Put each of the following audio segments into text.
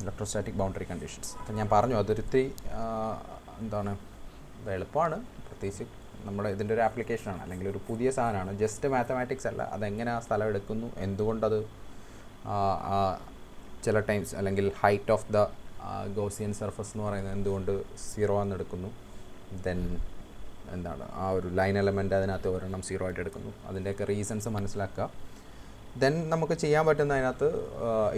Electrostatic boundary conditions. അപ്പം ഞാൻ പറഞ്ഞു അതൊരുത്തി എന്താണ് എളുപ്പമാണ്, പ്രത്യേകിച്ച് നമ്മുടെ ഇതിൻ്റെ ഒരു ആപ്ലിക്കേഷനാണ്, അല്ലെങ്കിൽ ഒരു പുതിയ സാധനമാണ്, ജസ്റ്റ് മാത്തമാറ്റിക്സ് അല്ല. അതെങ്ങനെ ആ സ്ഥലം എടുക്കുന്നു, എന്തുകൊണ്ടത് ചില ടൈംസ്, അല്ലെങ്കിൽ height of the Gaussian surface എന്ന് പറയുന്നത് എന്തുകൊണ്ട് 0 എന്ന് എടുക്കുന്നു, ദെൻ എന്താണ് ആ ഒരു ലൈൻ എലമെൻ്റ് അതിനകത്ത് ഒരെണ്ണം 0 ആയിട്ട് എടുക്കുന്നു, അതിൻ്റെയൊക്കെ റീസൺസ് മനസ്സിലാക്കുക. ദെൻ നമുക്ക് ചെയ്യാൻ പറ്റുന്ന അതിനകത്ത്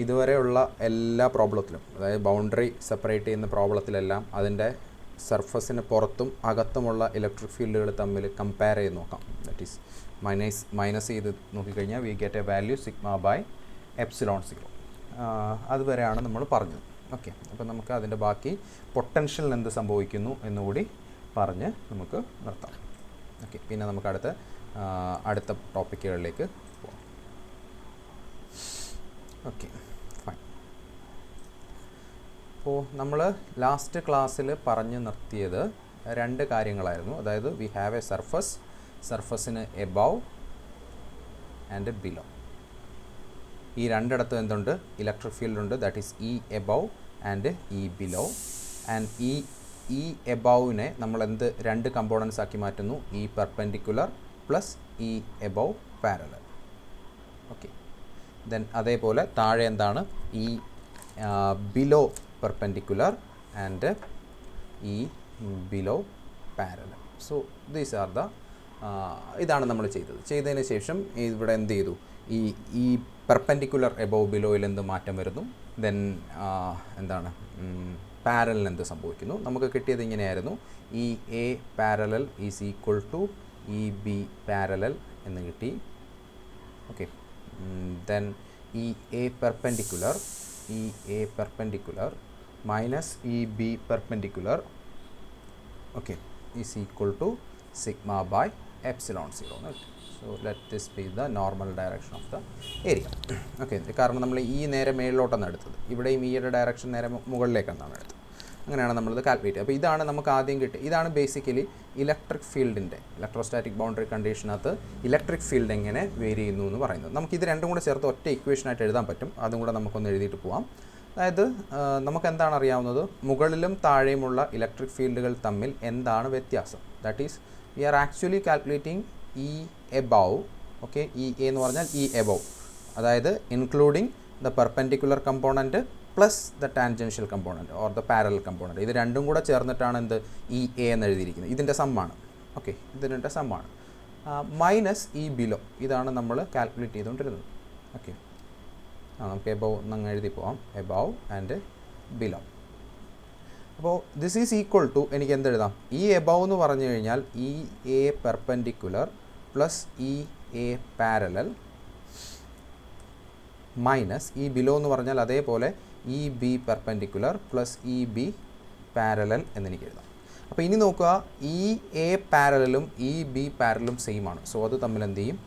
ഇതുവരെയുള്ള എല്ലാ പ്രോബ്ലത്തിലും, അതായത് ബൗണ്ടറി സെപ്പറേറ്റ് ചെയ്യുന്ന പ്രോബ്ലത്തിലെല്ലാം അതിൻ്റെ സർഫസിന് പുറത്തും അകത്തുമുള്ള ഇലക്ട്രിക് ഫീൽഡുകൾ തമ്മിൽ കമ്പയർ ചെയ്ത് നോക്കാം. ദാറ്റ് ഈസ് മൈനസ് ചെയ്ത് നോക്കിക്കഴിഞ്ഞാൽ വി ഗെറ്റ് എ വാല്യൂ σ/ε0. അതുവരെയാണ് നമ്മൾ പറഞ്ഞത്. ഓക്കെ, അപ്പോൾ നമുക്ക് അതിൻ്റെ ബാക്കി പൊട്ടൻഷ്യലിന് എന്ത് സംഭവിക്കുന്നു എന്നുകൂടി പറഞ്ഞ് നമുക്ക് നിർത്താം. ഓക്കെ, പിന്നെ നമുക്ക് അടുത്ത ടോപ്പിക്കുകളിലേക്ക് പോകാം. Okay, fine. അപ്പോൾ നമ്മൾ ലാസ്റ്റ് ക്ലാസ്സിൽ പറഞ്ഞു നിർത്തിയത് 2 കാര്യങ്ങളായിരുന്നു. അതായത് വി ഹാവ് എ സർഫസിന് എബവ് ആൻഡ് ബിലോ. ഈ രണ്ടിടത്തും എന്തുണ്ട്? ഇലക്ട്രിക് ഫീൽഡ് ഉണ്ട്. That is E above and E below. And E എബവിനെ നമ്മൾ 2 കമ്പോണൻസ് ആക്കി മാറ്റുന്നു, E perpendicular plus E above parallel. Okay, then അതേപോലെ താഴെ എന്താണ്? E below perpendicular and E below parallel. So these are the ഇതാണ് നമ്മൾ ചെയ്തതിന് ശേഷം ഇവിടെ എന്ത് ചെയ്തു? ഈ പെർപെൻഡിക്കുലർ എബവ് ബിലോയിൽ എന്ത് മാറ്റം വരുന്നു, ദെൻ എന്താണ് പാരലൽ എന്ത് സംഭവിക്കുന്നു. നമുക്ക് കിട്ടിയത് ഇങ്ങനെയായിരുന്നു, E A parallel is equal to E B parallel എന്ന് കിട്ടി. Okay, then E A perpendicular minus E B perpendicular, okay, is equal to σ/ε0. So let this be the normal direction of the area. Okay, കാരണം നമ്മൾ ഈ നേരെ മേളിലോട്ടാണ് എടുത്തത്, ഇവിടെയും ഈയുടെ direction നേരെ മുകളിലേക്കെന്നാണ് എടുത്തത്. അങ്ങനെയാണ് നമ്മളിത് കാൽക്കുലേറ്റ്. അപ്പോൾ ഇതാണ് നമുക്ക് ആദ്യം കിട്ടി. ഇതാണ് ബേസിക്കലി ഇലക്ട്രിക് ഫീൽഡിൻ്റെ ഇലക്ട്രോസ്റ്റാറ്റിക് ബൗണ്ടറി കണ്ടീഷനകത്ത് ഇലക്ട്രിക് ഫീൽഡ് എങ്ങനെ വേരി ചെയ്യുന്നു എന്ന് പറയുന്നത്. നമുക്കിത് രണ്ടും കൂടെ ചേർത്ത് ഒറ്റ ഇക്വേഷനായിട്ട് എഴുതാൻ പറ്റും. അതും കൂടെ നമുക്കൊന്ന് എഴുതിയിട്ട് പോവാം. അതായത് നമുക്ക് എന്താണ് അറിയാവുന്നത്? മുകളിലും താഴെയുമുള്ള ഇലക്ട്രിക് ഫീൽഡുകൾ തമ്മിൽ എന്താണ് വ്യത്യാസം? That is we are actually calculating E above. Okay, E എന്ന് പറഞ്ഞാൽ ഇ എബവ്, അതായത് including the perpendicular component plus the tangential component or the parallel component. ഇത് രണ്ടും കൂടെ ചേർന്നിട്ടാണ് എന്ത് ഇ എ എന്ന് എഴുതിയിരിക്കുന്നത്. ഇതിൻ്റെ സമ്മാണ്. ഓക്കെ, ഇതിൻ്റെ സമ്മാണ്. മൈനസ് ഇ ബിലോ, ഇതാണ് നമ്മൾ കാൽക്കുലേറ്റ് ചെയ്തുകൊണ്ടിരുന്നത്. ഓക്കെ, നമുക്ക് എബവ് എന്നങ്ങ് എഴുതി പോവാം, എബവ് ആൻഡ് ബിലോ. അപ്പോൾ ദിസ് ഈസ് ഈക്വൽ ടു, എനിക്ക് എന്തെഴുതാം? ഈ എബവ് എന്ന് പറഞ്ഞു കഴിഞ്ഞാൽ E A perpendicular plus E A parallel minus E below എന്ന് പറഞ്ഞാൽ അതേപോലെ E B perpendicular plus E B parallel എന്നെനിക്ക് എഴുതാം. അപ്പോൾ ഇനി നോക്കുക, ഇ എ പാരലലും ഇ ബി പാരലലും സെയിം ആണ്. സോ അത് തമ്മിൽ എന്ത് ചെയ്യും?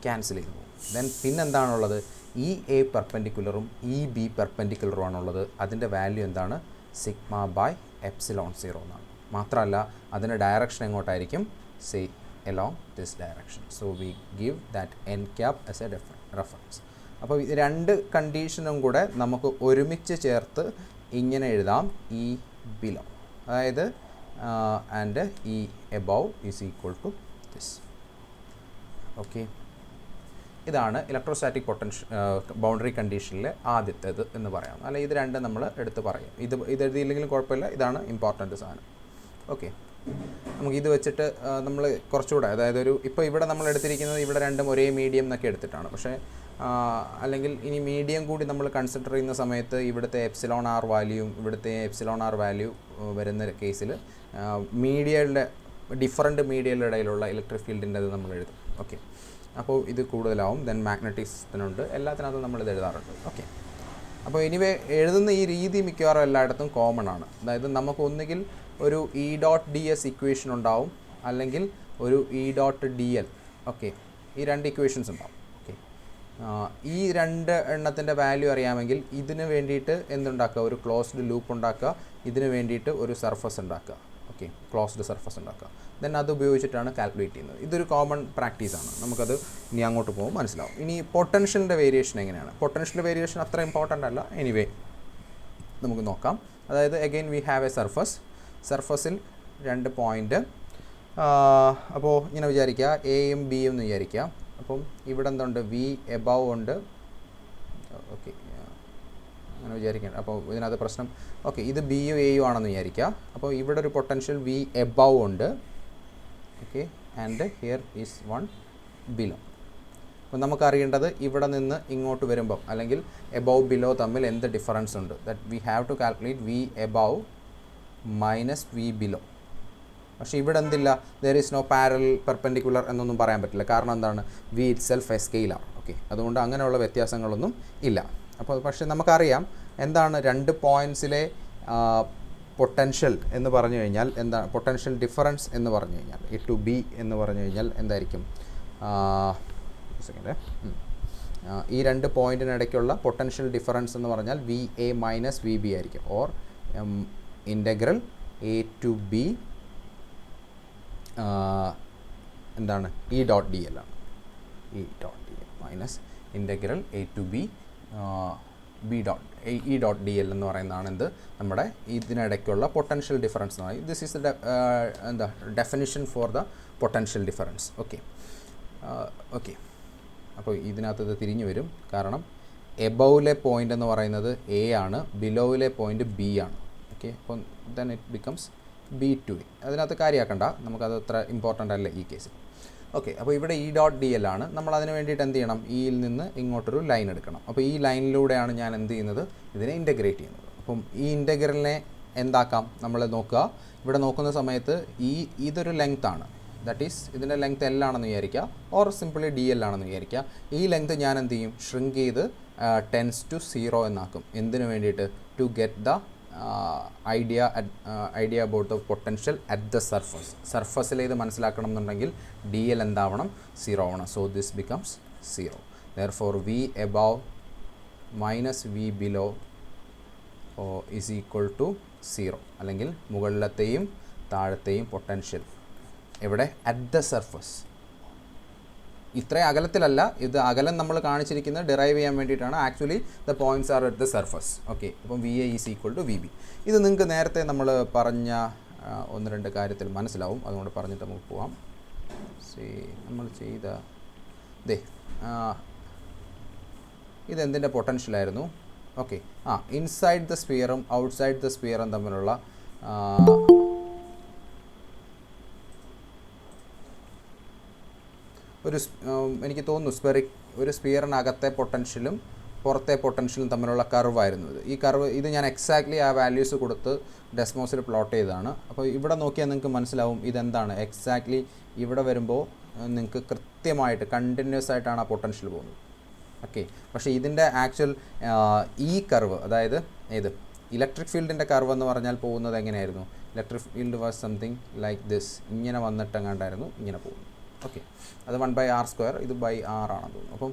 ക്യാൻസൽ ചെയ്തു പോകും. ദെൻ പിന്നെന്താണുള്ളത്? ഇ എ പെർപെൻഡിക്കുലറും ഇ ബി പെർപെൻഡിക്കുലറും ആണുള്ളത്. അതിൻ്റെ വാല്യൂ എന്താണ്? σ/ε0 എന്നാണ്. മാത്രമല്ല അതിൻ്റെ ഡയറക്ഷൻ എങ്ങോട്ടായിരിക്കും? Say along this direction. So we give that n cap as a reference. അപ്പോൾ ഇത് 2 കണ്ടീഷനും കൂടെ നമുക്ക് ഒരുമിച്ച് ചേർത്ത് ഇങ്ങനെ എഴുതാം, ഇ ബിലോ, അതായത് and E above is equal to this. Okay, ഇതാണ് ഇലക്ട്രോസ്റ്റാറ്റിക് ബൗണ്ടറി കണ്ടീഷനിലെ ആദ്യത്തേത് എന്ന് പറയാം. അല്ല, ഇത് 2 നമ്മൾ എടുത്ത് പറയാം. ഇത് എഴുതിയില്ലെങ്കിലും കുഴപ്പമില്ല, ഇതാണ് ഇമ്പോർട്ടൻ്റ് സാധനം. ഓക്കെ, നമുക്ക് ഇത് വെച്ചിട്ട് നമ്മൾ കുറച്ചുകൂടെ, അതായത് ഇപ്പോൾ ഇവിടെ നമ്മൾ എടുത്തിരിക്കുന്നത് ഇവിടെ രണ്ടും ഒരേ മീഡിയം എന്നൊക്കെ എടുത്തിട്ടാണ്. പക്ഷേ അല്ലെങ്കിൽ ഇനി മീഡിയം കൂടി നമ്മൾ കൺസിഡർ ചെയ്യുന്ന സമയത്ത് ഇവിടുത്തെ ε0r വാല്യൂയും ഇവിടുത്തെ ε0r വാല്യൂ വരുന്ന കേസിൽ മീഡിയയുടെ ഡിഫറൻറ്റ് മീഡിയയുടെ ഇടയിലുള്ള ഇലക്ട്രിക് ഫീൽഡിൻ്റെ അത് നമ്മൾ എഴുതും. ഓക്കെ, അപ്പോൾ ഇത് കൂടുതലാവും. ദെൻ മാഗ്നറ്റിസത്തിനുണ്ട്, എല്ലാത്തിനകത്തും നമ്മളിത് എഴുതാറുണ്ട്. ഓക്കെ, അപ്പോൾ എനിവേ എഴുതുന്ന ഈ രീതി മിക്കവാറും എല്ലായിടത്തും കോമൺ ആണ്. അതായത് നമുക്ക് ഒന്നുകിൽ ഒരു E dot d S equation ഉണ്ടാവും, അല്ലെങ്കിൽ ഒരു E dot D L. Okay, ഈ 2 ഇക്വേഷൻസ് ഉണ്ടാവും. ഓക്കെ, ഈ 2 എണ്ണത്തിൻ്റെ വാല്യൂ അറിയാമെങ്കിൽ ഇതിന് വേണ്ടിയിട്ട് എന്തുണ്ടാക്കുക? ഒരു ക്ലോസ്ഡ് ലൂപ്പ് ഉണ്ടാക്കുക, ഇതിന് വേണ്ടിയിട്ട് ഒരു സർഫസ് ഉണ്ടാക്കുക. ഓക്കെ, ക്ലോസ്ഡ് സർഫസ് ഉണ്ടാക്കുക. ദെൻ അത് ഉപയോഗിച്ചിട്ടാണ് കാൽക്കുലേറ്റ് ചെയ്യുന്നത്. ഇതൊരു കോമൺ പ്രാക്ടീസാണ്. നമുക്കത് ഇനി അങ്ങോട്ട് പോകുമ്പോൾ മനസ്സിലാവും. ഇനി പൊട്ടൻഷ്യലിൻ്റെ വേരിയേഷൻ എങ്ങനെയാണ്? പൊട്ടൻഷ്യൽ വേരിയേഷൻ അത്ര ഇമ്പോർട്ടൻ്റ് അല്ല. എനിവേ നമുക്ക് നോക്കാം. അതായത് അഗെയിൻ വി ഹാവ് എ സർഫസിൽ 2 പോയിൻ്റ്. അപ്പോൾ ഇങ്ങനെ വിചാരിക്കുക, എയും ബിയും എന്ന് വിചാരിക്കുക. അപ്പം ഇവിടെ എന്തുണ്ട്, വി എബവ് ഉണ്ട്. ഓക്കെ, അങ്ങനെ വിചാരിക്കണം. അപ്പോൾ ഇതിനകത്ത് പ്രശ്നം, ഓക്കെ, ഇത് ബിയും എയും ആണെന്ന് വിചാരിക്കുക. അപ്പോൾ ഇവിടെ ഒരു പൊട്ടൻഷ്യൽ വി എബവ് ഉണ്ട്. Okay, and here is one below. അപ്പോൾ നമുക്കറിയേണ്ടത് ഇവിടെ നിന്ന് ഇങ്ങോട്ട് വരുമ്പം അല്ലെങ്കിൽ എബവ് ബിലോ തമ്മിൽ എന്ത് ഡിഫറൻസ് ഉണ്ട്. That we have to calculate V above minus V below. പക്ഷേ ഇവിടെ എന്തില്ല, there is no parallel perpendicular എന്നൊന്നും പറയാൻ പറ്റില്ല. കാരണം എന്താണ്, വി ഇറ്റ് സെൽഫ് എ സ്കെയിലാണ്. ഓക്കെ, അതുകൊണ്ട് അങ്ങനെയുള്ള വ്യത്യാസങ്ങളൊന്നും ഇല്ല. അപ്പോൾ പക്ഷേ നമുക്കറിയാം എന്താണ് 2 പോയിൻറ്റ്സിലെ പൊട്ടൻഷ്യൽ എന്ന് പറഞ്ഞു കഴിഞ്ഞാൽ എന്താണ്, പൊട്ടൻഷ്യൽ ഡിഫറൻസ് എന്ന് പറഞ്ഞു കഴിഞ്ഞാൽ എ ടു ബി എന്ന് പറഞ്ഞു കഴിഞ്ഞാൽ എന്തായിരിക്കും, സെക്കൻഡ്, ഈ 2 പോയിൻറ്റിനിടയ്ക്കുള്ള പൊട്ടൻഷ്യൽ ഡിഫറൻസ് എന്ന് പറഞ്ഞാൽ V A minus V B ആയിരിക്കും. Or integral A to B എന്താണ്, ഇ ഡോട്ട് ഡി എൽ ആണ്. E dot D L minus integral A to B B dot E dot D L എന്ന് പറയുന്നതാണ് എന്ത്, നമ്മുടെ ഇതിനിടയ്ക്കുള്ള പൊട്ടൻഷ്യൽ ഡിഫറൻസ് എന്ന് പറയും. ദിസ് ഈസ് എന്താ definition for the potential difference. Okay, okay. അപ്പോൾ ഇതിനകത്ത് ഇത് തിരിഞ്ഞു വരും. കാരണം എബൗവിലെ പോയിൻ്റ് എന്ന് പറയുന്നത് എ ആണ്, ബിലോവിലെ പോയിൻ്റ് ബി ആണ്. ഓക്കെ, അപ്പോൾ then it becomes B to A. അതിനകത്ത് കാര്യമാക്കണ്ട, നമുക്കത് അത്ര ഇമ്പോർട്ടൻ്റ് അല്ല ഈ കേസിൽ. ഓക്കെ, അപ്പോൾ ഇവിടെ ഇ ഡോട്ട് ഡി എൽ ആണ്. നമ്മൾ അതിന് വേണ്ടിയിട്ട് എന്ത് ചെയ്യണം, ഇയിൽ നിന്ന് ഇങ്ങോട്ടൊരു ലൈൻ എടുക്കണം. അപ്പോൾ ഈ ലൈനിലൂടെയാണ് ഞാൻ എന്ത് ചെയ്യുന്നത്, ഇതിനെ ഇൻ്റഗ്രേറ്റ് ചെയ്യുന്നത്. അപ്പം ഈ ഇൻ്റഗ്രലിനെ എന്താക്കാം, നമ്മൾ നോക്കുക. ഇവിടെ നോക്കുന്ന സമയത്ത് ഇതൊരു ലെങ്ത് ആണ്. ദാറ്റ് ഈസ് ഇതിൻ്റെ ലെങ്ത് എൽ ആണെന്ന് വിചാരിക്കുക, ഓർ സിംപിളി ഡി എൽ ആണെന്ന് വിചാരിക്കുക. ഈ ലെങ്ത് ഞാൻ എന്ത് ചെയ്യും, ഷ്രിങ്ക് ചെയ്ത് ടെൻസ് ടു 0 എന്നാക്കും. എന്തിനു വേണ്ടിയിട്ട്, to get the idea about the potential at the സർഫസിൽ ഇത് മനസ്സിലാക്കണം എന്നുണ്ടെങ്കിൽ ഡി എൽ എന്താവണം, 0 ആവണം. So this becomes 0. Therefore V above minus V below is equal to 0. അല്ലെങ്കിൽ മുകളിലത്തെയും താഴത്തെയും പൊട്ടൻഷ്യൽ എവിടെ, അറ്റ് ദ സർഫസ്. ഇത്രയും അകലത്തിലല്ല, ഇത് അകലം നമ്മൾ കാണിച്ചിരിക്കുന്നത് ഡിറൈവ് ചെയ്യാൻ വേണ്ടിയിട്ടാണ്. Actually the points are at the surface. Okay, അപ്പം V A is equal to V B. ഇത് നിങ്ങൾക്ക് നേരത്തെ നമ്മൾ പറഞ്ഞ 1-2 കാര്യത്തിൽ മനസ്സിലാവും. അതുകൊണ്ട് പറഞ്ഞിട്ട് നമുക്ക് പോവാം. നമ്മൾ ചെയ്ത ഇതെന്തിൻ്റെ പൊട്ടൻഷ്യലായിരുന്നു. ഓക്കെ, ഇൻസൈഡ് ദ സ്ഫിയറും ഔട്ട്സൈഡ് ദ സ്ഫിയറും തമ്മിലുള്ള എനിക്ക് തോന്നുന്നു ഒരു സ്ഫിയറിനകത്തെ പൊട്ടൻഷ്യലും പുറത്തെ പൊട്ടൻഷ്യലും തമ്മിലുള്ള കർവായിരുന്നു ഇത്. ഈ കർവ് ഇത് ഞാൻ എക്സാക്ട്ലി ആ വാല്യൂസ് കൊടുത്ത് ഡെസ്മോസിൽ പ്ലോട്ട് ചെയ്തതാണ്. അപ്പോൾ ഇവിടെ നോക്കിയാൽ നിങ്ങൾക്ക് മനസ്സിലാവും ഇതെന്താണ്. എക്സാക്ട്ലി ഇവിടെ വരുമ്പോൾ നിങ്ങൾക്ക് കൃത്യമായിട്ട് കണ്ടിന്യൂസ് ആയിട്ടാണ് ആ പൊട്ടൻഷ്യൽ പോകുന്നത്. ഓക്കെ, പക്ഷേ ഇതിൻ്റെ ആക്ച്വൽ ഈ കർവ്, അതായത് ഇലക്ട്രിക് ഫീൽഡിൻ്റെ കർവ് എന്ന് പറഞ്ഞാൽ പോകുന്നത് എങ്ങനെയായിരുന്നു, electric field was something like this. ഇങ്ങനെ വന്നിട്ടെങ്ങാണ്ടായിരുന്നു ഇങ്ങനെ പോകുന്നു. ഓക്കെ, അത് 1/r², ഇത് r ആണെന്ന് തോന്നുന്നു. അപ്പം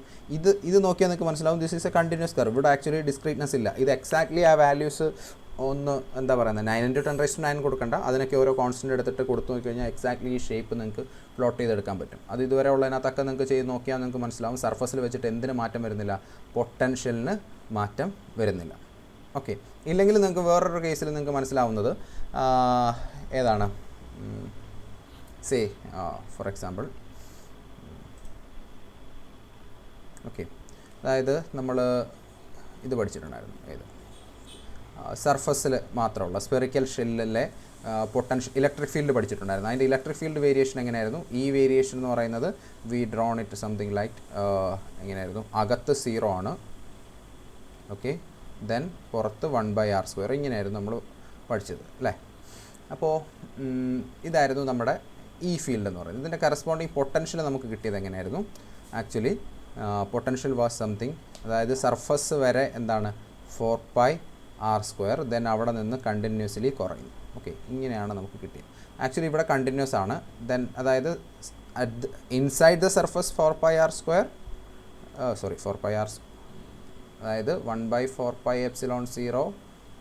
ഇത് നോക്കിയാൽ നിങ്ങൾക്ക് മനസ്സിലാവും this is a continuous curve. ഇവിടെ ആക്ച്വലി ഡിസ്ക്രീറ്റ്നെസ് ഇല്ല. ഇത് എക്സാക്ട്ലി ആ വാല്യൂസ് ഒന്ന് എന്താ പറയുന്നത് 9 × 10⁹ കൊടുക്കണ്ട, അതിനൊക്കെ ഓരോ കോൺസ്റ്റൻ്റ് എടുത്തിട്ട് കൊടുത്തു നോക്കി കഴിഞ്ഞാൽ എക്സാക്ട്ലി ഈ ഷേപ്പ് നിങ്ങൾക്ക് പ്ലോട്ട് ചെയ്തെടുക്കാൻ പറ്റും. അത് ഇതുവരെ ഉള്ളതിനകത്തൊക്കെ നിങ്ങൾക്ക് ചെയ്ത് നോക്കിയാൽ നിങ്ങൾക്ക് മനസ്സിലാവും സർഫസിൽ വെച്ചിട്ട് എന്തിന് മാറ്റം വരുന്നില്ല, പൊട്ടൻഷ്യലിന് മാറ്റം വരുന്നില്ല. ഓക്കെ, ഇല്ലെങ്കിൽ നിങ്ങൾക്ക് വേറൊരു കേസിൽ നിങ്ങൾക്ക് മനസ്സിലാവുന്നത് ഏതാണ്, സേ ഫോർ എക്സാമ്പിൾ, ഓക്കെ, അതായത് നമ്മൾ ഇത് പഠിച്ചിട്ടുണ്ടായിരുന്നു, സർഫസിൽ മാത്രമുള്ള സ്പെറിക്കൽ ഷെല്ലിലെ ഇലക്ട്രിക് ഫീൽഡ് പഠിച്ചിട്ടുണ്ടായിരുന്നു. അതിൻ്റെ ഇലക്ട്രിക് ഫീൽഡ് വേരിയേഷൻ എങ്ങനെയായിരുന്നു, ഈ വേരിയേഷൻ എന്ന് പറയുന്നത് we drawn it something like എങ്ങനെയായിരുന്നു, അകത്ത് 0 ആണ്. ഓക്കെ, ദെൻ പുറത്ത് 1/r², ഇങ്ങനെയായിരുന്നു നമ്മൾ പഠിച്ചത് അല്ലേ. അപ്പോൾ ഇതായിരുന്നു നമ്മുടെ ഈ ഫീൽഡ് എന്ന് പറയുന്നത്. ഇതിൻ്റെ കറസ്പോണ്ടിങ് പൊട്ടൻഷ്യൽ നമുക്ക് കിട്ടിയത് എങ്ങനെയായിരുന്നു, ആക്ച്വലി പൊട്ടൻഷ്യൽ വാസ് സംതിങ്, അതായത് സർഫസ് വരെ എന്താണ് 4πr², ദെൻ അവിടെ നിന്ന് കണ്ടിന്യൂസ്ലി കുറയും. ഓക്കെ, ഇങ്ങനെയാണ് നമുക്ക് കിട്ടിയത്. ആക്ച്വലി ഇവിടെ കണ്ടിന്യൂസ് ആണ്. ദെൻ അതായത് inside the surface 4πr², sorry 4πr, അതായത് 1/4πε0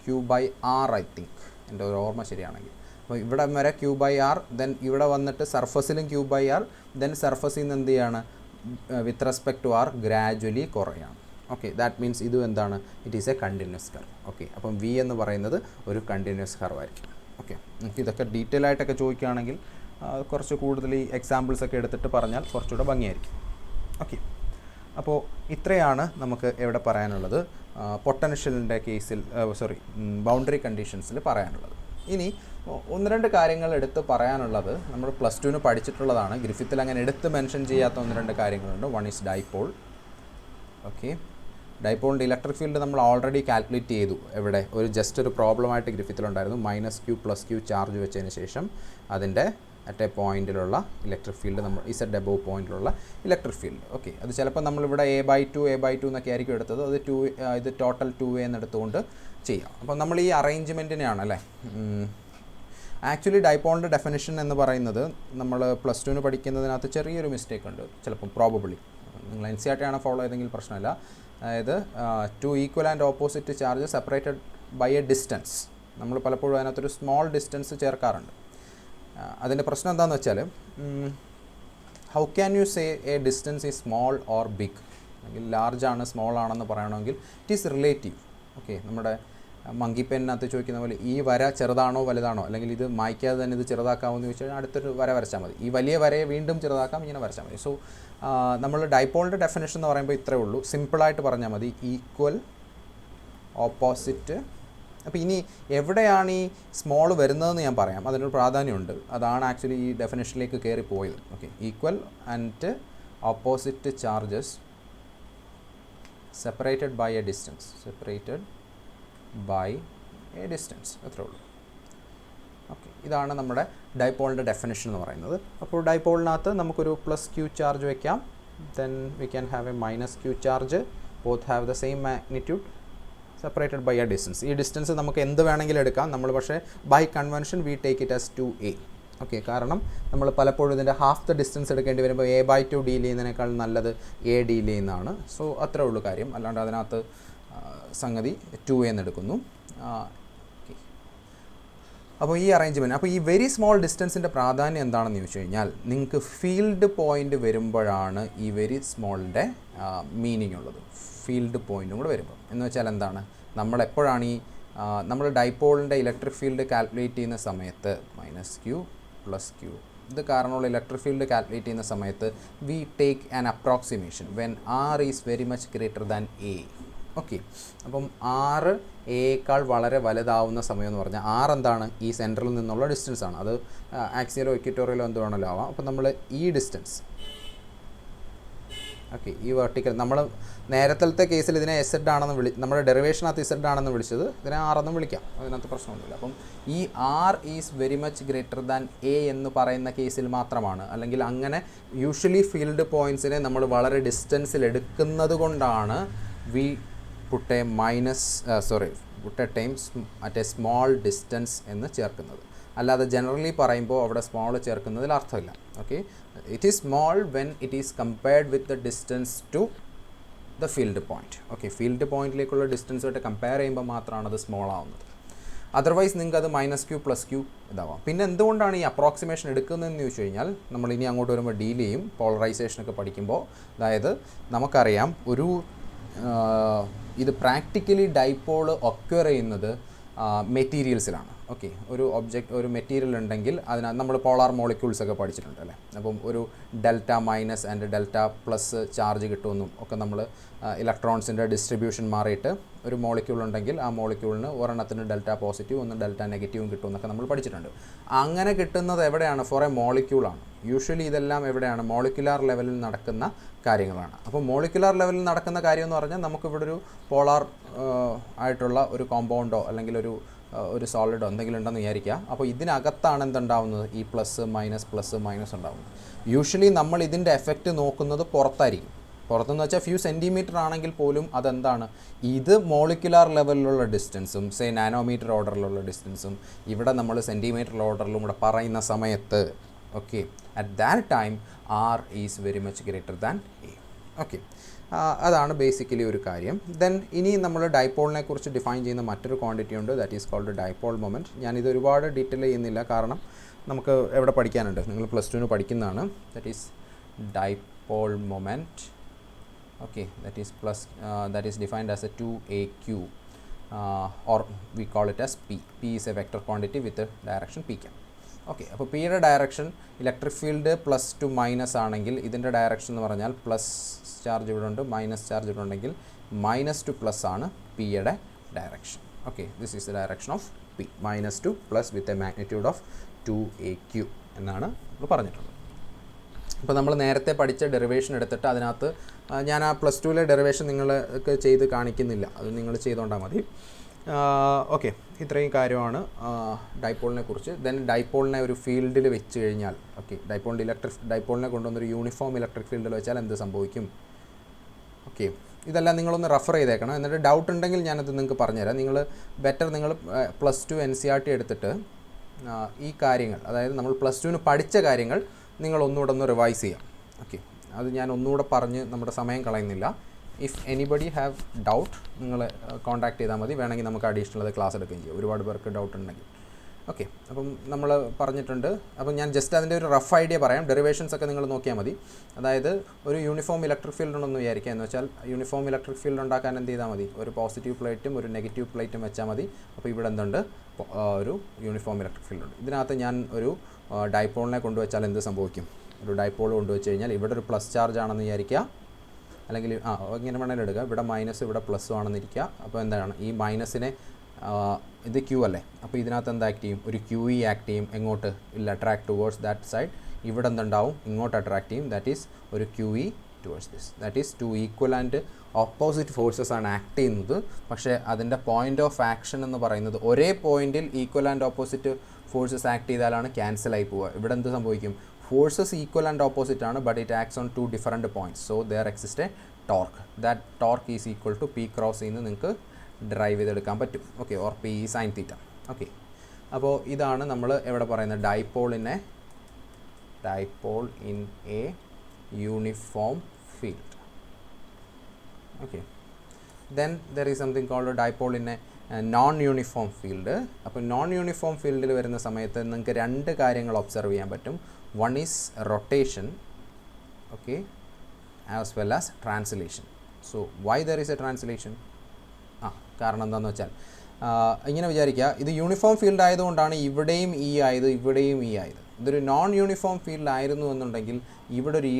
Q/r ഐ തിങ്ക്, എൻ്റെ ഒരു ഓർമ്മ ശരിയാണെങ്കിൽ. അപ്പോൾ ഇവിടെ വരെ Q/r, ദെൻ ഇവിടെ വന്നിട്ട് സർഫസിലും Q/r, ദെൻ സർഫസിൽ നിന്ന് എന്ത് ചെയ്യാണ്, with respect to r gradually കുറയാണ്. ഓക്കെ, ദാറ്റ് മീൻസ് ഇതും എന്താണ്, it is a continuous curve. Okay, അപ്പം വി എന്ന് പറയുന്നത് ഒരു കണ്ടിന്യൂസ് കർവ് ആയിരിക്കും. ഓക്കെ, നമുക്ക് ഇതൊക്കെ ഡീറ്റെയിൽ ആയിട്ടൊക്കെ ചോദിക്കുകയാണെങ്കിൽ കുറച്ച് കൂടുതൽ ഈ എക്സാമ്പിൾസ് ഒക്കെ എടുത്തിട്ട് പറഞ്ഞാൽ കുറച്ചുകൂടെ ഭംഗിയായിരിക്കും. ഓക്കെ, അപ്പോൾ ഇത്രയാണ് നമുക്ക് എവിടെ പറയാനുള്ളത്, പൊട്ടൻഷ്യലിൻ്റെ കേസിൽ ബൗണ്ടറി കണ്ടീഷൻസിൽ പറയാനുള്ളത്. ഇനി ഒന്ന് രണ്ട് കാര്യങ്ങൾ എടുത്ത് പറയാനുള്ളത് നമ്മൾ പ്ലസ് ടുവിന് പഠിച്ചിട്ടുള്ളതാണ്, ഗ്രിഫിത്തിൽ അങ്ങനെ എടുത്ത് മെൻഷൻ ചെയ്യാത്ത ഒന്ന് രണ്ട് കാര്യങ്ങളുണ്ട്. One is dipole. ഓക്കെ, ഡൈപോളിൻ്റെ ഇലക്ട്രിക് ഫീൽഡ് നമ്മൾ ഓൾറെഡി കാൽക്കുലേറ്റ് ചെയ്തു. എവിടെ ജസ്റ്റ് ഒരു പ്രോബ്ലമായിട്ട് ഗ്രിഫിത്തിലുണ്ടായിരുന്നു. -q+q ചാർജ് വെച്ചതിന് ശേഷം അതിൻ്റെ അറ്റ് എ പോയിൻറ്റിലുള്ള ഇലക്ട്രിക് ഫീൽഡ് നമ്മൾ ഇസഡ് എബോവ് പോയിൻറ്റിലുള്ള ഇലക്ട്രിക് ഫീൽഡ്. ഓക്കെ, അത് ചിലപ്പോൾ നമ്മളിവിടെ a/2 എന്നൊക്കെ ആയിരിക്കും എടുത്തത്. അത് ഇത് ടോട്ടൽ 2a എന്നെടുത്തുകൊണ്ട് ചെയ്യാം. അപ്പോൾ നമ്മൾ ഈ അറേഞ്ച്മെൻറ്റിനെയാണ് അല്ലേ, ആക്ച്വലി ഡൈപോളിൻ്റെ ഡെഫിനിഷൻ എന്ന് പറയുന്നത് നമ്മൾ പ്ലസ് ടുവിന് പഠിക്കുന്നതിനകത്ത് ചെറിയൊരു മിസ്റ്റേക്ക് ഉണ്ട് ചിലപ്പം, പ്രോബബിളി. നിങ്ങൾ NCERT ആണ് ഫോളോ ചെയ്തെങ്കിൽ പ്രശ്നമില്ല. അതായത് two equal and opposite charge separated by a distance. നമ്മൾ പലപ്പോഴും അതിനകത്തൊരു സ്മോൾ ഡിസ്റ്റൻസ് ചേർക്കാറുണ്ട്. അതിൻ്റെ പ്രശ്നം എന്താണെന്ന് വെച്ചാൽ, how can you say a distance is small or big, അല്ലെങ്കിൽ ലാർജ് ആണ് സ്മോൾ ആണെന്ന് പറയണമെങ്കിൽ ഇറ്റ് ഈസ് റിലേറ്റീവ്. ഓക്കെ, നമ്മുടെ മങ്കി പെന്നിനകത്ത് ചോദിക്കുന്ന പോലെ ഈ വര ചെറുതാണോ വലുതാണോ, അല്ലെങ്കിൽ ഇത് മായ്ക്കാതെ തന്നെ ഇത് ചെറുതാക്കാമോ എന്ന് ചോദിച്ചാൽ അടുത്തൊരു വര വരച്ചാൽ മതി. ഈ വലിയ വരയെ വീണ്ടും ചെറുതാക്കാം, ഇങ്ങനെ വരച്ചാൽ മതി. സോ നമ്മൾ ഡൈപോളിൻ്റെ ഡെഫിനേഷൻ എന്ന് പറയുമ്പോൾ ഇത്രയേ ഉള്ളൂ, സിമ്പിളായിട്ട് പറഞ്ഞാൽ മതി, ഈക്വൽ ഓപ്പോസിറ്റ്. അപ്പോൾ ഇനി എവിടെയാണ് ഈ സ്മോൾ വരുന്നതെന്ന് ഞാൻ പറയാം, അതിനൊരു പ്രാധാന്യമുണ്ട്. അതാണ് ആക്ച്വലി ഈ ഡെഫിനേഷനിലേക്ക് കയറി പോയത്. Okay, equal and opposite charges separated by a distance, അത്രേ ഉള്ളൂ. ഓക്കെ, ഇതാണ് നമ്മുടെ ഡൈപോളിൻ്റെ ഡെഫിനേഷൻ എന്ന് പറയുന്നത്. അപ്പോൾ ഡൈപോളിനകത്ത് നമുക്കൊരു +q ചാർജ് വയ്ക്കാം, then we can have a -q charge, both have the same magnitude separated by a distance. ഈ ഡിസ്റ്റൻസ് നമുക്ക് എന്ത് വേണമെങ്കിലും എടുക്കാം, നമ്മൾ പക്ഷേ by convention we take it as 2a. Okay, കാരണം നമ്മൾ പലപ്പോഴും ഇതിൻ്റെ ഹാഫ് ദ ഡിസ്റ്റൻസ് എടുക്കേണ്ടി വരുമ്പോൾ a/2 ഡീൽ ചെയ്യുന്നതിനേക്കാൾ നല്ലത് a ഡീൽ ചെയ്യുന്നതാണ്. സോ അത്രേ ഉള്ളൂ കാര്യം, അല്ലാണ്ട് അതിനകത്ത് സംഗതി 2a എന്ന് എടുക്കുന്നു. അപ്പോൾ ഈ അറേഞ്ച്മെൻറ്റ്, അപ്പോൾ ഈ വെരി സ്മോൾ ഡിസ്റ്റൻസിൻ്റെ പ്രാധാന്യം എന്താണെന്ന് ചോദിച്ചു കഴിഞ്ഞാൽ, നിങ്ങൾക്ക് ഫീൽഡ് പോയിൻ്റ് വരുമ്പോഴാണ് ഈ വെരി സ്മോളിൻ്റെ മീനിങ് ഉള്ളത്. ഫീൽഡ് പോയിൻറ്റും കൂടെ വരുമ്പോൾ എന്ന് വെച്ചാൽ എന്താണ്, നമ്മളെപ്പോഴാണ് ഈ നമ്മൾ ഡൈപോളിൻ്റെ ഇലക്ട്രിക് ഫീൽഡ് കാൽക്കുലേറ്റ് ചെയ്യുന്ന സമയത്ത് -q+q ഇത് കാരണമുള്ള ഇലക്ട്രിക് ഫീൽഡ് കാൽക്കുലേറ്റ് ചെയ്യുന്ന സമയത്ത് we take an approximation when r is very much greater than a. Okay, അപ്പം r a വളരെ വലുതാവുന്ന സമയം എന്ന് പറഞ്ഞാൽ r എന്താണ്, ഈ സെൻറ്ററിൽ നിന്നുള്ള ഡിസ്റ്റൻസ് ആണ്. അത് ആക്സിയലോ ഇക്വറ്റോറിയലോ എന്ത് വേണമല്ലോ ആവാം. അപ്പം നമ്മൾ ഈ ഡിസ്റ്റൻസ്, ഓക്കെ, ഈ വെർട്ടിക്കൽ, നമ്മൾ നേരത്തെ കേസിൽ ഇതിനെ z ആണെന്ന് നമ്മുടെ ഡെറിവേഷനകത്ത് z ആണെന്ന് വിളിച്ചത്, ഇതിനെ r എന്നും വിളിക്കാം, അതിനകത്ത് പ്രശ്നമൊന്നുമില്ല. അപ്പം ഈ r is very much greater than a എന്ന് പറയുന്ന കേസിൽ മാത്രമാണ്, അല്ലെങ്കിൽ അങ്ങനെ യൂഷ്വലി ഫീൽഡ് പോയിൻറ്റ്സിനെ നമ്മൾ വളരെ ഡിസ്റ്റൻസിൽ എടുക്കുന്നത് കൊണ്ടാണ് we put a times at a small distance എന്ന് ചേർക്കുന്നത്. അല്ലാതെ ജനറലി പറയുമ്പോൾ അവിടെ സ്മോൾ ചേർക്കുന്നതിൽ അർത്ഥമില്ല. Okay, it is small when it is compared with the distance to the field point. Okay, field പോയിൻറ്റിലേക്കുള്ള ഡിസ്റ്റൻസുമായിട്ട് കമ്പയർ ചെയ്യുമ്പോൾ മാത്രമാണ് അത് സ്മോൾ ആവുന്നത്. അതർവൈസ് നിങ്ങൾക്ക് അത് -q+q ഇതാവാം. പിന്നെ എന്തുകൊണ്ടാണ് ഈ അപ്രോക്സിമേഷൻ എടുക്കുന്നതെന്ന് ചോദിച്ചു കഴിഞ്ഞാൽ, നമ്മൾ ഇനി അങ്ങോട്ട് വരുമ്പോൾ ഡീൽ ചെയ്യും, പോളറൈസേഷനൊക്കെ പഠിക്കുമ്പോൾ. അതായത് നമുക്കറിയാം ഇത് പ്രാക്ടിക്കലി ഡൈപോൾ ഒക്വർ ചെയ്യുന്നത് മെറ്റീരിയൽസിലാണ്. ഓക്കെ, ഒരു മെറ്റീരിയൽ ഉണ്ടെങ്കിൽ അതിനകത്ത് നമ്മൾ പോളാർ മോളിക്യൂൾസ് ഒക്കെ പഠിച്ചിട്ടുണ്ട് അല്ലേ. അപ്പം ഒരു δ- ആൻഡ് δ+ ചാർജ് കിട്ടുമെന്നും ഒക്കെ നമ്മൾ ഇലക്ട്രോൺസിൻ്റെ ഡിസ്ട്രിബ്യൂഷൻ മാറിയിട്ട് ഒരു മോളിക്യൂൾ ഉണ്ടെങ്കിൽ ആ മോളിക്യൂളിന് ഒരെണ്ണത്തിന് δ+ ഒന്ന് δ- കിട്ടുമെന്നൊക്കെ നമ്മൾ പഠിച്ചിട്ടുണ്ട്. അങ്ങനെ കിട്ടുന്നത് എവിടെയാണ്, ഫോർ എ മോളിക്യൂളാണ്. യൂഷ്വലി ഇതെല്ലാം എവിടെയാണ്, മോളിക്കുലാർ ലെവലിൽ നടക്കുന്ന കാര്യങ്ങളാണ്. അപ്പോൾ മോളിക്കുലാർ ലെവലിൽ നടക്കുന്ന കാര്യം എന്ന് പറഞ്ഞാൽ നമുക്കിവിടെ ഒരു പോളാർ ആയിട്ടുള്ള ഒരു കോമ്പൗണ്ടോ അല്ലെങ്കിൽ ഒരു സോളിഡോ എന്തെങ്കിലും ഉണ്ടെന്ന് വിചാരിക്കുക. അപ്പോൾ ഇതിനകത്താണ് എന്തുണ്ടാവുന്നത്, ഈ +- ഉണ്ടാവുന്നത്. യൂഷ്വലി നമ്മൾ ഇതിൻ്റെ എഫക്റ്റ് നോക്കുന്നത് പുറത്തായിരിക്കും. പുറത്തെന്ന് വെച്ചാൽ ഫ്യൂ സെൻറ്റിമീറ്റർ ആണെങ്കിൽ പോലും അതെന്താണ്, ഇത് മോളിക്കുലാർ ലെവലിലുള്ള ഡിസ്റ്റൻസും നാനോമീറ്റർ ഓർഡറിലുള്ള ഡിസ്റ്റൻസും ഇവിടെ നമ്മൾ സെൻറ്റിമീറ്റർ ഓർഡറിലും കൂടെ പറയുന്ന സമയത്ത്, okay, at that time r is very much greater than a. Okay, അതാണ് ബേസിക്കലി ഒരു കാര്യം. ദെൻ ഇനി നമ്മൾ ഡൈപോളിനെ കുറിച്ച് ഡിഫൈൻ ചെയ്യുന്ന മറ്റൊരു ക്വാണ്ടിറ്റി ഉണ്ട്, that is called dipole moment. ഞാനിത് ഒരുപാട് ഡീറ്റെയിൽ ചെയ്യുന്നില്ല, കാരണം നമുക്ക് എവിടെ പഠിക്കാനുണ്ട്, നിങ്ങൾ +2 പഠിക്കുന്നതാണ്. That is dipole moment okay, that is plus that is defined as a 2aq, or we call it as p. P is a vector quantity with a direction p cap. Okay, അപ്പോൾ പിയുടെ direction electric field plus two minus ആണെങ്കിൽ ഇതിൻ്റെ direction എന്ന് പറഞ്ഞാൽ plus charge ഇവിടെ ഉണ്ട്, minus charge ഇവിടെ ഉണ്ടെങ്കിൽ മൈനസ് ടു പ്ലസ് ആണ് പിയുടെ direction. Okay, this is the direction of P, minus two plus with a magnitude of 2aq എന്നാണ് നമ്മൾ പറഞ്ഞിട്ടുള്ളത്. അപ്പോൾ നമ്മൾ നേരത്തെ പഠിച്ച ഡെറിവേഷൻ എടുത്തിട്ട് അതിനകത്ത് ഞാൻ ആ പ്ലസ് ടുവിലെ ഡെറിവേഷൻ നിങ്ങൾക്ക് ചെയ്ത് കാണിക്കുന്നില്ല, അത് നിങ്ങൾ ചെയ്തുകൊണ്ടാൽ മതി. ഓക്കെ, ഇത്രയും കാര്യമാണ് ഡൈപോളിനെ കുറിച്ച്. ദെൻ ഡൈപോളിനെ ഒരു ഫീൽഡിൽ വെച്ച് കഴിഞ്ഞാൽ, ഓക്കെ, ഡൈപോളിനെ കൊണ്ടുവന്നൊരു യൂണിഫോം ഇലക്ട്രിക് ഫീൽഡിൽ വെച്ചാൽ എന്ത് സംഭവിക്കും? ഓക്കെ, ഇതെല്ലാം നിങ്ങളൊന്ന് റെഫർ ചെയ്തേക്കണം. എന്നിട്ട് ഡൗട്ട് ഉണ്ടെങ്കിൽ ഞാനത് നിങ്ങൾക്ക് പറഞ്ഞുതരാം. നിങ്ങൾ പ്ലസ് ടു NCERT എടുത്തിട്ട് ഈ കാര്യങ്ങൾ, അതായത് നമ്മൾ പ്ലസ് ടുവിന് പഠിച്ച കാര്യങ്ങൾ നിങ്ങൾ ഒന്നുകൂടെ ഒന്ന് റിവൈസ് ചെയ്യാം. ഓക്കെ, അത് ഞാൻ ഒന്നുകൂടെ പറഞ്ഞ് നമ്മുടെ സമയം കളയുന്നില്ല. ഇഫ് എനിബഡി ഹാവ് ഡൗട്ട് നിങ്ങൾ കോൺടാക്ട് ചെയ്താൽ മതി, വേണമെങ്കിൽ നമുക്ക് അഡീഷണൽ അത് ക്ലാസ് എടുക്കുകയും ചെയ്യാം, ഒരുപാട് പേർക്ക് ഡൗട്ട് ഉണ്ടെങ്കിൽ. ഓക്കെ, അപ്പം നമ്മൾ പറഞ്ഞിട്ടുണ്ട്. അപ്പം ഞാൻ ജസ്റ്റ് അതിൻ്റെ ഒരു റഫ് ഐഡിയ പറയാം. ഡെറിവേഷൻസ് ഒക്കെ നിങ്ങൾ നോക്കിയാൽ മതി. അതായത് ഒരു യൂണിഫോം ഇലക്ട്രിക് ഫീൽഡ് ഉണ്ടെന്ന് വിചാരിക്കുക. എന്ന് വെച്ചാൽ യൂണിഫോം ഇലക്ട്രിക് ഫീൽഡ് ഉണ്ടാക്കാൻ എന്ത് ചെയ്താൽ മതി? ഒരു പോസിറ്റീവ് പ്ലേറ്റും ഒരു നെഗറ്റീവ് പ്ലേറ്റും വെച്ചാൽ മതി. അപ്പോൾ ഇവിടെ എന്തുണ്ട്? ഒരു യൂണിഫോം ഇലക്ട്രിക് ഫീൽഡ് ഉണ്ട്. ഇതിനകത്ത് ഞാൻ ഒരു ഡൈപോളിനെ കൊണ്ടുവച്ചാൽ എന്ത് സംഭവിക്കും? ഒരു ഡൈപോൾ കൊണ്ടുവച്ച് കഴിഞ്ഞാൽ ഇവിടെ ഒരു പ്ലസ് ചാർജ് ആണെന്ന് വിചാരിക്കുക, അല്ലെങ്കിൽ ഇങ്ങനെ വേണമെങ്കിലും എടുക്കുക. ഇവിടെ മൈനസ്, ഇവിടെ പ്ലസ്സും ആണെന്ന് ഇരിക്കുക. അപ്പോൾ എന്താണ് ഈ മൈനസിനെ, ഇത് ക്യൂ അല്ലേ, അപ്പോൾ ഇതിനകത്ത് എന്ത് ആക്ട് ചെയ്യും? ഒരു QE ആക്ട് ചെയ്യും. എങ്ങോട്ട്? ഇല്ല, അട്രാക്ട് ടുവേർഡ്സ് ദാറ്റ് സൈഡ്. ഇവിടെ എന്തുണ്ടാവും? ഇങ്ങോട്ട് അട്രാക്ട് ചെയ്യും. ദാറ്റ് ഈസ് ഒരു QE towards this. That is two equal and opposite forces ആണ് ആക്ട് ചെയ്യുന്നത്. പക്ഷേ അതിൻ്റെ പോയിൻ്റ് ഓഫ് ആക്ഷൻ എന്ന് പറയുന്നത് ഒരേ പോയിൻറ്റിൽ equal and opposite forces act ചെയ്താലാണ് ക്യാൻസലായി പോവുക. ഇവിടെ എന്ത് സംഭവിക്കും? ഫോഴ്സസ് ഈക്വൽ ആൻഡ് ഓപ്പോസിറ്റ് ആണ്, but it acts on 2 different points. So there exist a torque. That torque is equal to P cross എന്ന് നിങ്ങൾക്ക് ഡ്രൈവ് ചെയ്തെടുക്കാൻ പറ്റും. Okay, or P sin θ. Okay, അപ്പോൾ ഇതാണ് നമ്മൾ എവിടെ പറയുന്നത്? Dipole in a uniform field. Okay, then there is something called dipole in a non uniform field. അപ്പോൾ നോൺ യൂണിഫോം ഫീൽഡിൽ വരുന്ന സമയത്ത് നിങ്ങൾക്ക് രണ്ട് കാര്യങ്ങൾ ഒബ്സർവ് ചെയ്യാൻ പറ്റും. One is rotation, okay, as well as translation. So why there is a translation? കാരണം എന്താണെന്ന് വെച്ചാൽ, ഇങ്ങനെ വിചാരിക്കുക, ഇത് യൂണിഫോം ഫീൽഡ് ആയതുകൊണ്ടാണ് ഇവിടെയും E ആയത്, ഇവിടെയും E ആയത്. ഇതൊരു നോൺ യൂണിഫോം ഫീൽഡ് ആയിരുന്നു എന്നുണ്ടെങ്കിൽ ഇവിടെ ഒരു E'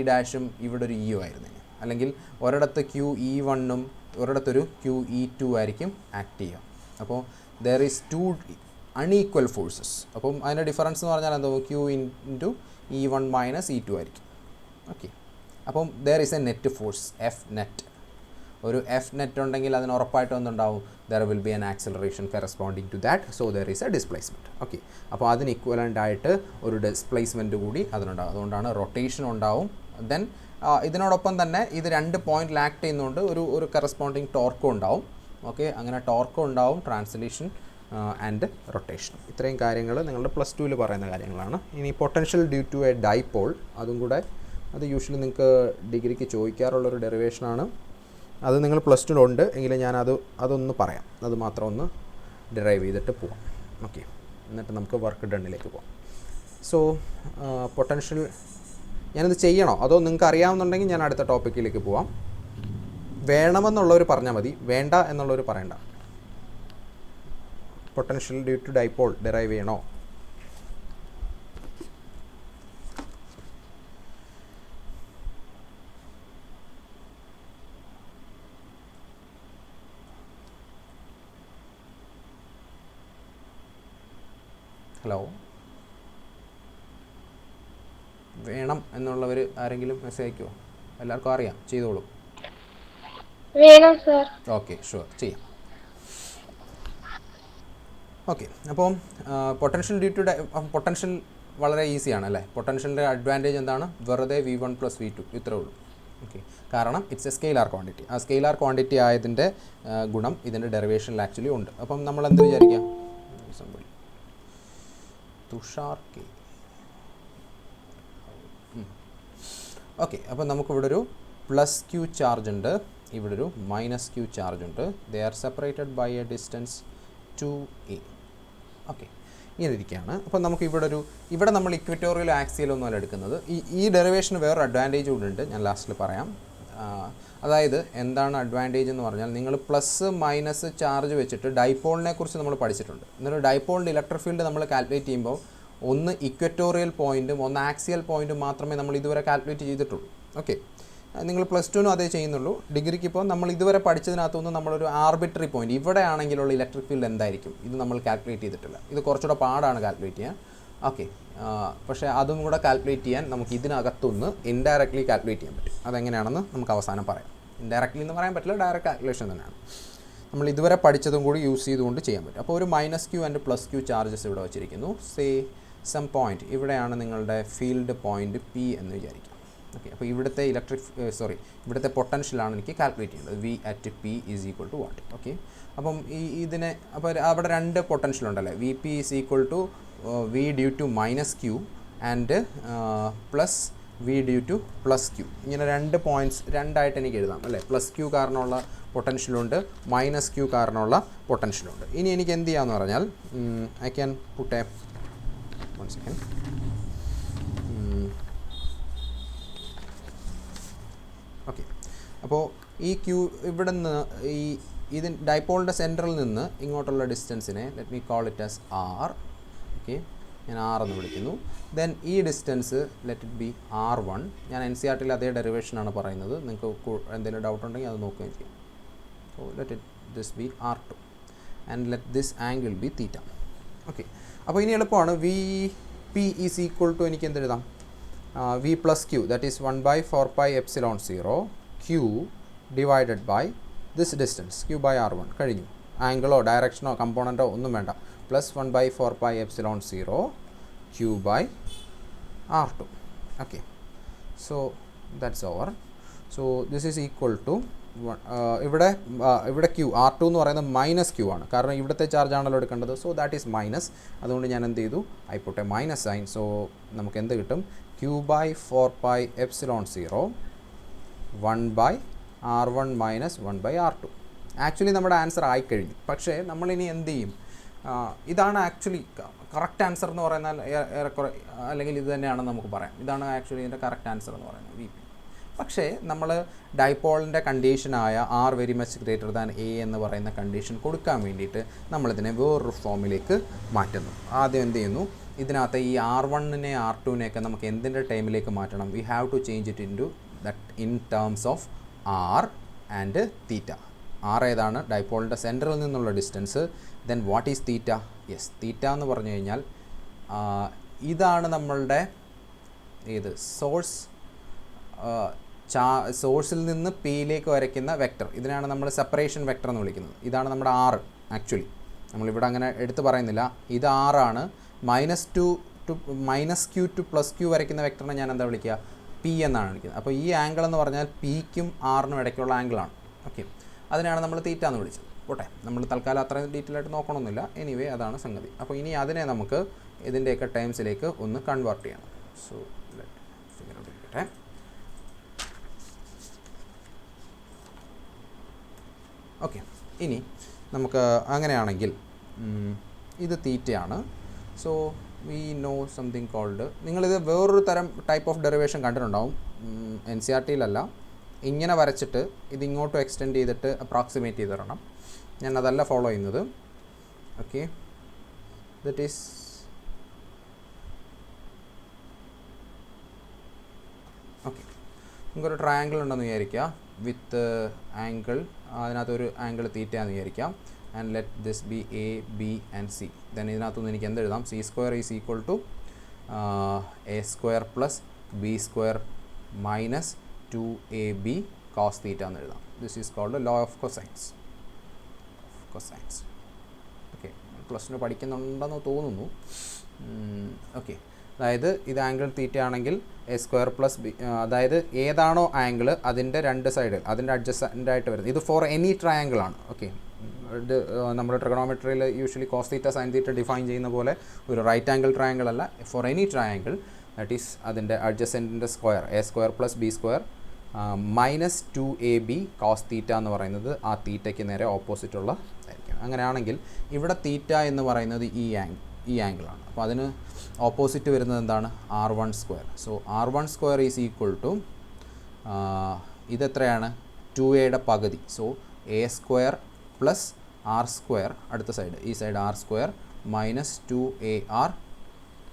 ഇവിടെ ഒരു E ആയിരുന്നു. അല്ലെങ്കിൽ ഒരിടത്ത് QE1 ഒരിടത്തൊരു QE2 ആയിരിക്കും ആക്ട് ചെയ്യുക. അപ്പോൾ ദർ ഈസ് 2 അൺഈക്വൽ ഫോഴ്സസ്. അപ്പം അതിൻ്റെ ഡിഫറൻസ് എന്ന് പറഞ്ഞാൽ എന്തോ Q into E1 minus E2 ആയിരിക്കും. ഓക്കെ, അപ്പം there is a net force F net. ഒരു F നെറ്റ് ഉണ്ടെങ്കിൽ അതിന് ഉറപ്പായിട്ടും എന്തുണ്ടാവും? There will be an acceleration corresponding to that. So there is a displacement. Okay, അപ്പോൾ അതിന് ഇക്വലൻ്റ് ആയിട്ട് ഒരു ഡിസ്പ്ലേസ്മെൻറ്റ് കൂടി അതിനുണ്ടാവും. അതുകൊണ്ടാണ് റൊട്ടേഷൻ ഉണ്ടാവും. ദെൻ ഇതിനോടൊപ്പം തന്നെ ഇത് 2 പോയിൻറ്റിൽ ആക്ട് ചെയ്യുന്നതുകൊണ്ട് ഒരു കറസ്പോണ്ടിങ് ടോർക്കും ഉണ്ടാവും. ഓക്കെ, അങ്ങനെ ടോർക്കും ഉണ്ടാവും, ട്രാൻസ്ലേഷൻ ആൻഡ് റൊട്ടേഷൻ. ഇത്രയും കാര്യങ്ങൾ നിങ്ങളുടെ പ്ലസ് ടുവിൽ പറയുന്ന കാര്യങ്ങളാണ്. ഇനി potential due to a dipole, അതും കൂടെ അത് യൂഷ്വലി നിങ്ങൾക്ക് ഡിഗ്രിക്ക് ചോദിക്കാറുള്ളൊരു ഡെറിവേഷനാണ്. അത് നിങ്ങൾ പ്ലസ് ടുവിലുണ്ട് എങ്കിലും അതൊന്ന് പറയാം. അത് മാത്രം ഒന്ന് ഡിറൈവ് ചെയ്തിട്ട് പോവാം. ഓക്കെ, എന്നിട്ട് നമുക്ക് വർക്ക് ഡണ്ണിലേക്ക് പോകാം. സോ പൊട്ടൻഷ്യൽ ഞാനിത് ചെയ്യണോ അതോ നിങ്ങൾക്ക് അറിയാവുന്നുണ്ടെങ്കിൽ ഞാൻ അടുത്ത ടോപ്പിക്കിലേക്ക് പോവാം. വേണമെന്നുള്ളവർ പറഞ്ഞാൽ മതി, വേണ്ട എന്നുള്ളവർ പറയണ്ട. Potential due to dipole derive ചെയ്യണോ? ഹലോ, വേണം എന്നുള്ളവർ ആരെങ്കിലും മെസ്സേജ് അയക്കുമോ? എല്ലാവർക്കും അറിയാം, ചെയ്തോളൂ. വേണം സർ. ഓക്കെ, ഷുവർ, ചെയ്യാം. ഓക്കെ, അപ്പം പൊട്ടൻഷ്യൽ ഡ്യൂ ടു പൊട്ടൻഷ്യൽ വളരെ ഈസിയാണ് അല്ലേ? പൊട്ടൻഷ്യലിൻ്റെ അഡ്വാൻറ്റേജ് എന്താണ്? വെറുതെ V1 + V2 ഇത്രേ ഉള്ളൂ. ഓക്കെ, കാരണം ഇറ്റ്സ് എ സ്കെയിലാർ ക്വാണ്ടിറ്റി. ആ സ്കെയിലാർ ക്വാണ്ടിറ്റി ആയതിൻ്റെ ഗുണം ഇതിൻ്റെ ഡെറിവേഷനിൽ ആക്ച്വലി ഉണ്ട്. അപ്പം നമ്മൾ എന്ത് വിചാരിക്കാം? തുഷാർ കെ. ഓക്കെ, അപ്പോൾ നമുക്കിവിടെ ഒരു +Q ചാർജ് ഉണ്ട്, ഇവിടെ ഒരു -Q ചാർജ് ഉണ്ട്. They are separated by a distance 2a. Okay, ഇങ്ങനെ ഇരിക്കുകയാണ്. അപ്പോൾ നമുക്ക് ഇവിടെ നമ്മൾ ഇക്വറ്റോറിയൽ ആക്സിയലൊന്നുമല്ല എടുക്കുന്നത്. ഈ ഡെറിവേഷന് വേറൊരു അഡ്വാൻറ്റേജ് കൂടെ ഉണ്ട്, ഞാൻ ലാസ്റ്റിൽ പറയാം. അതായത് എന്താണ് അഡ്വാൻറ്റേജ് എന്ന് പറഞ്ഞാൽ നിങ്ങൾ പ്ലസ് മൈനസ് ചാർജ് വെച്ചിട്ട് ഡൈപോളിനെ കുറിച്ച് നമ്മൾ പഠിച്ചിട്ടുണ്ട്. എന്നിട്ട് ഡൈപോളിൻ്റെ ഇലക്ട്രിക് ഫീൽഡ് നമ്മൾ കാൽക്കുലേറ്റ് ചെയ്യുമ്പോൾ ഒന്ന് ഇക്വറ്റോറിയൽ പോയിൻറ്റും ഒന്ന് ആക്സിയൽ പോയിൻറ്റും മാത്രമേ നമ്മൾ ഇതുവരെ കാൽക്കുലേറ്റ് ചെയ്തിട്ടുള്ളൂ. ഓക്കെ, നിങ്ങൾ പ്ലസ് ടുവിനും അതേ ചെയ്യുന്നുള്ളൂ. ഡിഗ്രിക്ക് ഇപ്പോൾ നമ്മൾ ഇതുവരെ പഠിച്ചതിനകത്തുനിന്ന് നമ്മളൊരു ആർബിട്രറി പോയിൻറ്റ് ഇവിടെ ആണെങ്കിലുള്ള ഇലക്ട്രിക് ഫീൽഡ് എന്തായിരിക്കും ഇത് നമ്മൾ കാൽക്കുലേറ്റ് ചെയ്തിട്ടില്ല. ഇത് കുറച്ചുകൂടെ പാടാണ് കാൽക്കുലേറ്റ് ചെയ്യാൻ. ഓക്കെ, പക്ഷേ അതും കൂടെ കാൽക്കുലേറ്റ് ചെയ്യാൻ നമുക്ക് ഇതിനകത്തുനിന്ന് ഇൻഡയറക്റ്റ്ലി കാൽക്കുലേറ്റ് ചെയ്യാൻ പറ്റും. അതെങ്ങനെയാണെന്ന് നമുക്ക് അവസാനം പറയാം. ഇൻഡയറക്റ്റ്ലി എന്ന് പറയാൻ പറ്റില്ല, ഡയറക്റ്റ് കാൽക്കുലേഷൻ തന്നെയാണ്. നമ്മൾ ഇതുവരെ പഠിച്ചതും കൂടി യൂസ് ചെയ്തുകൊണ്ട് ചെയ്യാൻ പറ്റും. അപ്പോൾ ഒരു -q ആൻഡ് +q ചാർജസ് ഇവിടെ വെച്ചിരിക്കുന്നു. സേ സം പോയിൻറ്റ്, ഇവിടെയാണ് നിങ്ങളുടെ ഫീൽഡ് പോയിൻറ്റ് P എന്ന് വിചാരിക്കാം. ഓക്കെ, അപ്പോൾ ഇവിടുത്തെ ഇവിടുത്തെ പൊട്ടൻഷ്യലാണ് എനിക്ക് കാൽക്കുലേറ്റ് ചെയ്യേണ്ടത്. V at P = what? Okay, അപ്പം ഇതിനെ അപ്പോൾ അവിടെ രണ്ട് പൊട്ടൻഷ്യൽ ഉണ്ടല്ലേ. VP = V due to -q and plus V due to +q. ഇങ്ങനെ രണ്ട് പോയിൻറ്റ്സ് രണ്ടായിട്ട് എനിക്ക് എഴുതാം അല്ലേ. +q കാരണമുള്ള പൊട്ടൻഷ്യലുണ്ട്, -q കാരണമുള്ള പൊട്ടൻഷ്യലുണ്ട്. ഇനി എനിക്ക് എന്ത് ചെയ്യാമെന്ന് പറഞ്ഞാൽ I can put a 1 second. Okay, അപ്പോൾ ഈ ക്യൂ ഇവിടെ നിന്ന് ഇതിന് ഡൈപോളിൻ്റെ സെൻറ്ററിൽ നിന്ന് ഇങ്ങോട്ടുള്ള ഡിസ്റ്റൻസിനെ let me call it as R. Okay, ഞാൻ R എന്ന് വിളിക്കുന്നു. ദെൻ ഈ distance let it be R1. ഞാൻ NCERT അതേ ഡെറിവേഷനാണ് പറയുന്നത്. നിങ്ങൾക്ക് എന്തെങ്കിലും ഡൗട്ട് ഉണ്ടെങ്കിൽ അത് നോക്കുകയും ചെയ്യും. So let it this B R2 and let this angle B theta. Okay, അപ്പോൾ ഇനി എളുപ്പമാണ്. VP = എനിക്ക് എന്തെഴുതാം? V plus Q, that is 1/4πε0 Q divided by this distance Q by R1. കഴിഞ്ഞു. ആംഗിളോ ഡയറക്ഷനോ കമ്പോണൻറ്റോ ഒന്നും വേണ്ട. Plus 1/4πε0 Q by R2. Okay, so that's over. So this is equal to ഇവിടെ Q R2 എന്ന് പറയുന്നത് -Q ആണ്. കാരണം ഇവിടുത്തെ ചാർജ് ആണല്ലോ എടുക്കേണ്ടത്. So that is minus. അതുകൊണ്ട് ഞാൻ എന്ത് ചെയ്തു? I put a minus sign. So നമുക്ക് എന്ത് കിട്ടും? Q by 4πε0 1/R1 - 1/R2. Actually നമ്മുടെ ആൻസർ ആയിക്കഴിഞ്ഞു. പക്ഷേ നമ്മളിനി എന്ത് ചെയ്യും? ഇതാണ് ആക്ച്വലി കറക്റ്റ് ആൻസർ എന്ന് പറയുന്നാൽ ഏറെക്കുറെ, അല്ലെങ്കിൽ ഇത് തന്നെയാണെന്ന് നമുക്ക് പറയാം. ഇതാണ് ആക്ച്വലി ഇതിൻ്റെ കറക്റ്റ് ആൻസർ എന്ന് പറയുന്നത് VP. പക്ഷേ നമ്മൾ ഡൈപോളിൻ്റെ കണ്ടീഷനായ R very much greater than A എന്ന് പറയുന്ന കണ്ടീഷൻ കൊടുക്കാൻ വേണ്ടിയിട്ട് നമ്മളിതിനെ വേറൊരു ഫോമിലേക്ക് മാറ്റുന്നു. ആദ്യം എന്ത് ചെയ്യുന്നു? ഇതിനകത്ത് ഈ R1-നെ R2-നെയൊക്കെ നമുക്ക് എന്തിൻ്റെ ടൈമിലേക്ക് മാറ്റണം? We have to change it in terms of R and theta. R ഏതാണ്? ഡൈപോളിൻ്റെ സെൻറ്ററിൽ നിന്നുള്ള distance. Then what is theta? Yes, theta എന്ന് പറഞ്ഞു കഴിഞ്ഞാൽ ഇതാണ് നമ്മളുടെ സോഴ്സിൽ നിന്ന് Pയിലേക്ക് വരയ്ക്കുന്ന വെക്റ്റർ. ഇതിനാണ് നമ്മൾ സെപ്പറേഷൻ വെക്റ്റർ എന്ന് വിളിക്കുന്നത്. ഇതാണ് നമ്മുടെ R. ആക്ച്വലി നമ്മളിവിടെ അങ്ങനെ എടുത്ത് പറയുന്നില്ല. ഇത് R ആണ്. -2 to -q to +q വരയ്ക്കുന്ന വെക്റ്ററിനെ ഞാൻ എന്താ വിളിക്കുക? P എന്നാണ് വിളിക്കുന്നത്. അപ്പോൾ ഈ ആംഗിൾ എന്ന് പറഞ്ഞാൽ Pക്കും R-നും ഇടയ്ക്കുള്ള ആംഗിളാണ്. ഓക്കെ, അതിനാണ് നമ്മൾ തീറ്റ എന്ന് വിളിച്ചത്. പോട്ടെ, നമ്മൾ തൽക്കാലം അത്രയും ഡീറ്റെയിൽ ആയിട്ട് നോക്കണമെന്നില്ല. എനിവേ അതാണ് സംഗതി. അപ്പോൾ ഇനി അതിനെ നമുക്ക് ഇതിൻ്റെയൊക്കെ ടൈംസിലേക്ക് ഒന്ന് കൺവേർട്ട് ചെയ്യണം. സോ ലെറ്റ് ഫിഗർ ഔട്ട് ചെയ്യട്ടെ. ഓക്കെ, ഇനി നമുക്ക് അങ്ങനെയാണെങ്കിൽ ഇത് തീറ്റയാണ്. So we know something called, നിങ്ങളിത് വേറൊരു തരം ടൈപ്പ് ഓഫ് ഡെറിവേഷൻ കണ്ടിട്ടുണ്ടാവും. NCERT-യിലല്ല, ഇങ്ങനെ വരച്ചിട്ട് ഇതിങ്ങോട്ടും എക്സ്റ്റെൻഡ് ചെയ്തിട്ട് അപ്രോക്സിമേറ്റ് ചെയ്ത് തരണം. ഞാൻ അതല്ല ഫോളോ ചെയ്യുന്നത്. Okay, that is okay. നമുക്കൊരു ട്രയാങ്കിൾ ഉണ്ടെന്ന് വിചാരിക്കുക വിത്ത് ആംഗിൾ, അതിനകത്തൊരു ആംഗിൾ തീറ്റയാന്ന് വിചാരിക്കാം. And let this B A, B and C. Then ഇതിനകത്തുനിന്ന് എനിക്ക് എന്തെഴുതാം? C² = A² + B² - 2AB cos θ എന്ന് എഴുതാം. This is called law of cosines. Okay, plus പഠിക്കുന്നുണ്ടെന്ന് തോന്നുന്നു. ഓക്കെ, അതായത് ഇത് ആംഗിൾ തീറ്റ ആണെങ്കിൽ A² + B, അതായത് ഏതാണോ ആംഗിൾ അതിൻ്റെ രണ്ട് സൈഡിൽ അതിൻ്റെ അഡ്ജസ്റ്റൻ്റ് ആയിട്ട് വരുന്നത്. ഇത് ഫോർ എനി ട്രയാങ്കിൾ ആണ്. ഓക്കെ, നമ്മുടെ ട്രിഗണോമെട്രിയിൽ യൂഷ്വലി cos θ sin θ ഡിഫൈൻ ചെയ്യുന്ന പോലെ ഒരു റൈറ്റ് ആംഗിൾ ട്രയാങ്കിൾ അല്ല, for any triangle that is അതിൻ്റെ അഡ്ജസ്റ്റൻറ്റിൻ്റെ square A² + B² - 2AB cos θ എന്ന് പറയുന്നത് ആ തീറ്റയ്ക്ക് നേരെ ഓപ്പോസിറ്റ് ഉള്ള ആയിരിക്കും. അങ്ങനെയാണെങ്കിൽ ഇവിടെ തീറ്റ എന്ന് പറയുന്നത് ഈ ആംഗിളാണ്. അപ്പോൾ അതിന് ഓപ്പോസിറ്റ് വരുന്നത് എന്താണ്? R1². സോ R1² = ഇതെത്രയാണ് 2a പകുതി. So a square plus r square, അടുത്ത സൈഡ് ഈ side r square minus 2ar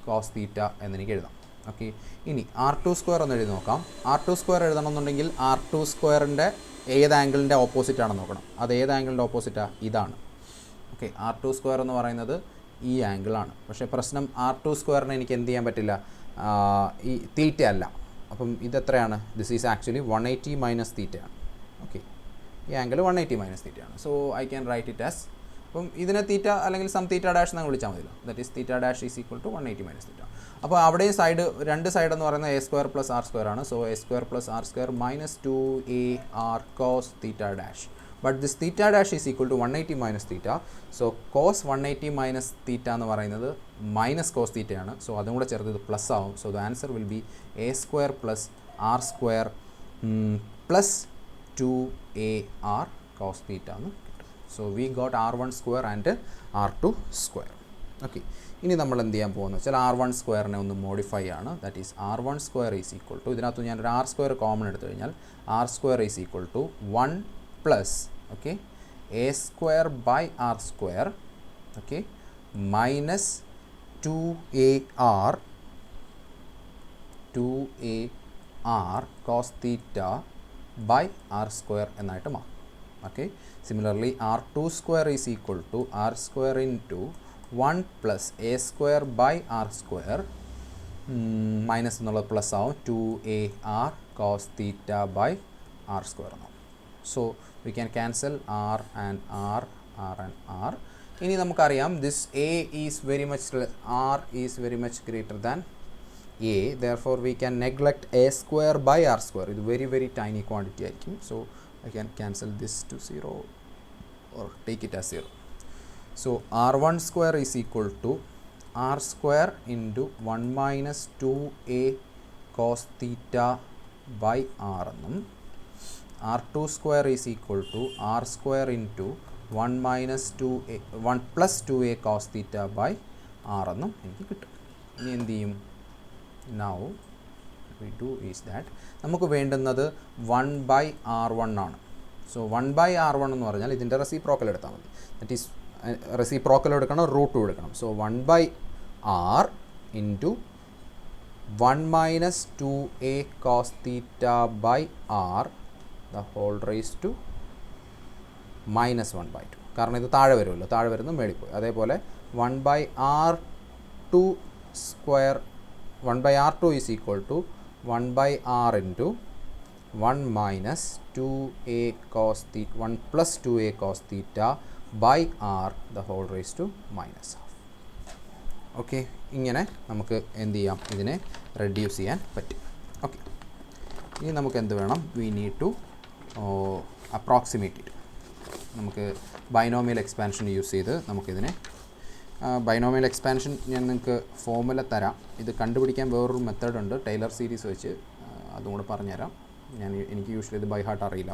cos theta എന്നെനിക്ക് എഴുതാം. ഓക്കെ, ഇനി r2 സ്ക്വയർ ഒന്ന് എഴുതി നോക്കാം. r2 സ്ക്വയർ എഴുതണമെന്നുണ്ടെങ്കിൽ r2 സ്ക്വയറിൻ്റെ ഏത് ആംഗിളിൻ്റെ ഓപ്പോസിറ്റ് ആണെന്ന് നോക്കണം. അത് ഏത് ആംഗിളിൻ്റെ ഓപ്പോസിറ്റാണ്? ഇതാണ്. ഓക്കെ, r2 സ്ക്വയർ എന്ന് പറയുന്നത് ഈ ആംഗിളാണ്. പക്ഷേ പ്രശ്നം r2 സ്ക്വയറിന് എനിക്ക് എന്ത് ചെയ്യാൻ പറ്റില്ല, ഈ തീറ്റ അല്ല. അപ്പം ഇതെത്രയാണ്? ദിസ് ഈസ് ആക്ച്വലി 180 മൈനസ് തീറ്റയാണ്. ഓക്കെ, ഈ ആംഗിൾ 180 മൈനസ് തീറ്റയാണ്. So I can write it as, അപ്പം ഇതിനെ തീറ്റ അല്ലെങ്കിൽ സം തീറ്റ ഡാഷ് എന്ന് വിളിച്ചാൽ മതിയല്ലോ. That is theta dash is equal to 180 minus theta. അപ്പോൾ അവിടെ സൈഡ്, രണ്ട് സൈഡ് എന്ന് പറയുന്നത് a square plus r square ആണ്. So a square plus r square minus 2ar cos theta dash. But this theta dash is equal to 180 minus theta. So cos 180 minus theta എന്ന് പറയുന്നത് minus cos തീറ്റയാണ്. So അതും കൂടെ ചേർത്ത് ഇത് plus ആവും. So the answer will be a square plus r square plus 2ar cos theta എന്ന് കിട്ടും. So we got r1 square and r2 square. Okay, ഇനി നമ്മൾ എന്ത് ചെയ്യാൻ പോകുന്നത് വെച്ചാൽ r1 സ്ക്വയറിനെ ഒന്ന് മോഡിഫൈ ആണ്. That is r1 square is equal to, ഇതിനകത്ത് ഞാനൊരു r സ്ക്വയർ കോമൺ എടുത്തു കഴിഞ്ഞാൽ r square is equal to 1 plus, okay, a square by r square, okay, minus 2ar cos theta by r square എന്നായിട്ട് മാറും. Okay, similarly r2 square is equal to r square into 1 plus a square by r square, minus എന്നുള്ളത് plus ആവും, 2ar cos theta by r square എന്നാവും. So we can cancel r and r and r. ഇനി നമുക്കറിയാം this r is very much greater than a, therefore we can neglect a square by r square. ഇത് very tiny quantity ആയിരിക്കും. So I can cancel this to 0 or take it as 0. So r1 square is equal to r square into 1 minus 2a cos theta by r എന്നും r2 square is equal to r square into 1 minus 2a 1 plus 2a cos theta by r എന്നും എനിക്ക് കിട്ടും. ഇനി എന്ത് ചെയ്യും? Now we do is that നമുക്ക് വേണ്ടുന്നത് 1 by r1 ആണ്. സോ 1 by r1 എന്ന് പറഞ്ഞാൽ ഇതിൻ്റെ റെസിപ്രോക്കൽ എടുത്താൽ മതി. ദറ്റ് ഈസ് റെസിപ്രോക്കൽ എടുക്കണം, റൂട്ട് എടുക്കണം. So 1 by r into 1 minus 2a cos theta by r the whole raised to minus 1 by 2. കാരണം ഇത് താഴെ വരുമല്ലോ, താഴെ വരുന്നത് മേളിപ്പോയി. അതേപോലെ 1 by r2 square 1 by r2 is equal to 1 by r into 1 minus 2a cos theta 1 plus 2a cos theta by r the whole raised to minus half. Okay, ഇങ്ങനെ നമുക്ക് എന്ത് ചെയ്യാം? ഇതിനെ റെഡ്യൂസ് ചെയ്യാൻ പറ്റും. ഓക്കെ, ഇനി നമുക്ക് എന്ത് വേണം? We need to approximate it. നമുക്ക് ബൈനോമിയൽ എക്സ്പാൻഷൻ യൂസ് ചെയ്ത് നമുക്കിതിനെ ബൈനോമിയൽ എക്സ്പാൻഷൻ ഞാൻ നിങ്ങൾക്ക് ഫോർമുല തരാം. ഇത് കണ്ടുപിടിക്കാൻ വേറൊരു മെത്തേഡ് ഉണ്ട്, ടൈലർ സീരീസ് വെച്ച്. അതും കൂടെ പറഞ്ഞുതരാം. എനിക്ക് യൂഷ്വലി ഇത് ബൈ ഹാർട്ട് അറിയില്ല,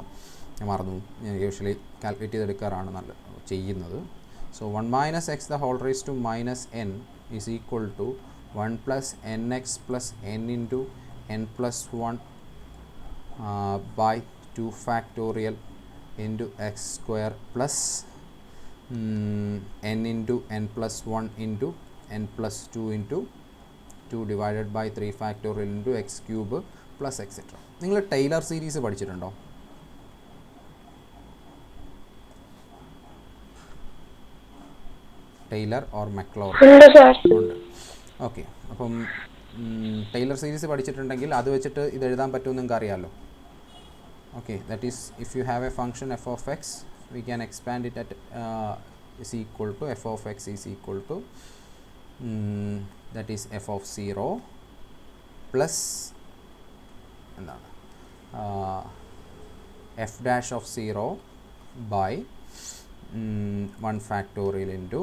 ഞാൻ മറന്നു. ഞാൻ യൂഷ്വലി കാൽക്കുലേറ്റ് ചെയ്തെടുക്കാറാണ് ചെയ്യുന്നത്. So 1 minus x the whole raised to minus n is equal to 1 plus nx plus n into n plus 1 by 2 factorial into x square plus n into n plus 1 into n plus 2 into 2 divided by 3 factorial into x cube plus etc. നിങ്ങൾ Taylor series പഠിച്ചിട്ടുണ്ടോ? Taylor or Maclaurin ഉണ്ട്. Okay, അപ്പം Taylor series പഠിച്ചിട്ടുണ്ടെങ്കിൽ അത് വെച്ചിട്ട് ഇത് എഴുതാൻ പറ്റുമെന്ന് നിങ്ങൾക്ക് അറിയാമല്ലോ. Okay, that is if you have A function f of x, we can expand it at is equal to f of x is equal to that is f of 0 plus എന്താണ് f dash of 0 by 1 factorial into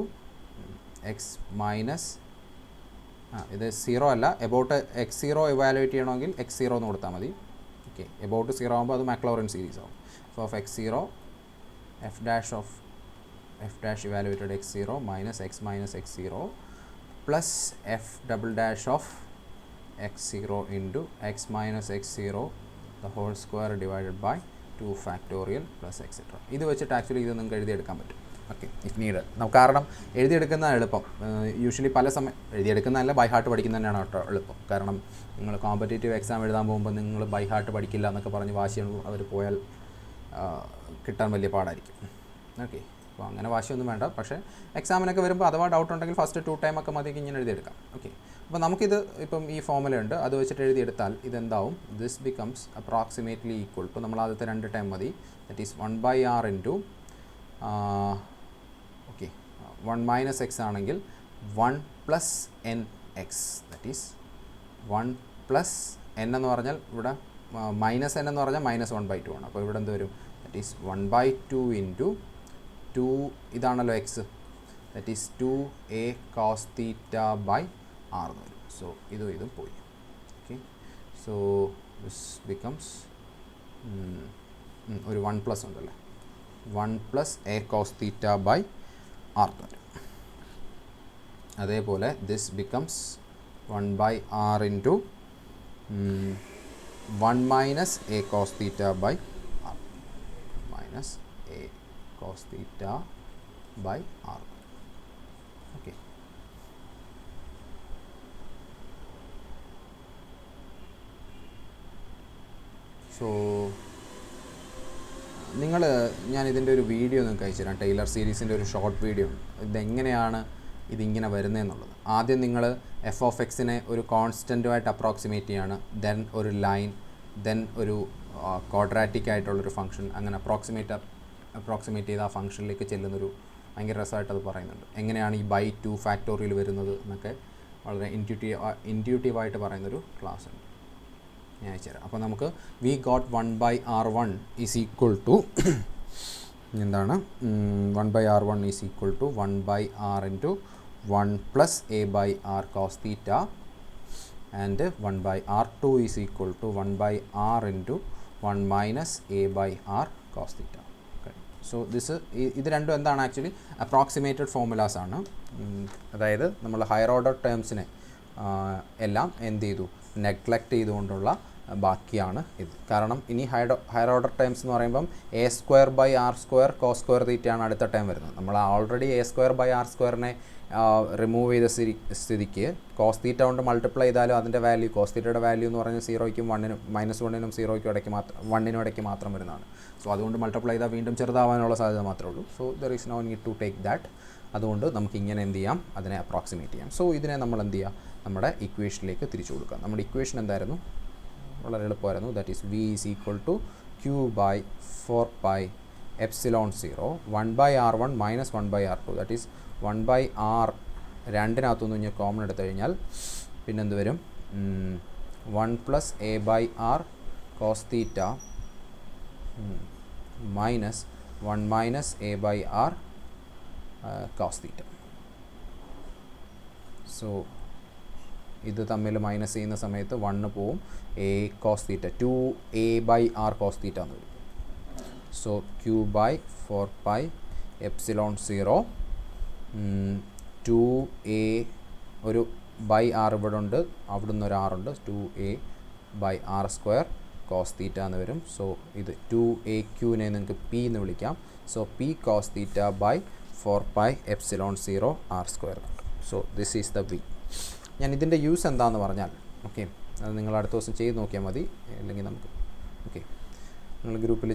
x minus ഇത് 0 അല്ല, about x0 evaluate ചെയ്യണമെങ്കിൽ x0 എന്ന് കൊടുത്താൽ മതി. Okay, about 0 ആകുമ്പോൾ അത് Maclaurin series ആവും. f of x0 f dash evaluated x0 minus x0 plus f double dash of x0 into x minus x0 the the whole square divided by 2 factorial plus etcetera. ഇത് വെച്ചിട്ട് actually ഇത് നിങ്ങൾക്ക് എഴുതിയെടുക്കാൻ പറ്റും. Okay, if need. കാരണം എഴുതിയെടുക്കുന്ന എളുപ്പം. Usually പല സമയം എഴുതിയെടുക്കുന്നതല്ല, ബൈ ഹാർട്ട് പഠിക്കുന്നത് തന്നെയാണ് കേട്ടോ എളുപ്പം. കാരണം നിങ്ങൾ കോമ്പറ്റേറ്റീവ് എക്സാം എഴുതാൻ പോകുമ്പോൾ നിങ്ങൾ ബൈ ഹാർട്ട് പഠിക്കില്ല എന്നൊക്കെ പറഞ്ഞ് വാശിയാണ് അവർ പോയാൽ കിട്ടാൻ വലിയ പാടായിരിക്കും. ഓക്കെ, അപ്പോൾ അങ്ങനെ വാശിയൊന്നും വേണ്ട. പക്ഷേ എക്സാമിനൊക്കെ വരുമ്പോൾ അഥവാ ഡൗട്ട് ഉണ്ടെങ്കിൽ ഫസ്റ്റ് 2 ടൈമൊക്കെ മതിയെങ്കിൽ ഇങ്ങനെ എഴുതിയെടുക്കാം. ഓക്കെ, അപ്പോൾ നമുക്കിത് ഇപ്പം ഈ ഫോമുല ഉണ്ട്, അത് വെച്ചിട്ട് എഴുതിയെടുത്താൽ ഇതെന്താവും? This becomes approximately equal. ഇപ്പോൾ നമ്മൾ ആദ്യത്തെ 2 ടൈം മതി. That is 1/r into 1 minus x ആണെങ്കിൽ 1 plus n x. That is 1 plus n എന്ന് പറഞ്ഞാൽ ഇവിടെ മൈനസ് എൻ എന്ന് പറഞ്ഞാൽ -1/2 ആണ്. അപ്പോൾ ഇവിടെ എന്ത് വരും? ദറ്റ് ഈസ് 1/2 ഇൻറ്റു 2, ഇതാണല്ലോ X, that is 2a cos theta by r എന്ന് വരും. സോ ഇതും പോയി. ഓക്കെ, സോ ദിസ് ബിക്കംസ് ഒരു 1 പ്ലസ് ഉണ്ടല്ലേ, 1 plus a cos theta by r എന്ന് വരും. അതേപോലെ this becomes 1/r into 1 minus a cos theta by r, minus a cos theta by r. Okay, so ഞാൻ ഇതിൻ്റെ ഒരു വീഡിയോ നിങ്ങൾക്ക് അയച്ചു തരാം. ടൈലർ സീരീസിൻ്റെ ഒരു ഷോർട്ട് വീഡിയോ ഉണ്ട്. ഇതെങ്ങനെയാണ് ഇതിങ്ങനെ വരുന്നതെന്നുള്ളത്. ആദ്യം നിങ്ങൾ എഫ് ഓഫ് എക്സിനെ ഒരു കോൺസ്റ്റൻറ്റുമായിട്ട് അപ്രോക്സിമേറ്റ് ചെയ്യാണ്, ദെൻ ഒരു ലൈൻ, ദെൻ ഒരു ക്വാഡ്രാറ്റിക് ആയിട്ടുള്ളൊരു ഫംഗ്ഷൻ, അങ്ങനെ അപ്രോക്സിമേറ്റ് ചെയ്ത് ആ ഫംഗ്ഷനിലേക്ക് ചെല്ലുന്നൊരു ഭയങ്കര രസമായിട്ട് അത് പറയുന്നുണ്ട്. എങ്ങനെയാണ് ഈ ബൈ 2 ഫാക്ടോറിയൽ വരുന്നത് എന്നൊക്കെ വളരെ ഇൻറ്റ്യൂട്ടീവായിട്ട് പറയുന്നൊരു ക്ലാസ് ഉണ്ട്, ഞാൻ അയച്ചുതരാം. അപ്പോൾ നമുക്ക് we got 1/r1 is equal to എന്താണ്? 1/r1 is equal to 1/r into 1 plus a by r cos theta and 1/r2 is equal to 1/r into 1 minus a by r cos theta. So ഇത് രണ്ടും എന്താണ്? Actually approximated formulas ആണ്. അതായത് നമ്മൾ higher order ടേംസിനെ എല്ലാം എന്ത് ചെയ്തു? Neglect ചെയ്തുകൊണ്ടുള്ള ബാക്കിയാണ് ഇത്. കാരണം ഇനി ഹയർ ഓർഡർ ടേംസ് എന്ന് പറയുമ്പം a² cos square theta ആണ് അടുത്ത ടൈം വരുന്നത്. നമ്മൾ ഓൾറെഡി a²/r² റിമൂവ് ചെയ്ത സ്ഥിതിക്ക് cos theta കൊണ്ട് മൾട്ടിപ്ലൈ ചെയ്താലും അതിൻ്റെ വാല്യൂ, cos thetaയുടെ വാല്യൂ എന്ന് പറഞ്ഞാൽ 0ക്കും 1നും -1നും 0ക്കും ഇടയ്ക്ക് മാത്രം, 1നും ഇടയ്ക്ക് മാത്രം വരുന്നതാണ്. സോ അതുകൊണ്ട് മൾട്ടിപ്ലൈ ചെയ്താൽ വീണ്ടും ചെറുതാവാനുള്ള സാധ്യത മാത്രമേ ഉള്ളൂ. So there is no need to take that. അതുകൊണ്ട് നമുക്ക് ഇങ്ങനെ എന്ത് ചെയ്യാം? അതിനെ അപ്രോക്സിമേറ്റ് ചെയ്യാം. സോ ഇതിനെ നമ്മൾ എന്ത് ചെയ്യുക? നമ്മുടെ ഇക്വേഷനിലേക്ക് തിരിച്ചു കൊടുക്കാം. നമ്മുടെ ഇക്വേഷൻ എന്തായിരുന്നു? വളരെ എളുപ്പമായിരുന്നു. That is v is equal to q/4πε0 1/r1 minus 1/r2. That is 1/r രണ്ടിനകത്തുനിന്ന് ഞാൻ കോമൺ എടുത്തു കഴിഞ്ഞാൽ പിന്നെന്ത് വരും? 1 plus a by r cos theta minus 1 minus a by r cos theta. So ഇത് തമ്മിൽ മൈനസ് ചെയ്യുന്ന സമയത്ത് 1 പോവും, a cos theta 2a by r cos theta എന്ന് വരും. സോ q/4πε0 2a ഒരു ബൈ r ഇവിടെ ഉണ്ട്, അവിടുന്ന് ഒരു r ഉണ്ട്, 2a by r² cos theta എന്ന് വരും. സോ ഇത് 2aqനെ നിങ്ങൾക്ക് p എന്ന് വിളിക്കാം. So p cos theta by 4πε0 r². So this is the v. ഞാൻ ഇതിൻ്റെ യൂസ് എന്താണെന്ന് പറഞ്ഞാൽ, ഓക്കെ, അത് നിങ്ങൾ അടുത്ത ദിവസം ചെയ്ത് നോക്കിയാൽ മതി, അല്ലെങ്കിൽ നമുക്ക് നിങ്ങൾ ഗ്രൂപ്പിൽ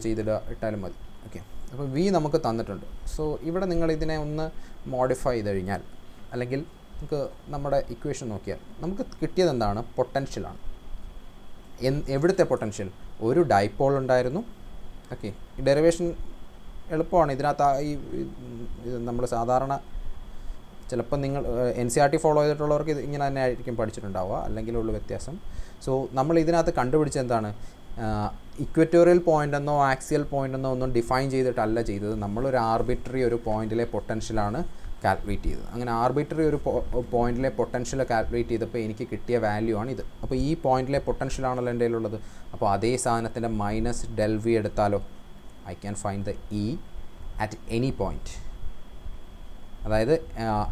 ഇട്ടാലും മതി. ഓക്കെ, അപ്പോൾ v നമുക്ക് തന്നിട്ടുണ്ട്. സോ ഇവിടെ നിങ്ങൾ ഇതിനെ ഒന്ന് മോഡിഫൈ ചെയ്ത് കഴിഞ്ഞാൽ, അല്ലെങ്കിൽ നമുക്ക് നമ്മുടെ ഇക്വേഷൻ നോക്കിയാൽ നമുക്ക് കിട്ടിയത് എന്താണ്? പൊട്ടൻഷ്യലാണ്. എവിടുത്തെ പൊട്ടൻഷ്യൽ? ഒരു ഡൈപോൾ ഉണ്ടായിരുന്നു. ഓക്കെ, ഈ ഡെറിവേഷൻ എളുപ്പമാണ്. ഇതിനകത്ത് ഈ നമ്മൾ സാധാരണ ചിലപ്പോൾ നിങ്ങൾ NCERT ഫോളോ ചെയ്തിട്ടുള്ളവർക്ക് ഇത് ഇങ്ങനെ തന്നെ ആയിരിക്കും പഠിച്ചിട്ടുണ്ടാവുക, അല്ലെങ്കിലുള്ള വ്യത്യാസം. സോ നമ്മൾ ഇതിനകത്ത് കണ്ടുപിടിച്ചത് എന്താണ്? ഇക്വറ്റോറിയൽ പോയിൻ്റ് എന്നോ ആക്സിയൽ പോയിൻ്റ് എന്നോ ഒന്നും ഡിഫൈൻ ചെയ്തിട്ടല്ല ചെയ്തത്. നമ്മളൊരു ആർബിട്രറി ഒരു പോയിൻറ്റിലെ പൊട്ടൻഷ്യലാണ് കാൽക്കുലേറ്റ് ചെയ്തത്. അങ്ങനെ ആർബിട്രറി ഒരു പോയിൻറ്റിലെ പൊട്ടൻഷ്യൽ കാൽക്കുലേറ്റ് ചെയ്തപ്പോൾ എനിക്ക് കിട്ടിയ വാല്യൂ ആണ് ഇത്. അപ്പോൾ ഈ പോയിൻറ്റിലെ പൊട്ടൻഷ്യലാണല്ലോ എൻ്റെ കയ്യിലുള്ളത്. അപ്പോൾ അതേ സാധനത്തിൻ്റെ -del v എടുത്താലോ, I can find the E at any point, അതായത്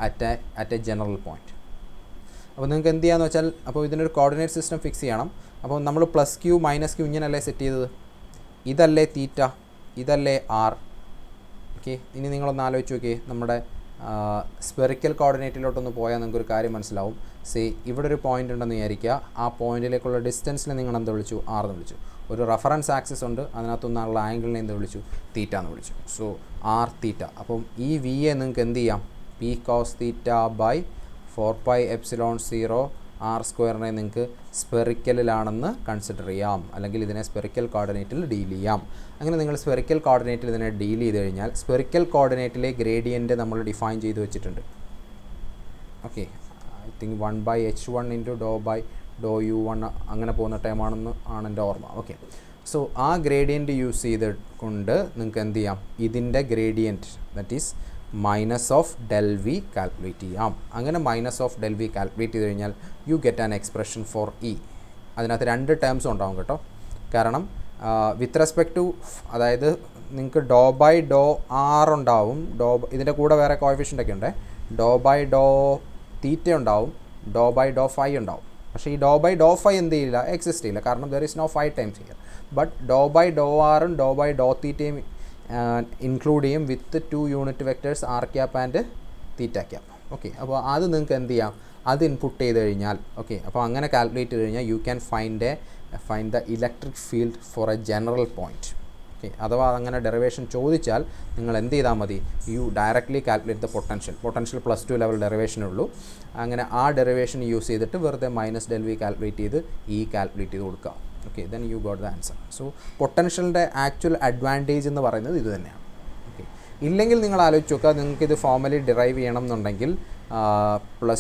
അറ്റ് എ ജനറൽ പോയിൻറ്റ്. അപ്പോൾ നിങ്ങൾക്ക് എന്ത് ചെയ്യാന്ന് വെച്ചാൽ, അപ്പോൾ ഇതിനൊരു കോർഡിനേറ്റ് സിസ്റ്റം ഫിക്സ് ചെയ്യണം. അപ്പോൾ നമ്മൾ പ്ലസ് ക്യൂ മൈനസ് ക്യൂ ഇങ്ങനെയല്ലേ സെറ്റ് ചെയ്തത്, ഇതല്ലേ തീറ്റ, ഇതല്ലേ ആർ. ഓക്കെ, ഇനി നിങ്ങളൊന്ന് ആലോചിച്ച് നോക്കിയേ, നമ്മുടെ സ്പെറിക്കൽ കോർഡിനേറ്റിലോട്ടൊന്ന് പോയാൽ നിങ്ങൾക്കൊരു കാര്യം മനസ്സിലാവും. ഇവിടെ ഒരു പോയിൻ്റ് ഉണ്ടെന്ന് വിചാരിക്കുക, ആ പോയിൻറ്റിലേക്കുള്ള ഡിസ്റ്റൻസിനെ നിങ്ങൾ എന്ത് വിളിച്ചു, ആർ എന്ന് വിളിച്ചു. ഒരു റെഫറൻസ് ആക്സിസ് ഉണ്ട്, അതിനകത്തുനിന്നുള്ള ആംഗിളിനെ എന്ത് വിളിച്ചു, തീറ്റ എന്ന് വിളിച്ചു. So r theta. അപ്പം ഈ വി എ നിങ്ങൾക്ക് എന്ത് ചെയ്യാം, p cos theta by 4πε0 r സ്ക്വയറിനെ നിങ്ങൾക്ക് സ്പെറിക്കലിലാണെന്ന് കൺസിഡർ ചെയ്യാം, അല്ലെങ്കിൽ ഇതിനെ സ്പെറിക്കൽ കോർഡിനേറ്റിൽ ഡീൽ ചെയ്യാം. അങ്ങനെ നിങ്ങൾ സ്പെറിക്കൽ കോർഡിനേറ്റിൽ ഇതിനെ ഡീൽ ചെയ്ത് കഴിഞ്ഞാൽ സ്പെറിക്കൽ കോർഡിനേറ്റിലെ ഗ്രേഡിയൻറ്റ് നമ്മൾ ഡിഫൈൻ ചെയ്ത് വെച്ചിട്ടുണ്ട്. Okay, I think 1/h1 into ∂u1 അങ്ങനെ പോകുന്ന ടൈമാണെന്ന് ആണ് എൻ്റെ ഓർമ്മ. ഓക്കെ, സോ ആ ഗ്രേഡിയൻറ്റ് യൂസ് ചെയ്ത് കൊണ്ട് നിങ്ങൾക്ക് എന്ത് ചെയ്യാം, ഇതിൻ്റെ gradient that is minus of del V calculate ചെയ്യാം. അങ്ങനെ minus of del V calculate ചെയ്ത് കഴിഞ്ഞാൽ you get an expression for E. അതിനകത്ത് 2 ടേംസും ഉണ്ടാവും കേട്ടോ. കാരണം വിത്ത് റെസ്പെക്ട് ടു, അതായത് നിങ്ങൾക്ക് ∂r ഉണ്ടാവും, ഇതിൻ്റെ കൂടെ വേറെ കോഎഫിഷ്യൻ്റ് ഒക്കെ ഉണ്ട്, θ ഉണ്ടാവും, ∂φ ഉണ്ടാവും. പക്ഷേ ഈ ∂φ എന്ത് ചെയ്യില്ല, എക്സിസ്റ്റ് ചെയ്യില്ല, കാരണം there is no phi times here. But ∂r-ഉം ∂θയും ഇൻക്ലൂഡ് ചെയ്യും with 2 unit vectors r cap and theta cap. Okay, അപ്പോൾ അത് നിങ്ങൾക്ക് എന്ത് ചെയ്യാം, അത് ഇൻപുട്ട് ചെയ്ത് കഴിഞ്ഞാൽ, ഓക്കെ, അപ്പോൾ അങ്ങനെ കാൽക്കുലേറ്റ് ചെയ്ത് കഴിഞ്ഞാൽ you can find the electric field for a general point. Okay, അഥവാ അങ്ങനെ ഡെറിവേഷൻ ചോദിച്ചാൽ നിങ്ങൾ എന്ത് ചെയ്താൽ മതി, you directly calculate the potential +2 level ഡെറിവേഷനേ ഉള്ളൂ. അങ്ങനെ ആ ഡെറിവേഷൻ യൂസ് ചെയ്തിട്ട് വെറുതെ മൈനസ് ഡെൽ വി കാൽക്കുലേറ്റ് ചെയ്ത് ഇ കാൽക്കുലേറ്റ് ചെയ്ത് കൊടുക്കുക. Okay, then you got the answer. So പൊട്ടൻഷ്യലിൻ്റെ ആക്ച്വൽ അഡ്വാൻറ്റേജ് എന്ന് പറയുന്നത് ഇത് തന്നെയാണ്. ഓക്കെ, ഇല്ലെങ്കിൽ നിങ്ങൾ ആലോചിച്ച് നോക്കുക, നിങ്ങൾക്കിത് ഫോർമലി ഡിറൈവ് ചെയ്യണം എന്നുണ്ടെങ്കിൽ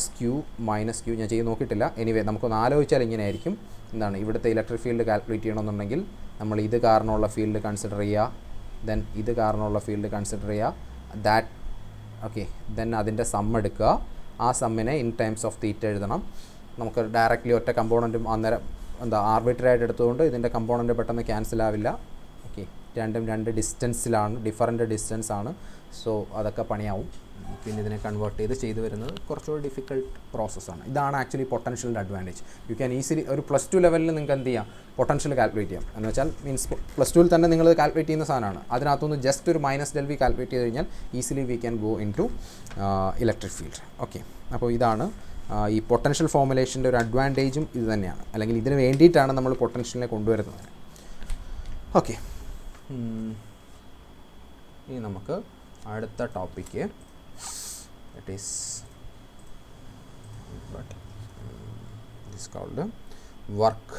+q -q ഞാൻ ചെയ്ത് നോക്കിയിട്ടില്ല. എനിവേ നമുക്കൊന്ന് ആലോചിച്ചാൽ ഇങ്ങനെ ആയിരിക്കും. എന്താണ്, ഇവിടുത്തെ ഇലക്ട്രിക് ഫീൽഡ് കാൽക്കുലേറ്റ് ചെയ്യണമെന്നുണ്ടെങ്കിൽ നമ്മൾ ഇത് കാരണമുള്ള ഫീൽഡ് കൺസിഡർ ചെയ്യുക, ദെൻ ഇത് കാരണമുള്ള ഫീൽഡ് കൺസിഡർ ചെയ്യുക, ദാറ്റ് ഓക്കെ, ദെൻ അതിൻ്റെ സം എടുക്കുക, ആ സമ്മിനെ ഇൻ ടൈംസ് ഓഫ് തീറ്റ എഴുതണം. നമുക്ക് ഡയറക്റ്റ്ലി ഒറ്റ കമ്പോണൻറ്റും അന്നേരം ആർബിട്രറി ആയിട്ട് എടുത്തുകൊണ്ട് ഇതിൻ്റെ കമ്പോണൻറ്റ് പെട്ടെന്ന് ക്യാൻസൽ ആവില്ല. ഓക്കെ, രണ്ടും 2 ഡിസ്റ്റൻസിലാണ്, ഡിഫറൻറ്റ് ഡിസ്റ്റൻസ് ആണ്. സോ അതൊക്കെ പണിയാവും. പിന്നെ ഇതിനെ കൺവേർട്ട് ചെയ്ത് വരുന്നത് കുറച്ചുകൂടി ഡിഫിക്കൽട്ട് പ്രോസസ്സാണ്. ഇതാണ് ആക്ച്വലി പൊട്ടൻഷ്യലിൻ്റെ അഡ്വാൻറ്റേജ്. യു ക്യാൻ ഈസിലി ഒരു +2 ലെവലിൽ നിങ്ങൾക്ക് എന്ത് ചെയ്യാം, പൊട്ടൻഷ്യൽ കാൽക്കുലേറ്റ് ചെയ്യാം. എന്ന് വെച്ചാൽ മീൻസ് +2 തന്നെ നിങ്ങൾ കാൽക്കുലേറ്റ് ചെയ്യുന്ന സാധനമാണ്. അതിനകത്തുനിന്ന് ജസ്റ്റ് ഒരു മൈനസ് ഡെൽ വി കാൽക്കുലേറ്റ് ചെയ്ത് കഴിഞ്ഞാൽ easily we can go into electric field. Okay, അപ്പോൾ ഇതാണ് ഈ പൊട്ടൻഷ്യൽ ഫോർമുലേഷൻ്റെ ഒരു അഡ്വാൻറ്റേജും ഇത് തന്നെയാണ്, അല്ലെങ്കിൽ ഇതിന് വേണ്ടിയിട്ടാണ് നമ്മൾ പൊട്ടൻഷ്യലിനെ കൊണ്ടുവരുന്നത്. ഓക്കെ, ഇനി നമുക്ക് അടുത്ത topic, that is called work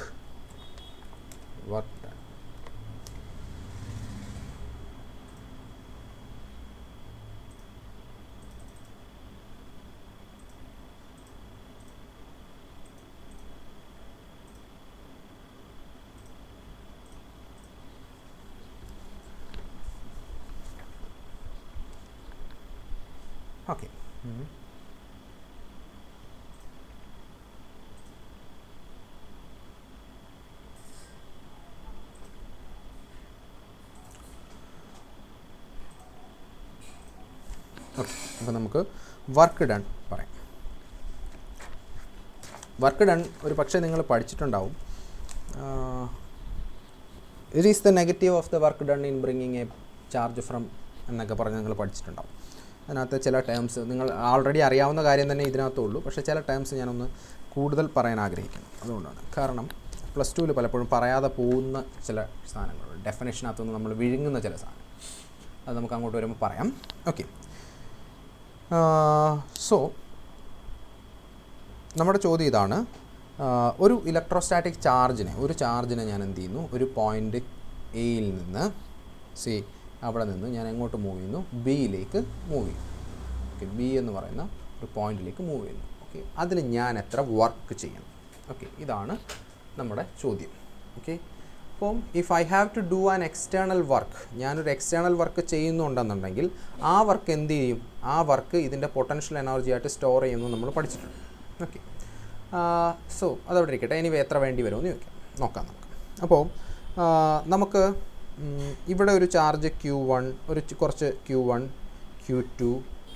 done. Okay, അപ്പോൾ നമുക്ക് വർക്ക് ഡൺ പറയാം. വർക്ക് ഡൺ ഒരു പക്ഷേ നിങ്ങൾ പഠിച്ചിട്ടുണ്ടാവും. It is the negative of the work done in bringing a charge from എന്നൊക്കെ പറഞ്ഞ് നിങ്ങൾ പഠിച്ചിട്ടുണ്ടാവും. അതിനകത്ത് ചില ടേംസ് നിങ്ങൾ ആൾറെഡി അറിയാവുന്ന കാര്യം തന്നെ ഇതിനകത്തുള്ളൂ, പക്ഷേ ചില ടേംസ് ഞാനൊന്ന് കൂടുതൽ പറയാൻ ആഗ്രഹിക്കുന്നു. അതുകൊണ്ടാണ്, കാരണം +2 പലപ്പോഴും പറയാതെ പോകുന്ന ചില സാധനങ്ങളുണ്ട്, ഡെഫിനേഷനകത്തുനിന്ന് നമ്മൾ വിഴുങ്ങുന്ന ചില സാധനം. അത് നമുക്ക് അങ്ങോട്ട് വരുമ്പോൾ പറയാം. ഓക്കെ, സോ നമ്മുടെ ചോദ്യം ഇതാണ്. ഒരു ഇലക്ട്രോസ്റ്റാറ്റിക് ചാർജിനെ ഞാൻ എന്ത് ചെയ്യുന്നു, ഒരു പോയിൻ്റ് എയിൽ നിന്ന് അവിടെ നിന്ന് ഞാൻ എങ്ങോട്ട് മൂവ് ചെയ്യുന്നു, ബിയിലേക്ക് മൂവ് ചെയ്യുന്നു. ഓക്കെ, ബി എന്ന് പറയുന്ന ഒരു പോയിന്റിലേക്ക് മൂവ് ചെയ്യുന്നു. ഓക്കെ, അതിൽ ഞാൻ എത്ര വർക്ക് ചെയ്യണം? ഓക്കെ, ഇതാണ് നമ്മുടെ ചോദ്യം. ഓക്കെ, അപ്പം if I have to do an external work, ഞാനൊരു എക്സ്റ്റേണൽ വർക്ക് ചെയ്യുന്നുണ്ടെന്നുണ്ടെങ്കിൽ ആ വർക്ക് എന്ത് ചെയ്യും, ആ വർക്ക് ഇതിൻ്റെ പൊട്ടൻഷ്യൽ എനർജി ആയിട്ട് സ്റ്റോർ ചെയ്യുമെന്ന് നമ്മൾ പഠിച്ചിട്ടുണ്ട്. ഓക്കെ, സോ അതവിടെ ഇരിക്കട്ടെ. എനിവേ എത്ര വേണ്ടി വരുമെന്ന് നോക്കാം നമുക്ക്. അപ്പോൾ നമുക്ക് ഇവിടെ ഒരു ചാർജ് Q1, കുറച്ച് Q1, Q2,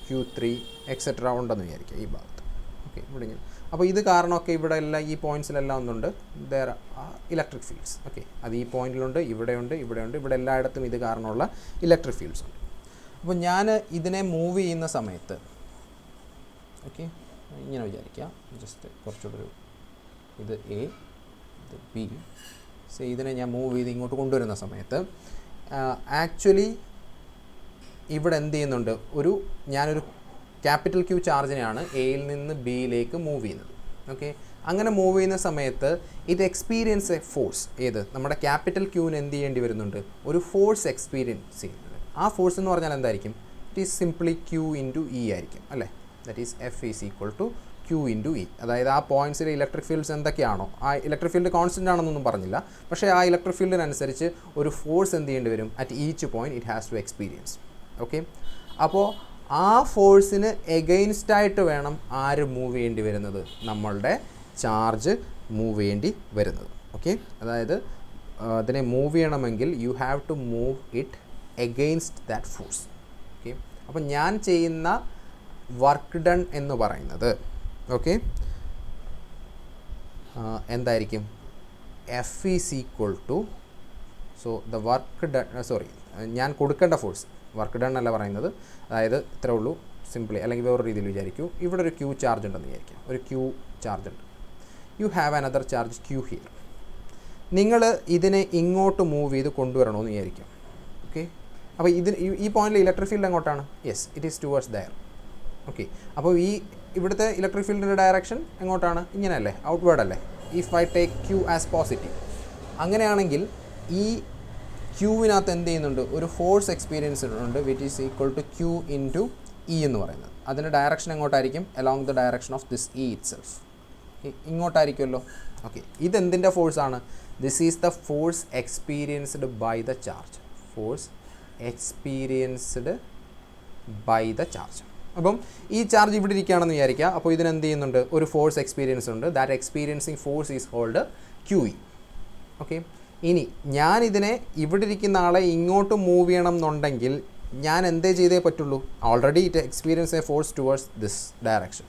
Q3 എക്സെട്ര ഉണ്ടെന്ന് വിചാരിക്കുക ഈ ഭാഗത്ത്. ഓക്കെ, ഇവിടെ അപ്പോൾ ഇത് കാരണമൊക്കെ ഇവിടെ എല്ലാം ഈ പോയിൻറ്റ്സിലെല്ലാം ഒന്നുണ്ട് ദർ ഇലക്ട്രിക് ഫീൽഡ്സ്. ഓക്കെ, അത് ഈ പോയിന്റിലുണ്ട്, ഇവിടെയുണ്ട്, ഇവിടെയുണ്ട്, ഇവിടെ എല്ലായിടത്തും ഇത് കാരണമുള്ള ഇലക്ട്രിക് ഫീൽഡ്സ് ഉണ്ട്. അപ്പോൾ ഞാൻ ഇതിനെ മൂവ് ചെയ്യുന്ന സമയത്ത് ഓക്കെ ഇങ്ങനെ വിചാരിക്കാം, ജസ്റ്റ് കുറച്ചുകൂടെ ഒരു ഇത് എ ഇത് ബി. സോ ഇതിനെ ഞാൻ മൂവ് ചെയ്ത് ഇങ്ങോട്ട് കൊണ്ടുവരുന്ന സമയത്ത് ആക്ച്വലി ഇവിടെ എന്ത് ചെയ്യുന്നുണ്ട്, ഞാനൊരു ക്യാപിറ്റൽ ക്യൂ ചാർജിനെയാണ് എയിൽ നിന്ന് ബിയിലേക്ക് മൂവ് ചെയ്യുന്നത്. ഓക്കെ, അങ്ങനെ മൂവ് ചെയ്യുന്ന സമയത്ത് ഇത് എക്സ്പീരിയൻസ് എ ഫോഴ്സ്. ഏത് നമ്മുടെ ക്യാപിറ്റൽ ക്യൂവിന് എന്ത് ചെയ്യേണ്ടി വരുന്നുണ്ട്, ഒരു ഫോഴ്സ് എക്സ്പീരിയൻസ് ചെയ്യുന്നുണ്ട്. ആ ഫോഴ്സ് എന്ന് പറഞ്ഞാൽ എന്തായിരിക്കും, it is simply Q into E ആയിരിക്കും അല്ലേ. That is F is equal to Q into E. അതായത് ആ പോയിൻറ്റ്സിലെ ഇലക്ട്രിക് ഫീൽഡ്സ് എന്തൊക്കെയാണോ, ആ ഇലക്ട്രിക് ഫീൽഡ് കോൺസ്റ്റൻ്റ് ആണെന്നൊന്നും പറഞ്ഞില്ല, പക്ഷേ ആ ഇലക്ട്രിക് ഫീൽഡിനനുസരിച്ച് ഒരു ഫോഴ്സ് എന്ത് ചെയ്യേണ്ടി വരും at each point it has to experience. Okay, അപ്പോൾ ആ ഫോഴ്സിന് എഗെയിൻസ്റ്റായിട്ട് വേണം ആര് മൂവ് ചെയ്യേണ്ടി വരുന്നത്, നമ്മളുടെ ചാർജ് മൂവ് ചെയ്യേണ്ടി വരുന്നത്. ഓക്കെ, അതായത് അതിനെ മൂവ് ചെയ്യണമെങ്കിൽ you have to move it against that force. Okay, അപ്പം ഞാൻ ചെയ്യുന്ന വർക്ക് ഡൺ എന്ന് പറയുന്നത് ഓക്കെ എന്തായിരിക്കും, F is equal to, so the work done, sorry ഞാൻ കൊടുക്കേണ്ട ഫോഴ്സ്, വർക്ക് ഡൺ അല്ല പറയുന്നത്, അതായത് ഇത്രേ ഉള്ളൂ സിംപ്ലി. അല്ലെങ്കിൽ വേറൊരു രീതിയിൽ വിചാരിക്കൂ, ഇവിടെ ഒരു ക്യൂ ചാർജ് ഉണ്ടെന്ന് വിചാരിക്കാം, ഒരു ക്യൂ ചാർജ് ഉണ്ട്, you have another charge Q here. നിങ്ങൾ ഇതിനെ ഇങ്ങോട്ട് മൂവ് ചെയ്ത് കൊണ്ടുവരണമെന്ന് വിചാരിക്കാം. ഓക്കെ, അപ്പോൾ ഈ പോയിന്റിൽ ഇലക്ട്രിക് ഫീൽഡ് എങ്ങോട്ടാണ്, yes it is towards there. Okay, അപ്പോൾ ഇവിടുത്തെ ഇലക്ട്രിക് ഫീൽഡിൻ്റെ ഡയറക്ഷൻ എങ്ങോട്ടാണ്, ഇങ്ങനെയല്ലേ, ഔട്ട്വേർഡ് അല്ലേ. If I take q as positive, അങ്ങനെയാണെങ്കിൽ ഈ ക്യൂവിനകത്ത് എന്ത് ചെയ്യുന്നുണ്ട്, ഒരു ഫോഴ്സ് എക്സ്പീരിയൻസ് ഉണ്ട് which is equal to Q into E എന്ന് പറയുന്നത്. അതിൻ്റെ ഡയറക്ഷൻ എങ്ങോട്ടായിരിക്കും, along the direction of this E itself, ഇങ്ങോട്ടായിരിക്കുമല്ലോ. ഓക്കെ, ഇതെന്തിൻ്റെ ഫോഴ്സാണ്, this is the force experienced by the charge, force experienced by the charge. അപ്പം ഈ ചാർജ് ഇവിടെ ഇരിക്കുകയാണെന്ന് വിചാരിക്കുക, അപ്പോൾ ഇതിനെന്ത് ചെയ്യുന്നുണ്ട്, ഒരു ഫോഴ്സ് എക്സ്പീരിയൻസ് ഉണ്ട്, that experiencing force is called Q E. Okay, ഇനി ഞാനിതിനെ ഇവിടെ ഇരിക്കുന്ന ആളെ ഇങ്ങോട്ട് മൂവ് ചെയ്യണം എന്നുണ്ടെങ്കിൽ ഞാൻ എന്തേ ചെയ്തേ പറ്റുള്ളൂ, already it experience a force towards this direction.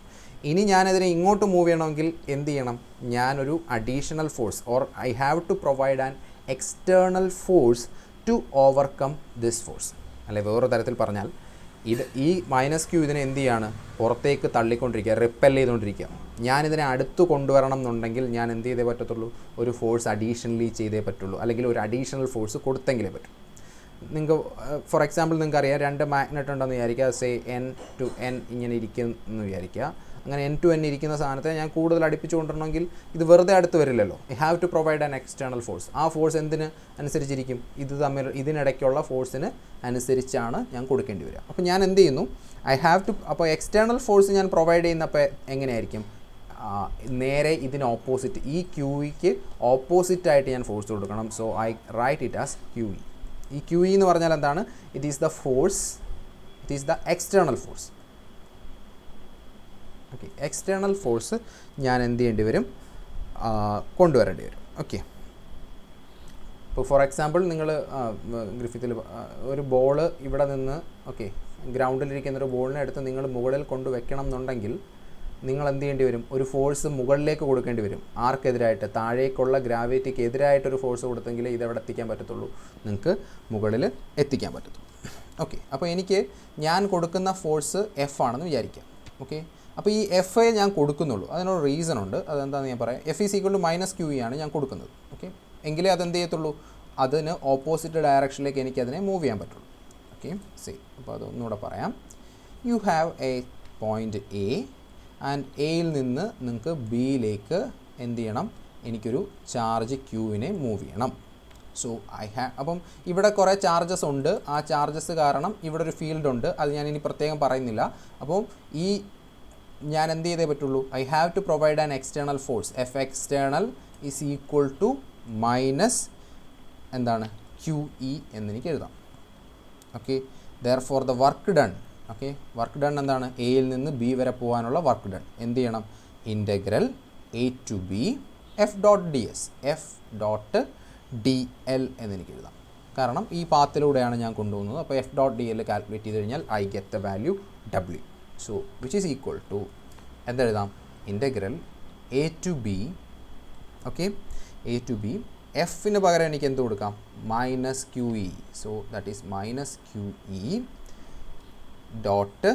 ഇനി ഞാനതിനെ ഇങ്ങോട്ട് മൂവ് ചെയ്യണമെങ്കിൽ എന്ത് ചെയ്യണം, ഞാനൊരു additional force or I have to provide an external force to overcome this force. അല്ലെ വേറൊരു തരത്തിൽ പറഞ്ഞാൽ ഈ മൈനസ് ക്യൂ ഇതിനെ എന്ത് ചെയ്യാണ്, പുറത്തേക്ക് തള്ളിക്കൊണ്ടിരിക്കുക, റിപ്പൽ ചെയ്തുകൊണ്ടിരിക്കുക. ഞാനിതിനെ അടുത്ത് കൊണ്ടുവരണം എന്നുണ്ടെങ്കിൽ ഞാൻ എന്ത് ചെയ്തേ പറ്റത്തുള്ളൂ, ഒരു ഫോഴ്സ് അഡീഷണലി ചെയ്തേ പറ്റുള്ളൂ, അല്ലെങ്കിൽ ഒരു അഡീഷണൽ ഫോഴ്സ് കൊടുത്തെങ്കിലേ പറ്റും. നിങ്ങൾക്ക് ഫോർ എക്സാമ്പിൾ നിങ്ങൾക്കറിയാം, രണ്ട് മാഗ്നറ്റ് ഉണ്ടെന്ന് വിചാരിക്കുക, സേ എൻ ടു എൻ ഇങ്ങനെ ഇരിക്കുമെന്ന് വിചാരിക്കുക. അങ്ങനെ എൻ ടു എൻ ഇരിക്കുന്ന സാധനത്തെ ഞാൻ കൂടുതൽ അടുപ്പിച്ച് കൊണ്ടുവരണമെങ്കിൽ ഇത് വെറുതെ അടുത്ത് വരില്ലല്ലോ. I have to provide an external force. ആ ഫോഴ്സ് എന്തിന് അനുസരിച്ചിരിക്കും, ഇതിനിടയ്ക്കുള്ള ഫോഴ്സിന് അനുസരിച്ചാണ് ഞാൻ കൊടുക്കേണ്ടി വരിക. അപ്പോൾ ഞാൻ എന്ത് ചെയ്യുന്നു, ഐ ഹാവ് ടു, അപ്പോൾ എക്സ്റ്റേണൽ ഫോഴ്സ് ഞാൻ പ്രൊവൈഡ് ചെയ്യുന്നപ്പോൾ എങ്ങനെയായിരിക്കും, നേരെ ഇതിന് ഓപ്പോസിറ്റ്, ഈ ക്യൂയിക്ക് ഓപ്പോസിറ്റായിട്ട് ഞാൻ ഫോഴ്സ് കൊടുക്കണം. So I write it as Q E. ഈ ക്യൂ ഇ എന്ന് പറഞ്ഞാൽ എന്താണ്, it is the force, it is the external force. Okay, external force ഞാൻ എന്ത് ചെയ്യേണ്ടി വരും, കൊണ്ടുവരേണ്ടി വരും. ഓക്കെ, ഇപ്പോൾ ഫോർ എക്സാമ്പിൾ നിങ്ങൾ ഗ്രിഫിത്തിൽ ഒരു ബോൾ ഇവിടെ നിന്ന് ഓക്കെ ഗ്രൗണ്ടിലിരിക്കുന്നൊരു ബോളിനെ എടുത്ത് നിങ്ങൾ മുകളിൽ കൊണ്ടുവയ്ക്കണം എന്നുണ്ടെങ്കിൽ നിങ്ങൾ എന്ത് ചെയ്യേണ്ടി വരും, ഒരു ഫോഴ്സ് മുകളിലേക്ക് കൊടുക്കേണ്ടി വരും. ആർക്കെതിരായിട്ട്, താഴേക്കുള്ള ഗ്രാവിറ്റിക്ക് എതിരായിട്ടൊരു ഫോഴ്സ് കൊടുത്തെങ്കിലേ ഇതെവിടെ എത്തിക്കാൻ പറ്റത്തുള്ളൂ, നിങ്ങൾക്ക് മുകളിൽ എത്തിക്കാൻ പറ്റത്തുള്ളൂ. ഓക്കെ, അപ്പോൾ എനിക്ക് ഞാൻ കൊടുക്കുന്ന ഫോഴ്സ് എഫ് ആണെന്ന് വിചാരിക്കാം. ഓക്കെ, അപ്പോൾ ഈ എഫ് ഞാൻ കൊടുക്കുന്നുള്ളൂ, അതിനൊരു റീസൺ ഉണ്ട്, അതെന്താണെന്ന് ഞാൻ പറയാം. F is equal to minus Q E ആണ് ഞാൻ കൊടുക്കുന്നത്. ഓക്കെ, എങ്കിലേ അതെന്ത് ചെയ്യത്തുള്ളൂ, അതിന് ഓപ്പോസിറ്റ് ഡയറക്ഷനിലേക്ക് എനിക്കതിനെ മൂവ് ചെയ്യാൻ പറ്റുള്ളൂ. ഓക്കെ, അപ്പോൾ അതൊന്നുകൂടെ പറയാം. You have A point A and എയിൽ നിന്ന് നിങ്ങൾക്ക് ബിയിലേക്ക് എന്ത് ചെയ്യണം, എനിക്കൊരു ചാർജ് ക്യൂവിനെ മൂവ് ചെയ്യണം. സോ അപ്പം ഇവിടെ കുറേ ചാർജസ് ഉണ്ട്, ആ ചാർജസ് കാരണം ഇവിടെ ഒരു ഫീൽഡ് ഉണ്ട്, അത് ഞാൻ ഇനി പ്രത്യേകം പറയുന്നില്ല. അപ്പോൾ ഈ ഞാൻ എന്ത് ചെയ്തേ പറ്റുള്ളൂ, I have to provide an external force, F external is equal to minus എന്താണ് ക്യൂ ഇ എന്നെനിക്ക് എഴുതാം. Okay, therefore the work done, okay work done എന്താണ്, എയിൽ നിന്ന് ബി വരെ പോകാനുള്ള വർക്ക് ഡൺ എന്ത് ചെയ്യണം, integral A to B F dot d s, F dot D l എന്നെനിക്ക് എഴുതാം. കാരണം ഈ പാത്തിലൂടെയാണ് ഞാൻ കൊണ്ടുപോകുന്നത്. അപ്പോൾ F dot D l calculate ചെയ്ത് കഴിഞ്ഞാൽ I get the value W. So which is equal to എന്തെഴുതാം, integral A to B, okay, a to b. എഫിന് പകരം എനിക്ക് എന്ത് കൊടുക്കാം? Minus q E. So that is minus q E dot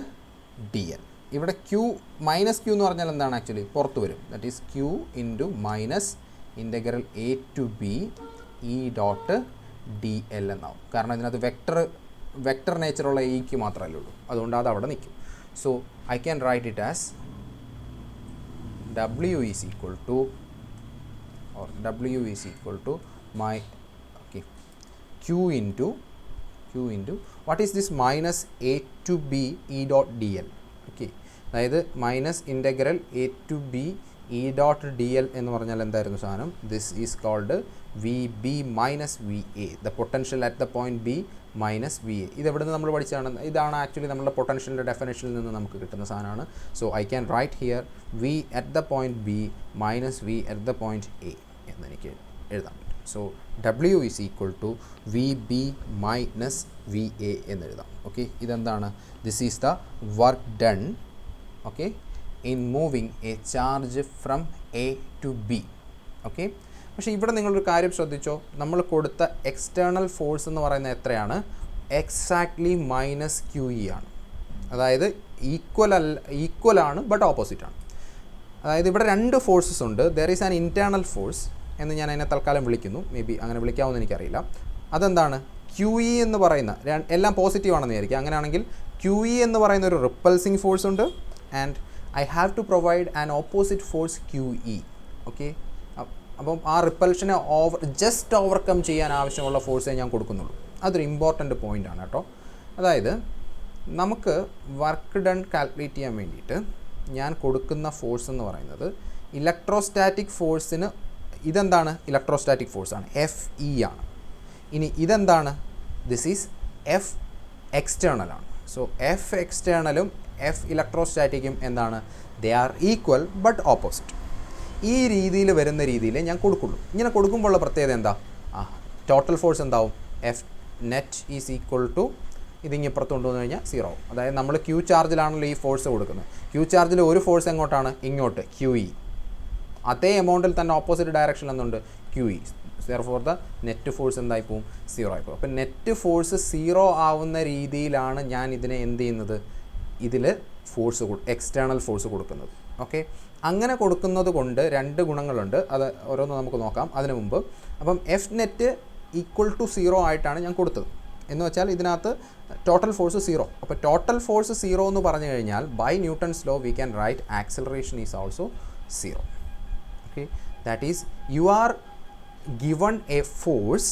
D l. ഇവിടെ q minus Q എന്ന് പറഞ്ഞാൽ എന്താണ്? ആക്ച്വലി പുറത്ത് വരും. That is Q into minus integral A to B E dot D L എന്നാവും. കാരണം ഇതിനകത്ത് വെക്ടർ നേച്ചറുള്ള ഇക്ക് മാത്രമല്ലേ ഉള്ളൂ, അതുകൊണ്ട് അത് അവിടെ നിൽക്കും. So I can write it as W is equal to, or W is equal to my, okay, Q into what is this minus A to B E dot dl, okay, അതായത് minus integral A to B E dot D L എന്ന് പറഞ്ഞാൽ എന്തായിരുന്നു സാധനം? This is called V B minus V A, the potential at the point B minus V A. ഇതെവിടെ നിന്ന് നമ്മൾ പഠിച്ചതാണ്? ഇതാണ് ആക്ച്വലി നമ്മുടെ പൊട്ടൻഷ്യലിൻ്റെ ഡെഫിനേഷനിൽ നിന്ന് നമുക്ക് കിട്ടുന്ന സാധനമാണ്. So I can write here V at the point B minus V at the point A എന്നെനിക്ക് എഴുതാൻ പറ്റും. So W is equal to V B minus V A എന്നെഴുതാം. ഓക്കെ, ഇതെന്താണ്? This is the work done, okay, in moving a charge from A to B. Okay, പക്ഷേ ഇവിടെ നിങ്ങളൊരു കാര്യം ശ്രദ്ധിച്ചോ, നമ്മൾ കൊടുത്ത എക്സ്റ്റേണൽ ഫോഴ്സ് എന്ന് പറയുന്നത് എത്രയാണ്? എക്സാക്ട്ലി മൈനസ് ക്യു ഇ ആണ്. അതായത് ഈക്വലാണ് ബട്ട് ഓപ്പോസിറ്റ് ആണ്. അതായത് ഇവിടെ രണ്ട് ഫോഴ്സസ് ഉണ്ട്. There is an internal force എന്ന് ഞാൻ അതിനെ തൽക്കാലം വിളിക്കുന്നു, മേ ബി അങ്ങനെ വിളിക്കാമെന്ന് എനിക്കറിയില്ല. അതെന്താണ്? ക്യു ഇ എന്ന് പറയുന്ന എല്ലാം പോസിറ്റീവ് ആണെന്ന് വിചാരിക്കുക. അങ്ങനെയാണെങ്കിൽ ക്യു ഇ എന്ന് പറയുന്ന ഒരു റിപ്പൾസിങ് ഫോഴ്സ് ഉണ്ട്, and I have to provide an opposite force q E. Okay, അപ്പം ആ റിപ്പൾഷനെ ജസ്റ്റ് ഓവർകം ചെയ്യാൻ ആവശ്യമുള്ള ഫോഴ്സേ ഞാൻ കൊടുക്കുന്നുള്ളൂ. അതൊരു ഇമ്പോർട്ടൻ്റ് പോയിൻ്റാണ് കേട്ടോ. അതായത് നമുക്ക് വർക്ക് ഡൺ കാൽക്കുലേറ്റ് ചെയ്യാൻ വേണ്ടിയിട്ട് ഞാൻ കൊടുക്കുന്ന ഫോഴ്സ് എന്ന് പറയുന്നത് ഇലക്ട്രോസ്റ്റാറ്റിക് ഫോഴ്സിന്, ഇതെന്താണ്? ഇലക്ട്രോസ്റ്റാറ്റിക് ഫോഴ്സാണ്, എഫ് ഇ ആണ്. ഇനി ഇതെന്താണ്? ദിസ് ഈസ് എഫ് എക്സ്റ്റേണൽ ആണ്. സോ എഫ് എക്സ്റ്റേണലും എഫ് ഇലക്ട്രോസ്റ്റാറ്റിക്കും എന്താണ്? They are equal but opposite. ഈ രീതിയിൽ വരുന്ന രീതിയിൽ ഞാൻ കൊടുക്കുള്ളൂ. ഇങ്ങനെ കൊടുക്കുമ്പോഴുള്ള പ്രത്യേകത എന്താ? ടോട്ടൽ ഫോഴ്സ് എന്താവും? F net is equal to, ഇതിങ്ങിപ്പുറത്ത് കൊണ്ടുവന്നു കഴിഞ്ഞാൽ 0 ആവും. അതായത് നമ്മൾ ക്യൂ ചാർജിലാണല്ലോ ഈ ഫോഴ്സ് കൊടുക്കുന്നത്. ക്യൂ ചാർജിൽ ഒരു ഫോഴ്സ് എങ്ങോട്ടാണ്? ഇങ്ങോട്ട്, ക്യു ഇ. അതേ എമൗണ്ടിൽ തന്നെ ഓപ്പോസിറ്റ് ഡയറക്ഷനിൽ എന്തുണ്ട്? Q E. For the net force എന്തായി പോവും? 0 ആയിപ്പോവും. അപ്പം നെറ്റ് ഫോഴ്സ് 0 ആവുന്ന രീതിയിലാണ് ഞാൻ ഇതിനെ എന്ത് ചെയ്യുന്നത്? ഇതിൽ ഫോഴ്സ് എക്സ്റ്റേണൽ ഫോഴ്സ് കൊടുക്കുന്നത്. ഓക്കെ, അങ്ങനെ കൊടുക്കുന്നത് കൊണ്ട് രണ്ട് ഗുണങ്ങളുണ്ട്. അത് ഓരോന്ന് നമുക്ക് നോക്കാം അതിനു മുമ്പ്. അപ്പം എഫ് നെറ്റ് ഈക്വൽ ടു 0 ആയിട്ടാണ് ഞാൻ കൊടുത്തത്. എന്ന് വെച്ചാൽ ഇതിനകത്ത് ടോട്ടൽ ഫോഴ്സ് 0. അപ്പോൾ ടോട്ടൽ ഫോഴ്സ് 0 എന്ന് പറഞ്ഞു കഴിഞ്ഞാൽ by Newton's law we can write acceleration is also 0. Okay, that is you are given a force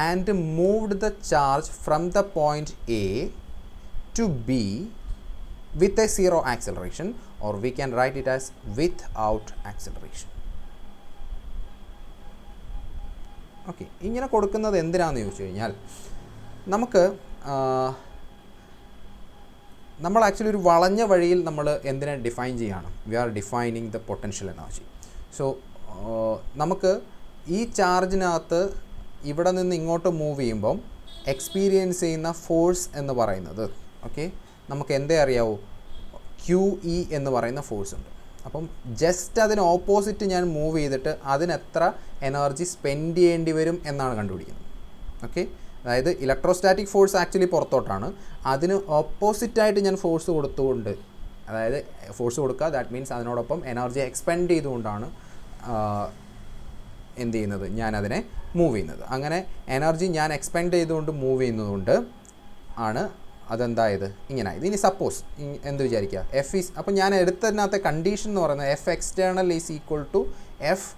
and moved the charge from the point A to B with a 0 acceleration, or we can write it as without acceleration. Okay, ഇങ്ങനെ കൊടുക്കുന്നത് എന്തിനാണെന്ന് ചോദിച്ചു കഴിഞ്ഞാൽ നമ്മൾ actually ഒരു വളഞ്ഞ വഴിയിൽ നമ്മൾ എന്തിനെ ഡിഫൈൻ ചെയ്യുകയാണ്? We are defining the potential energy. So നമുക്ക് ഈ ചാർജിനകത്ത് ഇവിടെ നിന്ന് ഇങ്ങോട്ട് മൂവ് ചെയ്യുമ്പം എക്സ്പീരിയൻസ് ചെയ്യുന്ന ഫോഴ്സ് എന്ന് പറയുന്നത്, ഓക്കെ, നമുക്ക് എന്തേ അറിയാവൂ? ക്യു ഇ എന്ന് പറയുന്ന ഫോഴ്സ് ഉണ്ട്. അപ്പം ജസ്റ്റ് അതിന് ഓപ്പോസിറ്റ് ഞാൻ മൂവ് ചെയ്തിട്ട് അതിനെത്ര എനർജി സ്പെൻഡ് ചെയ്യേണ്ടി വരും എന്നാണ് കണ്ടുപിടിക്കുന്നത്. ഓക്കെ, അതായത് ഇലക്ട്രോസ്റ്റാറ്റിക് ഫോഴ്സ് ആക്ച്വലി പുറത്തോട്ടാണ്, അതിന് ഓപ്പോസിറ്റായിട്ട് ഞാൻ ഫോഴ്സ് കൊടുത്തുകൊണ്ട്, അതായത് ഫോഴ്സ് കൊടുക്കുക, ദാറ്റ് മീൻസ് അതിനോടൊപ്പം എനർജി എക്സ്പെൻഡ് ചെയ്തുകൊണ്ടാണ് എന്ത് ചെയ്യുന്നത്? ഞാനതിനെ മൂവ് ചെയ്യുന്നത്. അങ്ങനെ എനർജി ഞാൻ എക്സ്പെൻഡ് ചെയ്തുകൊണ്ട് മൂവ് ചെയ്യുന്നതുകൊണ്ട് ആണ് അതെന്തായത്? ഇങ്ങനായത്. ഇനി സപ്പോസ് എന്ത് വിചാരിക്കുക? എഫ് ഈസ്, അപ്പോൾ ഞാൻ എടുത്തതിനകത്തെ കണ്ടീഷൻ എന്ന് പറയുന്നത് F external is equal to F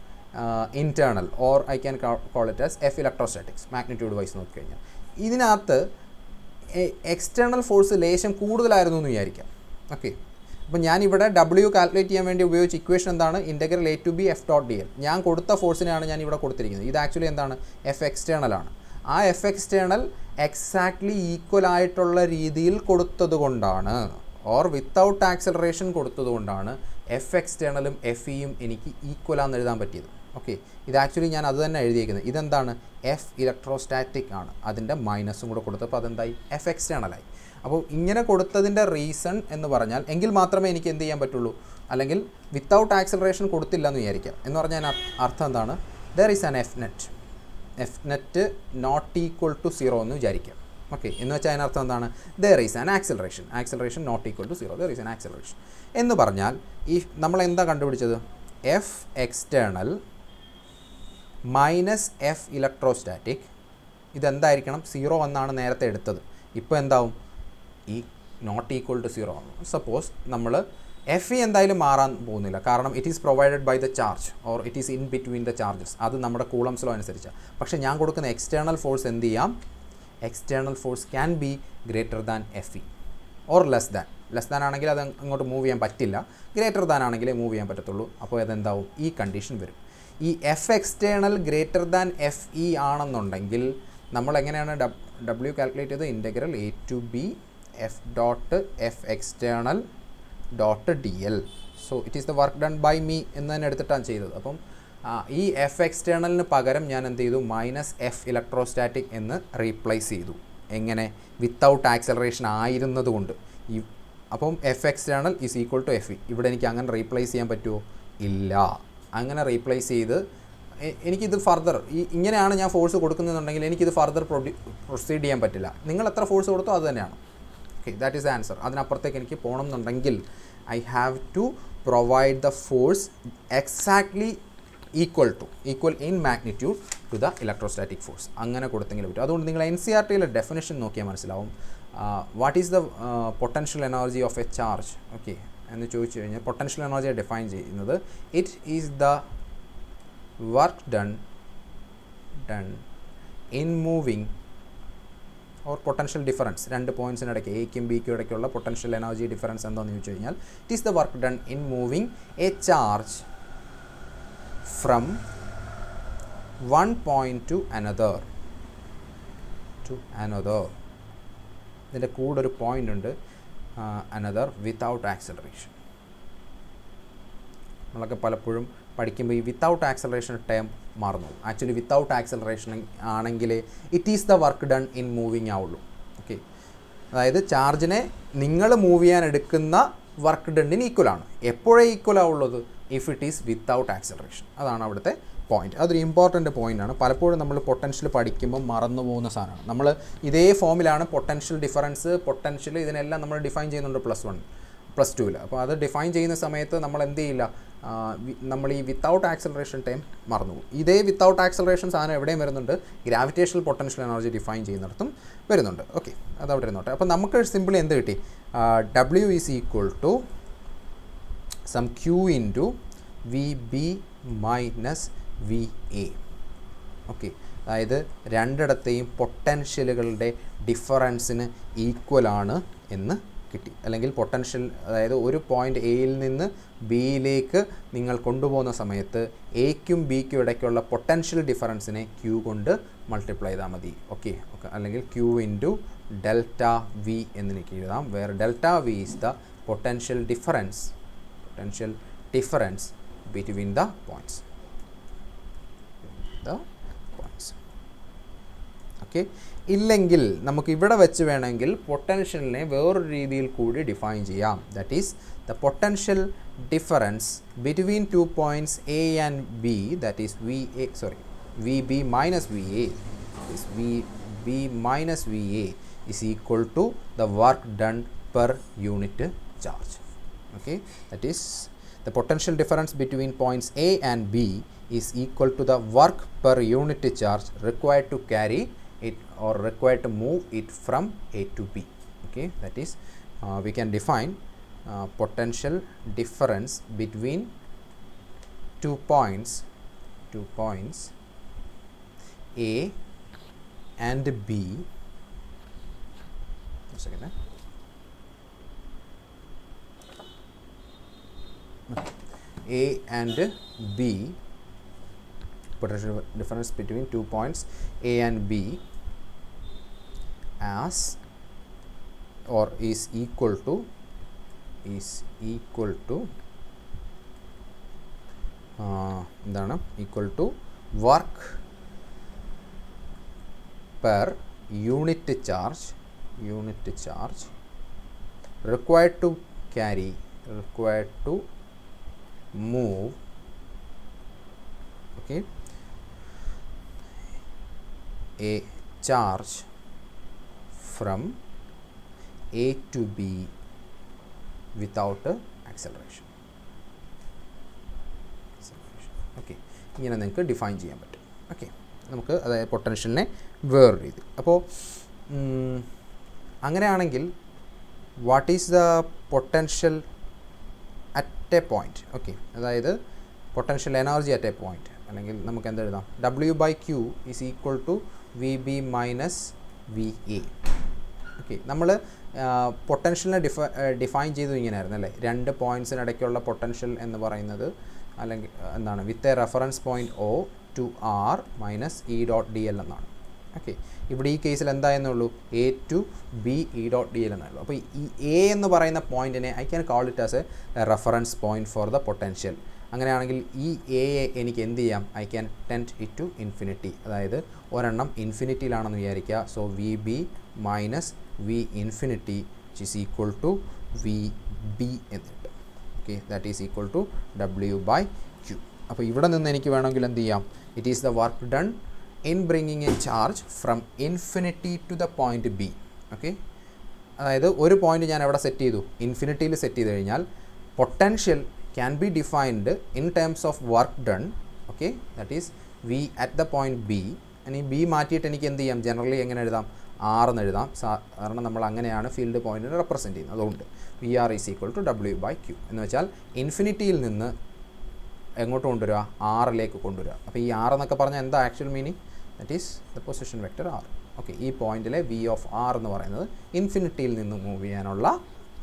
internal, or I can call it as F electrostatics magnitude wise നോക്കിക്കഴിഞ്ഞാൽ. ഇതിനകത്ത് എക്സ്റ്റേണൽ ഫോഴ്സ് ലേശം കൂടുതലായിരുന്നു എന്ന് വിചാരിക്കാം. ഓക്കെ, അപ്പോൾ ഞാനിവിടെ W കാൽക്കുലേറ്റ് ചെയ്യാൻ വേണ്ടി ഉപയോഗിച്ച ഇക്വേഷൻ എന്താണ്? Integral A to B F dot D L. ഞാൻ കൊടുത്ത ഫോഴ്സിനെയാണ് ഞാൻ ഇവിടെ കൊടുത്തിരിക്കുന്നത്. ഇത് ആക്ച്വലി എന്താണ്? എഫ് എക്സ്റ്റേണൽ ആണ്. ആ എഫ് എക്സ്റ്റേണൽ എക്സാക്ട്ലി ഈക്വൽ ആയിട്ടുള്ള രീതിയിൽ കൊടുത്തത് കൊണ്ടാണ്, ഓർ വിത്തൗട്ട് ആക്സലറേഷൻ കൊടുത്തത് കൊണ്ടാണ് എഫ് എക്സ്റ്റേണലും എഫ് ഇയും എനിക്ക് ഈക്വലാന്ന് എഴുതാൻ പറ്റിയത്. ഓക്കെ, ഇത് ആക്ച്വലി ഞാൻ അത് തന്നെ എഴുതിയിരിക്കുന്നത്. ഇതെന്താണ്? എഫ് ഇലക്ട്രോസ്റ്റാറ്റിക് ആണ്. അതിൻ്റെ മൈനസും കൂടെ കൊടുത്തപ്പോൾ അതെന്തായി? എഫ് എക്സ്റ്റേണലായി. അപ്പോൾ ഇങ്ങനെ കൊടുത്തതിൻ്റെ റീസൺ എന്ന് പറഞ്ഞാൽ, എങ്കിൽ മാത്രമേ എനിക്ക് എന്ത് ചെയ്യാൻ പറ്റുള്ളൂ? അല്ലെങ്കിൽ വിത്തൗട്ട് ആക്സിലറേഷൻ കൊടുത്തില്ല എന്ന് വിചാരിക്കാം. എന്ന് പറഞ്ഞാൽ അർത്ഥം എന്താണ്? There is an F net not equal to 0 എന്ന് വിചാരിക്കാം. ഓക്കെ, എന്ന് വെച്ചാൽ അതിനർത്ഥം എന്താണ്? There is an acceleration not equal to 0, there is an acceleration എന്ന് പറഞ്ഞാൽ ഈ നമ്മൾ എന്താ കണ്ടുപിടിച്ചത്? F external minus F electrostatic ഇതെന്തായിരിക്കണം? 0 എന്നാണ് നേരത്തെ എടുത്തത്. ഇപ്പോൾ എന്താവും? ഈ നോട്ട് ഈക്വൽ ടു 0 ആണ്. സപ്പോസ് നമ്മൾ എഫ് എന്തായാലും മാറാൻ പോകുന്നില്ല, കാരണം it is provided by the charge or it is in between the charges. അത് നമ്മുടെ കൂളംസ് ലോ അനുസരിച്ചാണ്. പക്ഷേ ഞാൻ കൊടുക്കുന്ന എക്സ്റ്റേണൽ ഫോഴ്സ് എന്ത് ചെയ്യാം? External force can be greater than F E or less than ആണെങ്കിൽ അത് അങ്ങോട്ട് മൂവ് ചെയ്യാൻ പറ്റില്ല, ഗ്രേറ്റർ ദാൻ ആണെങ്കിലേ മൂവ് ചെയ്യാൻ പറ്റത്തുള്ളൂ. അപ്പോൾ അതെന്താവും? ഈ കണ്ടീഷൻ വരും. ഈ F external greater than F E ആണെന്നുണ്ടെങ്കിൽ നമ്മൾ എങ്ങനെയാണ് ഡബ്ല്യു കാൽക്കുലേറ്റ് ചെയ്ത്? Integral A to B F dot F external dot D L. So it is the work done by me എന്ന് തന്നെ എടുത്തിട്ടാണ് ചെയ്തത്. അപ്പം ഈ എഫ് എക്സ്റ്റേണലിന് പകരം ഞാൻ എന്ത് ചെയ്തു? മൈനസ് എഫ് ഇലക്ട്രോസ്റ്റാറ്റിക് എന്ന് റീപ്ലേസ് ചെയ്തു. എങ്ങനെ? വിത്തൗട്ട് ആക്സലറേഷൻ ആയിരുന്നതുകൊണ്ട്. അപ്പം F external is equal to F E. ഇവിടെ എനിക്ക് അങ്ങനെ റീപ്ലേസ് ചെയ്യാൻ പറ്റുമോ? ഇല്ല. അങ്ങനെ റീപ്ലേസ് ചെയ്ത് എനിക്കിത് ഫർദർ ഇങ്ങനെയാണ് ഞാൻ ഫോഴ്സ് കൊടുക്കുന്നതെന്നുണ്ടെങ്കിൽ എനിക്കിത് ഫർദർ പ്രൊസീഡ് ചെയ്യാൻ പറ്റില്ല. നിങ്ങൾ എത്ര ഫോഴ്സ് കൊടുത്തോ അത് തന്നെയാണ്. Okay, that is the answer. അതിനപ്പുറത്തേക്ക് എനിക്ക് പോകണം എന്നുണ്ടെങ്കിൽ I have to provide the force exactly equal in magnitude to the electrostatic force. അങ്ങനെ കൊടുത്തെങ്കിലും പറ്റും. അതുകൊണ്ട് നിങ്ങൾ NCERTയിലെ ഡെഫിനിഷൻ നോക്കിയാൽ മനസ്സിലാവും. What is the potential energy of a charge? Okay എന്ന് ചോദിച്ചു കഴിഞ്ഞാൽ പൊട്ടൻഷ്യൽ എനർജിയെ ഡിഫൈൻ ചെയ്യുന്നത് it is the work done in moving or potential difference. രണ്ട് പോയിൻറ്റ്സിനിടയ്ക്ക് എയ്ക്കും ബിക്കും ഇടയ്ക്കുള്ള പൊട്ടൻഷ്യൽ എനർജി ഡിഫറൻസ് എന്താണെന്ന് ചോദിച്ചു കഴിഞ്ഞാൽ it is the work done in moving a charge from one point two another. ഇതിൻ്റെ കൂടെ ഒരു പോയിൻ്റ് ഉണ്ട്, അനദർ വിത്തൗട്ട് ആക്സലറേഷൻ. നമ്മളൊക്കെ പലപ്പോഴും പഠിക്കുമ്പോൾ ഈ വിത്തൗട്ട് ആക്സലറേഷൻ ടേം മറന്നു. ആക്ച്വലി വിത്തൗട്ട് ആക്സലറേഷൻ ആണെങ്കിൽ it is the work done in moving ആവുള്ളൂ. ഓക്കെ, അതായത് ചാർജിനെ നിങ്ങൾ മൂവ് ചെയ്യാൻ എടുക്കുന്ന വർക്ക് ഡണ്ണിന് ഈക്വലാണ്. എപ്പോഴേ ഈക്വൽ ആവുള്ളത്? If it is without acceleration. അതാണ് അവിടുത്തെ പോയിന്റ്. അതൊരു ഇമ്പോർട്ടൻ്റ് പോയിൻ്റാണ്. പലപ്പോഴും നമ്മൾ പൊട്ടൻഷ്യൽ പഠിക്കുമ്പോൾ മറന്നു പോകുന്ന സാധനമാണ്. നമ്മൾ ഇതേ ഫോമിലാണ് പൊട്ടൻഷ്യൽ ഡിഫറൻസ്, പൊട്ടൻഷ്യൽ ഇതിനെല്ലാം നമ്മൾ ഡിഫൈൻ ചെയ്യുന്നുണ്ട് പ്ലസ് ടുവിൽ. അപ്പോൾ അത് ഡിഫൈൻ ചെയ്യുന്ന സമയത്ത് നമ്മൾ എന്ത് ചെയ്യില്ല, നമ്മൾ ഈ വിത്തൗട്ട് ആക്സലറേഷൻ ടൈം മറന്നു പോകും. ഇതേ വിത്തൗട്ട് ആക്സലറേഷൻ സാധനം എവിടെയും വരുന്നുണ്ട്? ഗ്രാവിറ്റേഷണൽ പൊട്ടൻഷ്യൽ എനർജി ഡിഫൈൻ ചെയ്യുന്നിടത്തും വരുന്നുണ്ട്. ഓക്കെ, അതവിടെ ഇരുന്നോട്ടെ. അപ്പോൾ നമുക്ക് സിമ്പിളി എന്ത് കിട്ടി? W is equal to some Q into V B minus V A. Okay, അതായത് രണ്ടിടത്തെയും പൊട്ടൻഷ്യലുകളുടെ ഡിഫറൻസിന് ഈക്വലാണ് എന്ന് കിട്ടി. അല്ലെങ്കിൽ പൊട്ടൻഷ്യൽ, അതായത് ഒരു പോയിൻ്റ് എയിൽ നിന്ന് ബിയിലേക്ക് നിങ്ങൾ കൊണ്ടുപോകുന്ന സമയത്ത് എയ്ക്കും ബിക്കും ഇടയ്ക്കുള്ള പൊട്ടൻഷ്യൽ ഡിഫറൻസിനെ Q കൊണ്ട് മൾട്ടിപ്ലൈ ചെയ്താൽ മതി. ഓക്കെ, അല്ലെങ്കിൽ Q ഇൻറ്റു ഡെൽറ്റ വി എന്ന് എനിക്ക് എഴുതാം. Where delta V is the potential difference between the points. Okay, ഇല്ലെങ്കിൽ നമുക്ക് ഇവിടെ വെച്ച് വേണമെങ്കിൽ പൊട്ടൻഷ്യലിനെ വേറൊരു രീതിയിൽ കൂടി ഡിഫൈൻ ചെയ്യാം. That is the potential difference between 2 points A and B, that is V B minus V A is equal to the work done per unit charge. Okay, that is the potential difference between points A and B is equal to the work per unit charge required to carry it or required to move it from A to B. Okay, that is we can define potential difference between two points A and B. One second. A and B, potential difference between 2 points A and B as or is equal to equal to work per unit charge required to move, okay, a charge from A to B without acceleration. Okay, ഇങ്ങനെ നിങ്ങൾക്ക് define ചെയ്യാൻ പറ്റും. Okay, നമുക്ക് അതായത് പൊട്ടൻഷ്യലിനെ വേറെ രീതി. അപ്പോൾ അങ്ങനെയാണെങ്കിൽ what is the potential at a point? Okay, അതായത് potential energy at a point, അല്ലെങ്കിൽ നമുക്ക് എന്ത് എഴുതാം? W/Q is equal to VB minus VA. Okay, നമ്മൾ പൊട്ടൻഷ്യലിനെ ഡിഫൈൻ ചെയ്തു ഇങ്ങനെയായിരുന്നു അല്ലേ? രണ്ട് പോയിൻറ്റ്സിനിടയ്ക്കുള്ള പൊട്ടൻഷ്യൽ എന്ന് പറയുന്നത് അല്ലെങ്കിൽ എന്താണ്? With a reference point O to R minus E.dl എന്നാണ്. ഓക്കെ, ഇവിടെ ഈ കേസിൽ എന്തായെന്നുള്ളൂ? A ടു B E.dl എന്നുള്ളൂ. അപ്പോൾ ഈ A എന്ന് പറയുന്ന പോയിൻറ്റിനെ I can call it as a reference point for the potential. അങ്ങനെയാണെങ്കിൽ ഈ എയെ എനിക്ക് എന്ത് ചെയ്യാം? I can tend it to infinity. അതായത് ഒരെണ്ണം ഇൻഫിനിറ്റിയിലാണെന്ന് വിചാരിക്കുക. So VB minus V infinity is equal to VB എന്നിട്ട്. Okay, that is equal to W/Q. അപ്പോൾ ഇവിടെ നിന്ന് എനിക്ക് വേണമെങ്കിൽ എന്ത് ചെയ്യാം? It is the work done in bringing a charge from infinity to the point B. Okay, അതായത് ഒരു പോയിൻറ്റ് ഞാൻ എവിടെ സെറ്റ് ചെയ്തു? ഇൻഫിനിറ്റിയിൽ സെറ്റ് ചെയ്ത് കഴിഞ്ഞാൽ potential can be defined in terms of work done. Okay, that is V at the point B. ഇനി B മാറ്റിയിട്ട് എനിക്ക് എന്ത് ചെയ്യാം? ജനറലി എങ്ങനെ എഴുതാം? R എന്ന് എഴുതാം. കാരണം നമ്മൾ അങ്ങനെയാണ് ഫീൽഡ് പോയിൻറ്റിനെ റെപ്രസെൻറ്റ് ചെയ്യുന്നത്. അതുകൊണ്ട് VR is equal to W/Q എന്ന് വെച്ചാൽ ഇൻഫിനിറ്റിയിൽ നിന്ന് എങ്ങോട്ട് കൊണ്ടുവരിക? ആറിലേക്ക് കൊണ്ടുവരിക. അപ്പോൾ ഈ R എന്നൊക്കെ പറഞ്ഞാൽ എന്താ actual meaning? That is the position vector R. Okay, ഈ പോയിൻറ്റിലെ V(R) എന്ന് പറയുന്നത് ഇൻഫിനിറ്റിയിൽ നിന്ന് മൂവ് ചെയ്യാനുള്ള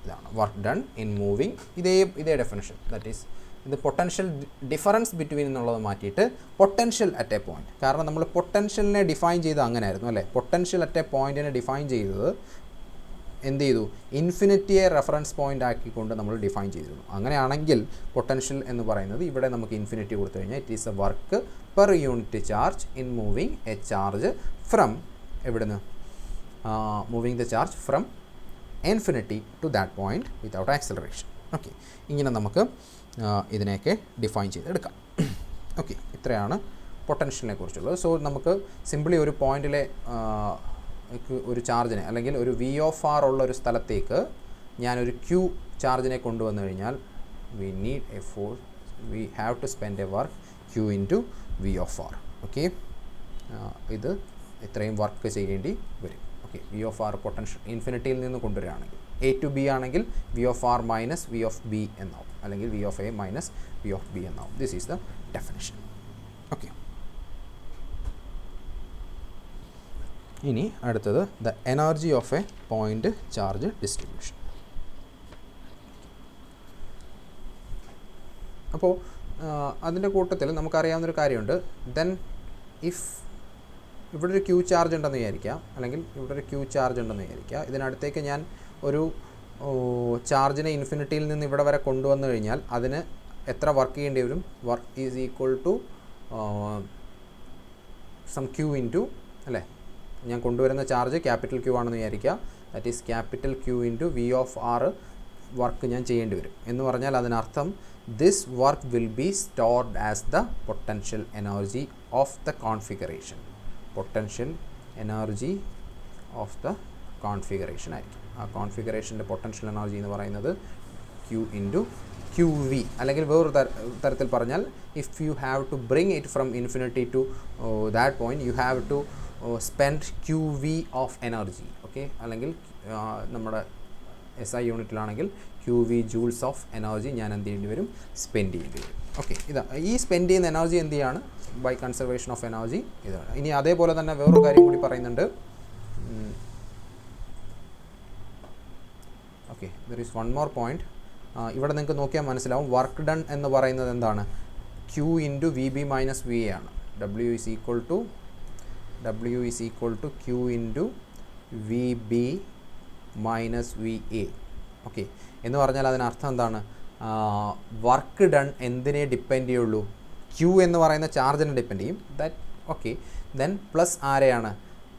ഇതാണ് വർക്ക് ഡൺ ഇൻ മൂവിങ്. ഇതേ ഡെഫിനിഷൻ. ദാറ്റ് ഈസ് ഇത് പൊട്ടൻഷ്യൽ ഡിഫറൻസ് ബിറ്റ്വീൻ എന്നുള്ളത് മാറ്റിയിട്ട് പൊട്ടൻഷ്യൽ അറ്റ് എ പോയിൻറ്റ്. കാരണം നമ്മൾ പൊട്ടൻഷ്യലിനെ ഡിഫൈൻ ചെയ്ത് അങ്ങനെ ആയിരുന്നു അല്ലേ? പൊട്ടൻഷ്യൽ അറ്റ് എ പോയിൻറ്റിനെ ഡിഫൈൻ ചെയ്തത് എന്ത് ചെയ്തു? ഇൻഫിനിറ്റിയെ റെഫറൻസ് പോയിൻ്റ് ആക്കിക്കൊണ്ട് നമ്മൾ ഡിഫൈൻ ചെയ്തിരുന്നു. അങ്ങനെയാണെങ്കിൽ പൊട്ടൻഷ്യൽ എന്ന് പറയുന്നത് ഇവിടെ നമുക്ക് ഇൻഫിനിറ്റി കൊടുത്തു കഴിഞ്ഞാൽ it is a work per unit charge in moving a charge from എവിടുന്ന്? Moving the charge from infinity to that point without acceleration. Okay, ഇങ്ങനെ നമുക്ക് ഇതിനെയൊക്കെ ഡിഫൈൻ ചെയ്തെടുക്കാം. ഓക്കെ, ഇത്രയാണ് പൊട്ടൻഷ്യലിനെ കുറിച്ചുള്ളത്. സോ നമുക്ക് സിംപിളി ഒരു പോയിൻറ്റിലെ ഒരു ചാർജിനെ അല്ലെങ്കിൽ ഒരു V(R) ഉള്ള ഒരു സ്ഥലത്തേക്ക് ഞാനൊരു Q ചാർജിനെ കൊണ്ടുവന്നു കഴിഞ്ഞാൽ we have to spend a work Q into V(R). Okay, ഇത് ഇത്രയും വർക്ക് ചെയ്യേണ്ടി വരും. ഓക്കെ, V(R) പൊട്ടൻഷ്യൽ ഇൻഫിനിറ്റിയിൽ നിന്ന് കൊണ്ടുവരികയാണെങ്കിൽ A to B ആണെങ്കിൽ V(R) മൈനസ് V(B) എന്നാവും, അല്ലെങ്കിൽ V(A) മൈനസ് V(B) എന്നാവും. This is the definition. Okay, ഇനി അടുത്തത് the energy of A point charge distribution. അപ്പോൾ അതിൻ്റെ കൂട്ടത്തിൽ നമുക്കറിയാവുന്നൊരു കാര്യമുണ്ട്. ദെൻ ഇഫ് ഇവിടെ ഒരു Q ചാർജ് ഉണ്ടെന്ന് വിചാരിക്കുക, അല്ലെങ്കിൽ ഇവിടെ ഒരു Q ചാർജ് ഉണ്ടെന്ന് വിചാരിക്കുക. ഇതിനടുത്തേക്ക് ഞാൻ ഒരു ചാർജിനെ ഇൻഫിനിറ്റിയിൽ നിന്ന് ഇവിടെ വരെ കൊണ്ടുവന്നു കഴിഞ്ഞാൽ അതിന് എത്ര വർക്ക് ചെയ്യേണ്ടി വരും? Work is equal to some Q into അല്ലേ? ഞാൻ കൊണ്ടുവരുന്ന ചാർജ് ക്യാപിറ്റൽ Q ആണെന്ന് വിചാരിക്കുക. That is capital Q into V(R) work ഞാൻ ചെയ്യേണ്ടി വരും. എന്ന് പറഞ്ഞാൽ അതിനർത്ഥം this work will be stored as the potential energy of the configuration. Potential energy of the configuration ആയിരിക്കും. ആ കോൺഫിഗറേഷൻ്റെ പൊട്ടൻഷ്യൽ എനർജി എന്ന് പറയുന്നത് Q ഇൻറ്റു QV, അല്ലെങ്കിൽ വേറൊരു തരത്തിൽ പറഞ്ഞാൽ if you have to bring it from infinity to that point you have to spend QV of energy. Okay, അല്ലെങ്കിൽ നമ്മുടെ SI യൂണിറ്റിലാണെങ്കിൽ QV ജൂൾസ് ഓഫ് എനർജി ഞാൻ എന്ത് ചെയ്യേണ്ടി വരും? സ്പെൻഡ് ചെയ്യേണ്ടി വരും. ഓക്കെ, ഇതാ ഈ സ്പെൻഡ് ചെയ്യുന്ന എനർജി എന്ത് ചെയ്യാണ്? ബൈ കൺസർവേഷൻ ഓഫ് എനർജി ഇതാണ്. ഇനി അതേപോലെ തന്നെ വേറൊരു കാര്യം കൂടി പറയുന്നുണ്ട്. Okay, there is one more point. ഇവിടെ നിങ്ങൾക്ക് നോക്കിയാൽ മനസ്സിലാവും വർക്ക് ഡൺ എന്ന് പറയുന്നത് എന്താണ്? Q into VB minus VA ആണ്. W is equal to Q into VB minus VA. Okay, എന്ന് പറഞ്ഞാൽ അതിനർത്ഥം എന്താണ്? വർക്ക് ഡൺ എന്തിനെ ഡിപ്പെൻഡ് ചെയ്യുള്ളൂ? Q എന്ന് പറയുന്ന ചാർജിനെ ഡിപ്പെൻഡ് ചെയ്യും. ദാറ്റ് ഓക്കെ, ദെൻ പ്ലസ് ആരെയാണ്?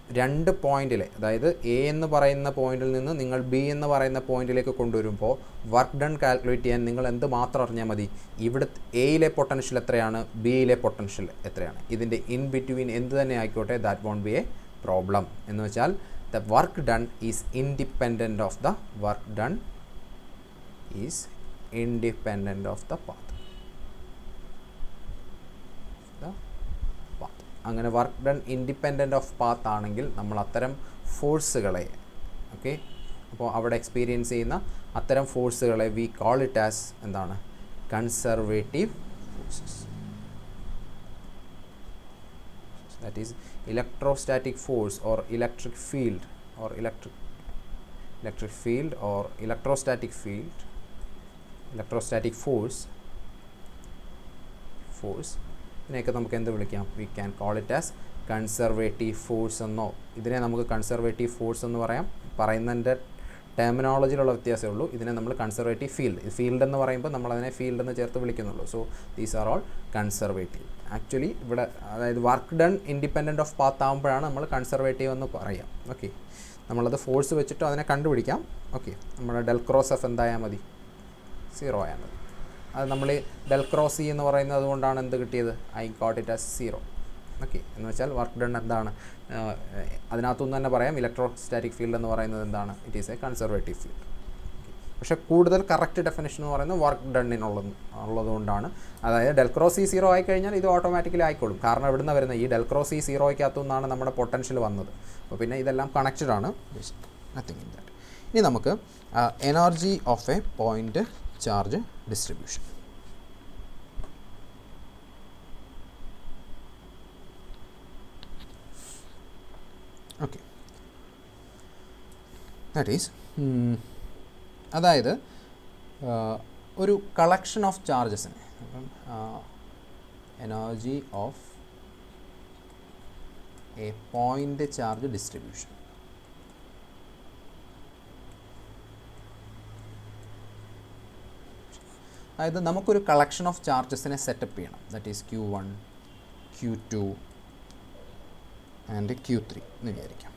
രണ്ട് പോയിന്റിലെ, അതായത് എ എന്ന് പറയുന്ന പോയിന്റിൽ നിന്ന് നിങ്ങൾ ബി എന്ന് പറയുന്ന പോയിന്റിലേക്ക് കൊണ്ടുവരുമ്പോൾ വർക്ക് ഡൺ കാൽക്കുലേറ്റ് ചെയ്യാൻ നിങ്ങൾ എന്ത് മാത്രം അറിഞ്ഞാൽ മതി, ഇവിടെ എയിലെ പൊട്ടൻഷ്യൽ എത്രയാണ്, ബിയിലെ പൊട്ടൻഷ്യൽ എത്രയാണ്, ഇതിൻ്റെ ഇൻ ബിറ്റ്വീൻ എന്ത് തന്നെ ആയിക്കോട്ടെ, that won't be a problem. എന്ന് വെച്ചാൽ the work done is independent of the work done is independent of the path. അങ്ങനെ work done independent of path ആണെങ്കിൽ നമ്മൾ അത്തരം ഫോഴ്സുകളെ, ഓക്കെ, അപ്പോൾ അവിടെ എക്സ്പീരിയൻസ് ചെയ്യുന്ന അത്തരം ഫോഴ്സുകളെ വി കോൾ ഇറ്റ് ആസ് എന്താണ്, conservative forces. That is electrostatic force or electric field or electric field or electrostatic force ഇതിനെയൊക്കെ നമുക്ക് എന്ത് വിളിക്കാം, we can call it as conservative force എന്നോ, ഇതിനെ നമുക്ക് കൺസർവേറ്റീവ് ഫോഴ്സ് എന്ന് പറയാം. പറയുന്നതിൻ്റെ ടെർമിനോളജിയിലുള്ള വ്യത്യാസമേ ഉള്ളൂ. ഇതിനെ നമ്മൾ കൺസർവേറ്റീവ് ഫീൽഡ് എന്ന് പറയുമ്പോൾ നമ്മളതിനെ ഫീൽഡ് എന്ന് ചേർത്ത് വിളിക്കുന്നുള്ളൂ. So these are all conservative. Actually ഇവിടെ അതായത് work done independent of path ആകുമ്പോഴാണ് നമ്മൾ കൺസർവേറ്റീവ് എന്ന് പറയാം. ഓക്കെ, നമ്മളത് ഫോഴ്സ് വെച്ചിട്ട് അതിനെ കണ്ടുപിടിക്കാം. ഓക്കെ, നമ്മുടെ ഡെൽ ക്രോസ് എഫ് എന്തായാൽ മതി, 0 ആയാൽ മതി. അത് നമ്മൾ ഡെൽ ക്രോസ് സി എന്ന് പറയുന്നത് അതുകൊണ്ടാണ് എന്ത് കിട്ടിയത്, I got it as 0. Okay, എന്ന് വെച്ചാൽ വർക്ക് ഡൺ എന്താണ്, അതിനകത്തുനിന്ന് തന്നെ പറയാം ഇലക്ട്രോസ്റ്റാറ്റിക് ഫീൽഡ് എന്ന് പറയുന്നത് എന്താണ്, it is A conservative field. പക്ഷേ കൂടുതൽ കറക്റ്റ് ഡെഫിനേഷൻ എന്ന് പറയുന്നത് വർക്ക് ഡണ്ണിനുള്ളതുകൊണ്ടാണ്. അതായത് ഡെൽ ക്രോസ് സി 0 ആയി കഴിഞ്ഞാൽ ഇത് ഓട്ടോമാറ്റിക്കലി ആയിക്കോളും. കാരണം എവിടുന്ന് വരുന്നത്, ഈ ഡെൽ ക്രോസ് സി 0-ക്കകത്തുനിന്നാണ് നമ്മുടെ പൊട്ടൻഷ്യൽ വന്നത്. അപ്പോൾ പിന്നെ ഇതെല്ലാം കണക്റ്റഡ് ആണ്. Nothing in that. ഇനി നമുക്ക് energy of A point charge distribution. Okay, that is അതായത് ഒരു കളക്ഷൻ ഓഫ് ചാർജസിനെ, അപ്പം energy of A point charge distribution. അതായത് നമുക്കൊരു കളക്ഷൻ ഓഫ് ചാർജസിനെ സെറ്റപ്പ് ചെയ്യണം. That is Q1, Q2 and Q3 എന്ന് വിചാരിക്കാം.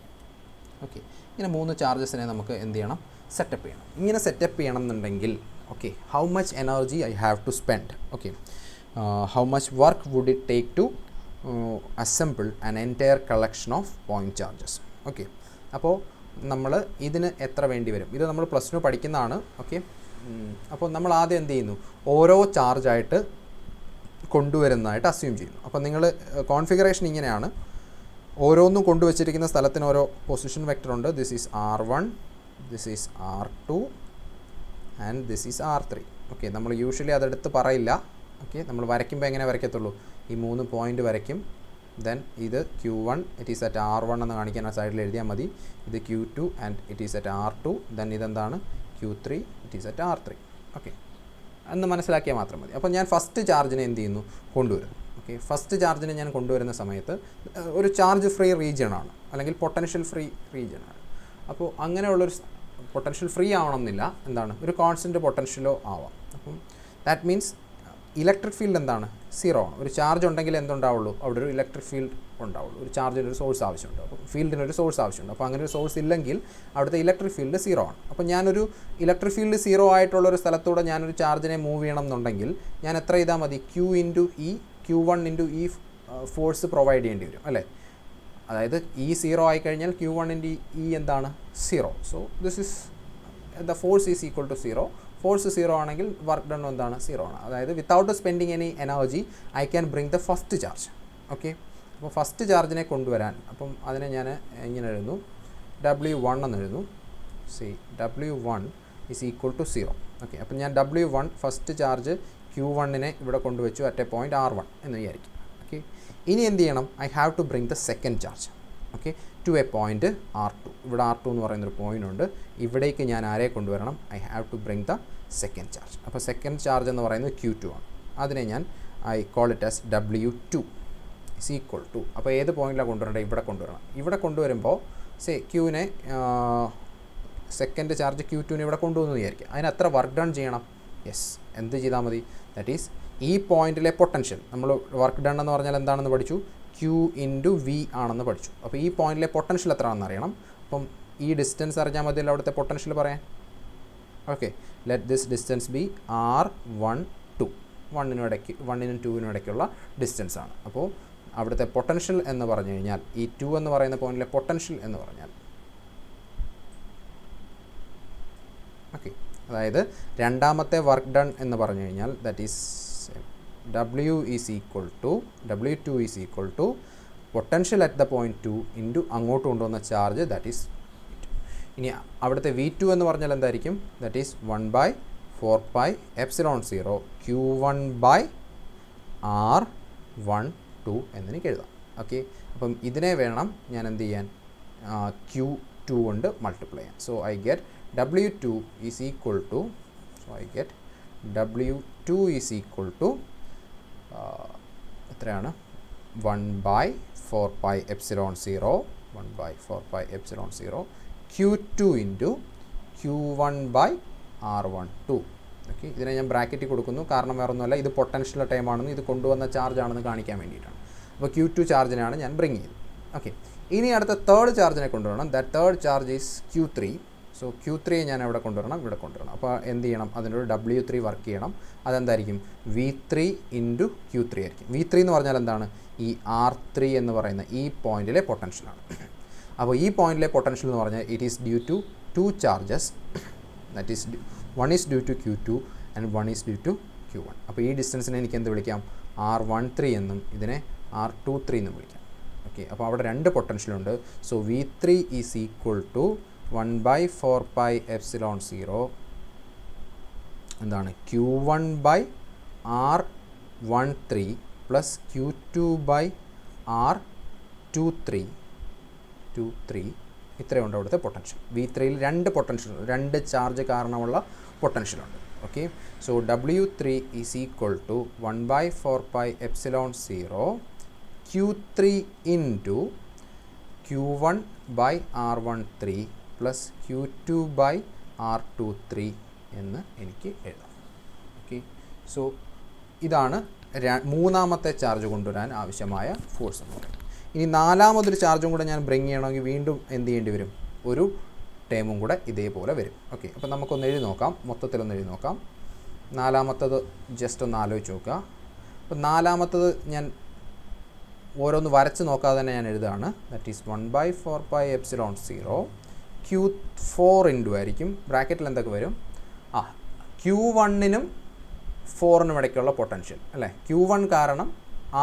ഓക്കെ, ഇങ്ങനെ 3 ചാർജസിനെ നമുക്ക് എന്ത് ചെയ്യണം, സെറ്റപ്പ് ചെയ്യണം. ഇങ്ങനെ സെറ്റപ്പ് ചെയ്യണം എന്നുണ്ടെങ്കിൽ okay, how much energy I have to spend, okay, how much work would it take to assemble an entire collection of point charges. Okay, അപ്പോൾ നമ്മൾ ഇതിന് എത്ര വേണ്ടി വരും, ഇത് നമ്മൾ +2 പഠിക്കുന്നതാണ്. ഓക്കെ, അപ്പോൾ നമ്മൾ ആദ്യം എന്ത് ചെയ്യുന്നു, ഓരോ ചാർജായിട്ട് കൊണ്ടുവരുന്നതായിട്ട് അസ്യൂം ചെയ്യുന്നു. അപ്പോൾ നിങ്ങൾ കോൺഫിഗറേഷൻ ഇങ്ങനെയാണ്, ഓരോന്നും കൊണ്ടുവച്ചിരിക്കുന്ന സ്ഥലത്തിന് ഓരോ പൊസിഷൻ വെക്ടർ ഉണ്ട്. This is R1, this is R2 and this is R3. Okay, നമ്മൾ യൂഷ്വലി അതെടുത്ത് പറയില്ല. ഓക്കെ, നമ്മൾ വരയ്ക്കുമ്പോൾ എങ്ങനെ വരയ്ക്കത്തുള്ളൂ, ഈ 3 പോയിൻ്റ് വരയ്ക്കും. ദെൻ ഇത് Q1, it is at R1 എന്ന് കാണിക്കാൻ ആ സൈഡിൽ എഴുതിയാൽ മതി. ഇത് Q2 and it is at R2. Then ഇതെന്താണ് Q3, it is at R3. Okay, എന്ന് മനസ്സിലാക്കിയാൽ മാത്രം മതി. അപ്പോൾ ഞാൻ ഫസ്റ്റ് ചാർജിനെ എന്ത് ചെയ്യുന്നു, കൊണ്ടുവരുന്നു. ഓക്കെ, ഫസ്റ്റ് ചാർജിനെ ഞാൻ കൊണ്ടുവരുന്ന സമയത്ത് ഒരു ചാർജ് ഫ്രീ റീജിയനാണ്, അല്ലെങ്കിൽ പൊട്ടൻഷ്യൽ ഫ്രീ റീജിയനാണ്. അപ്പോൾ അങ്ങനെയുള്ളൊരു പൊട്ടൻഷ്യൽ ഫ്രീ ആവണമെന്നില്ല, എന്താണ്, ഒരു കോൺസ്റ്റൻറ്റ് പൊട്ടൻഷ്യലോ ആവാം. അപ്പം ദാറ്റ് മീൻസ് ഇലക്ട്രിക് ഫീൽഡ് എന്താണ്, 0 ആണ്. ഒരു ചാർജ് ഉണ്ടെങ്കിൽ എന്തുണ്ടാവുള്ളൂ, അവിടെ ഒരു ഇലക്ട്രിക് ഫീൽഡ് ഉണ്ടാവുള്ളൂ. ഒരു ചാർജിന് ഒരു സോഴ്സ് ആവശ്യമുണ്ട്, അപ്പോൾ ഫീൽഡിനൊരു സോഴ്സ് ആവശ്യമുണ്ട്. അപ്പോൾ അങ്ങനെ ഒരു സോഴ്സ് ഇല്ലെങ്കിൽ അവിടുത്തെ ഇലക്ട്രിക് ഫീൽഡ് 0 ആണ്. അപ്പോൾ ഞാനൊരു ഇലക്ട്രിക് ഫീൽഡ് 0 ആയിട്ടുള്ളൊരു സ്ഥലത്തൂടെ ഞാനൊരു ചാർജിനെ മൂവ് ചെയ്യണം എന്നുണ്ടെങ്കിൽ ഞാൻ എത്ര ചെയ്താൽ മതി, Q1 ഇൻറ്റു ഈ ഫോഴ്സ് പ്രൊവൈഡ് ചെയ്യേണ്ടി വരും, അല്ലേ. അതായത് ഈ 0 ആയിക്കഴിഞ്ഞാൽ Q1 ഇൻറ്റു ഈ എന്താണ്, 0. So this is the force is equal to 0. Force 0 ആണെങ്കിൽ വർക്ക് ഡൺ എന്താണ്, 0 ആണ്. അതായത് without spending any energy I can bring the first charge. Okay, അപ്പോൾ ഫസ്റ്റ് ചാർജിനെ കൊണ്ടുവരാൻ, അപ്പം അതിനെ ഞാൻ ഇങ്ങനെ എഴുതുന്നു, W1 എന്ന് എഴുതുന്നു. W1 is equal to 0. Okay, അപ്പം ഞാൻ W1 ഫസ്റ്റ് ചാർജ് Q1നെ ഇവിടെ കൊണ്ടുവച്ചു അറ്റ് എ പോയിൻറ്റ് R1 എന്ന് വിചാരിക്കും. ഓക്കെ, ഇനി എന്ത് ചെയ്യണം, I have to bring the second charge, okay, to a point R2. ഇവിടെ R2 എന്ന് പറയുന്നൊരു പോയിൻ്റ് ഉണ്ട്. ഇവിടേക്ക് ഞാൻ ആരെ കൊണ്ടുവരണം, I have to bring the second charge. അപ്പോൾ സെക്കൻഡ് ചാർജ് എന്ന് പറയുന്നത് Q2 ആണ്. അതിനെ ഞാൻ I call it as W2 is equal to, അപ്പോൾ ഏത് പോയിൻറ്റിലാണ് കൊണ്ടുവരേണ്ടത്, ഇവിടെ കൊണ്ടുവരണം. ഇവിടെ കൊണ്ടുവരുമ്പോൾ ക്യൂവിനെ സെക്കൻഡ് ചാർജ് Q2നെ ഇവിടെ കൊണ്ടുവന്ന് വിചാരിക്കുക. അതിന് എത്ര വർക്ക് ഡൺ ചെയ്യണം, യെസ്, എന്ത് ചെയ്താൽ മതി, ദാറ്റ് ഈസ് ഈ പോയിൻറ്റിലെ പൊട്ടൻഷ്യൽ. നമ്മൾ വർക്ക് ഡൺ എന്ന് പറഞ്ഞാൽ എന്താണെന്ന് പഠിച്ചു, ക്യൂ ഇൻറ്റു വി ആണെന്ന് പഠിച്ചു. അപ്പോൾ ഈ പോയിന്റിലെ പൊട്ടൻഷ്യൽ എത്ര ആണെന്ന് അറിയണം. അപ്പം ഈ ഡിസ്റ്റൻസ് അറിഞ്ഞാൽ മതിയല്ലോ അവിടുത്തെ പൊട്ടൻഷ്യൽ പറയാൻ. Okay, let this distance B R12, 1നും 2നും ഇടയ്ക്കുള്ള ഡിസ്റ്റൻസ് ആണ്. അപ്പോൾ അവിടുത്തെ പൊട്ടൻഷ്യൽ എന്ന് പറഞ്ഞു കഴിഞ്ഞാൽ ഈ 2 എന്ന് പറയുന്ന പോയിന്റിലെ പൊട്ടൻഷ്യൽ എന്ന് പറഞ്ഞാൽ, ഓക്കെ, അതായത് രണ്ടാമത്തെ വർക്ക് ഡൺ എന്ന് പറഞ്ഞു കഴിഞ്ഞാൽ that is W2 is equal to potential at the point 2 into അങ്ങോട്ട് കൊണ്ടുവന്ന ചാർജ് ദാറ്റ് ഈസ് V2. ഇനി അവിടുത്തെ V2 എന്ന് പറഞ്ഞാൽ എന്തായിരിക്കും? ദാറ്റ് ഈസ് 1/4πε0 Q1/R12 എന്നെനിക്ക് എഴുതാം. ഓക്കെ, അപ്പം ഇതിനെ വേണം ഞാൻ എന്ത് ചെയ്യാൻ? Q2 കൊണ്ട് മൾട്ടിപ്ലൈ ചെയ്യാൻ. So I get W2 is equal to, എത്രയാണ്? 1/4πε0 Q2 ഇൻറ്റു Q1/R12. ഓക്കെ, ഇതിനെ ഞാൻ ബ്രാക്കറ്റിൽ കൊടുക്കുന്നു, കാരണം വേറെ ഒന്നുമല്ല, ഇത് പൊട്ടൻഷ്യൽ ടൈം ആണെന്ന്, ഇത് കൊണ്ടുവന്ന ചാർജ് ആണെന്ന് കാണിക്കാൻ വേണ്ടിയിട്ടാണ്. അപ്പോൾ Q2 ചാർജിനാണ് ഞാൻ ബ്രിങ് ചെയ്തത്. ഓക്കെ, ഇനി അടുത്ത തേർഡ് ചാർജിനെ കൊണ്ടുവരണം. That third charge is Q3. So Q3 ഞാൻ ഇവിടെ കൊണ്ടുവരണം. അപ്പോൾ എന്ത് ചെയ്യണം? അതിനൊരു W3 വർക്ക് ചെയ്യണം. അതെന്തായിരിക്കും? V3 ഇൻറ്റു Q3 ആയിരിക്കും. V3 എന്ന് പറഞ്ഞാൽ എന്താണ്? ഈ R3 എന്ന് പറയുന്ന ഈ പോയിന്റിലെ പൊട്ടൻഷ്യലാണ്. അപ്പോൾ ഈ പോയിന്റിലെ പൊട്ടൻഷ്യൽ എന്ന് പറഞ്ഞാൽ it is due to 2 charges, that is 1 is due to Q2 and 1 is due to Q1. അപ്പോൾ ഈ ഡിസ്റ്റൻസിനെ എനിക്ക് എന്ത് വിളിക്കാം? R13 എന്നും ഇതിനെ R23 എന്നും വിളിക്കാം. ഓക്കെ, അപ്പോൾ അവിടെ 2 പൊട്ടൻഷ്യലുണ്ട്. So V3 is equal to 1/4πε0 എന്താണ്? Q1/R13 പ്ലസ് Q2/R23 ഇത്രയുണ്ട് അവിടുത്തെ പൊട്ടൻഷ്യൽ. V3യിൽ 2 പൊട്ടൻഷ്യൽ, 2 ചാർജ് കാരണമുള്ള പൊട്ടൻഷ്യലുണ്ട്. Okay, so W3 is equal to 1/4πε0 Q3 into Q1/R13 plus Q2/R23 എന്ന് എനിക്ക് എഴുതാം. ഓക്കെ, സോ ഇതാണ് മൂന്നാമത്തെ ചാർജ് കൊണ്ടുവരാൻ ആവശ്യമായ ഫോഴ്സ് എന്ന് പറയുന്നത്. ഇനി നാലാമതൊരു ചാർജും കൂടെ ഞാൻ ബ്രിങ് ചെയ്യണമെങ്കിൽ വീണ്ടും എന്ത് ചെയ്യേണ്ടി വരും? ഒരു ടേമും കൂടെ ഇതേപോലെ വരും. ഓക്കെ, അപ്പോൾ നമുക്കൊന്ന് എഴുതി നോക്കാം, മൊത്തത്തിലൊന്ന് എഴുതി നോക്കാം. നാലാമത്തത് ജസ്റ്റ് ഒന്ന് ആലോചിച്ച് നോക്കുക. അപ്പോൾ നാലാമത്തത് ഞാൻ ഓരോന്ന് വരച്ച് നോക്കാതെ തന്നെ ഞാൻ എഴുതുകയാണ്. ദാറ്റ് ഈസ് 1/4πε0 Q4 ഇൻറ്റു ആയിരിക്കും, ബ്രാക്കറ്റിൽ എന്തൊക്കെ വരും? Q1നും 4നും ഇടയ്ക്കുള്ള പൊട്ടൻഷ്യൽ അല്ലേ? Q1 കാരണം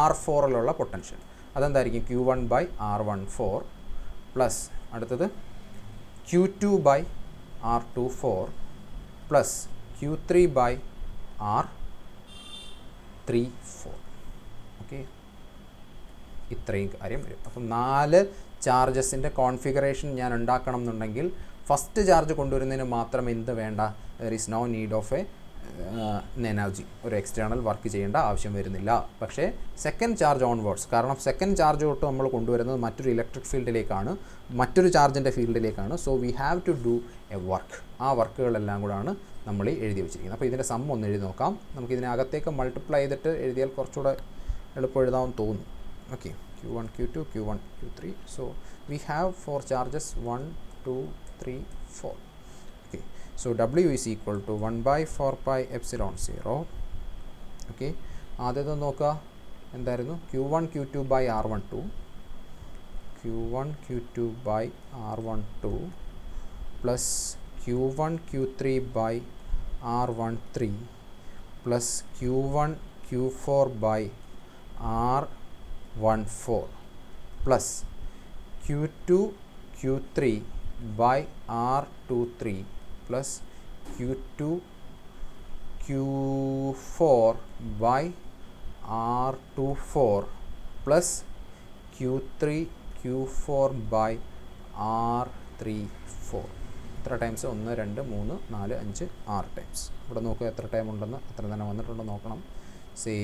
R4ലുള്ള പൊട്ടൻഷ്യൽ അതെന്തായിരിക്കും? Q1/R14 പ്ലസ് അടുത്തത് Q2/R24 പ്ലസ് Q3/R34. ഓക്കെ, ഇത്രയും കാര്യം വരും. അപ്പം 4 ചാർജസിൻ്റെ കോൺഫിഗറേഷൻ ഞാൻ ഉണ്ടാക്കണം എന്നുണ്ടെങ്കിൽ ഫസ്റ്റ് ചാർജ് കൊണ്ടുവരുന്നതിന് മാത്രം എന്ത് വേണ്ട? There is no need of energy, ഒരു എക്സ്റ്റേണൽ വർക്ക് ചെയ്യേണ്ട ആവശ്യം വരുന്നില്ല. പക്ഷേ സെക്കൻഡ് ചാർജ് ഓൺവേർഡ്സ്, കാരണം സെക്കൻഡ് ചാർജ് തൊട്ട് നമ്മൾ കൊണ്ടുവരുന്നത് മറ്റൊരു ഇലക്ട്രിക് ഫീൽഡിലേക്കാണ്, മറ്റൊരു ചാർജിൻ്റെ ഫീൽഡിലേക്കാണ്. So we have to do a work. ആ വർക്കുകളെല്ലാം കൂടാണ് നമ്മൾ എഴുതി വെച്ചിരിക്കുന്നത്. അപ്പോൾ ഇതിൻ്റെ സം ഒന്ന് എഴുതി നോക്കാം. നമുക്കിതിനെ അകത്തേക്ക് മൾട്ടിപ്ലൈ ചെയ്തിട്ട് എഴുതിയാൽ കുറച്ചുകൂടെ എളുപ്പം എഴുതാമെന്ന് തോന്നുന്നു. Okay, Q1 Q2 Q1 Q3. So we have 4 charges, 1 2 3 4. Okay, so W is equal to 1/4πε0. Okay, ആദ്യത്തെ നോക്കുക എന്തായിരുന്നു? Q1 Q2/R12 plus Q1 Q3/R13 plus Q1 Q4/R14 plus Q2 Q3/R23 plus Q2 Q4/R24 plus Q3 Q4/R34. എത്ര times? 1 2 3 4 5 6 times. ഇവിടെ നോക്കുക എത്ര time ഉണ്ടെന്ന്, എത്ര തന്നെ വന്നിട്ടുണ്ടോ നോക്കണം. സേ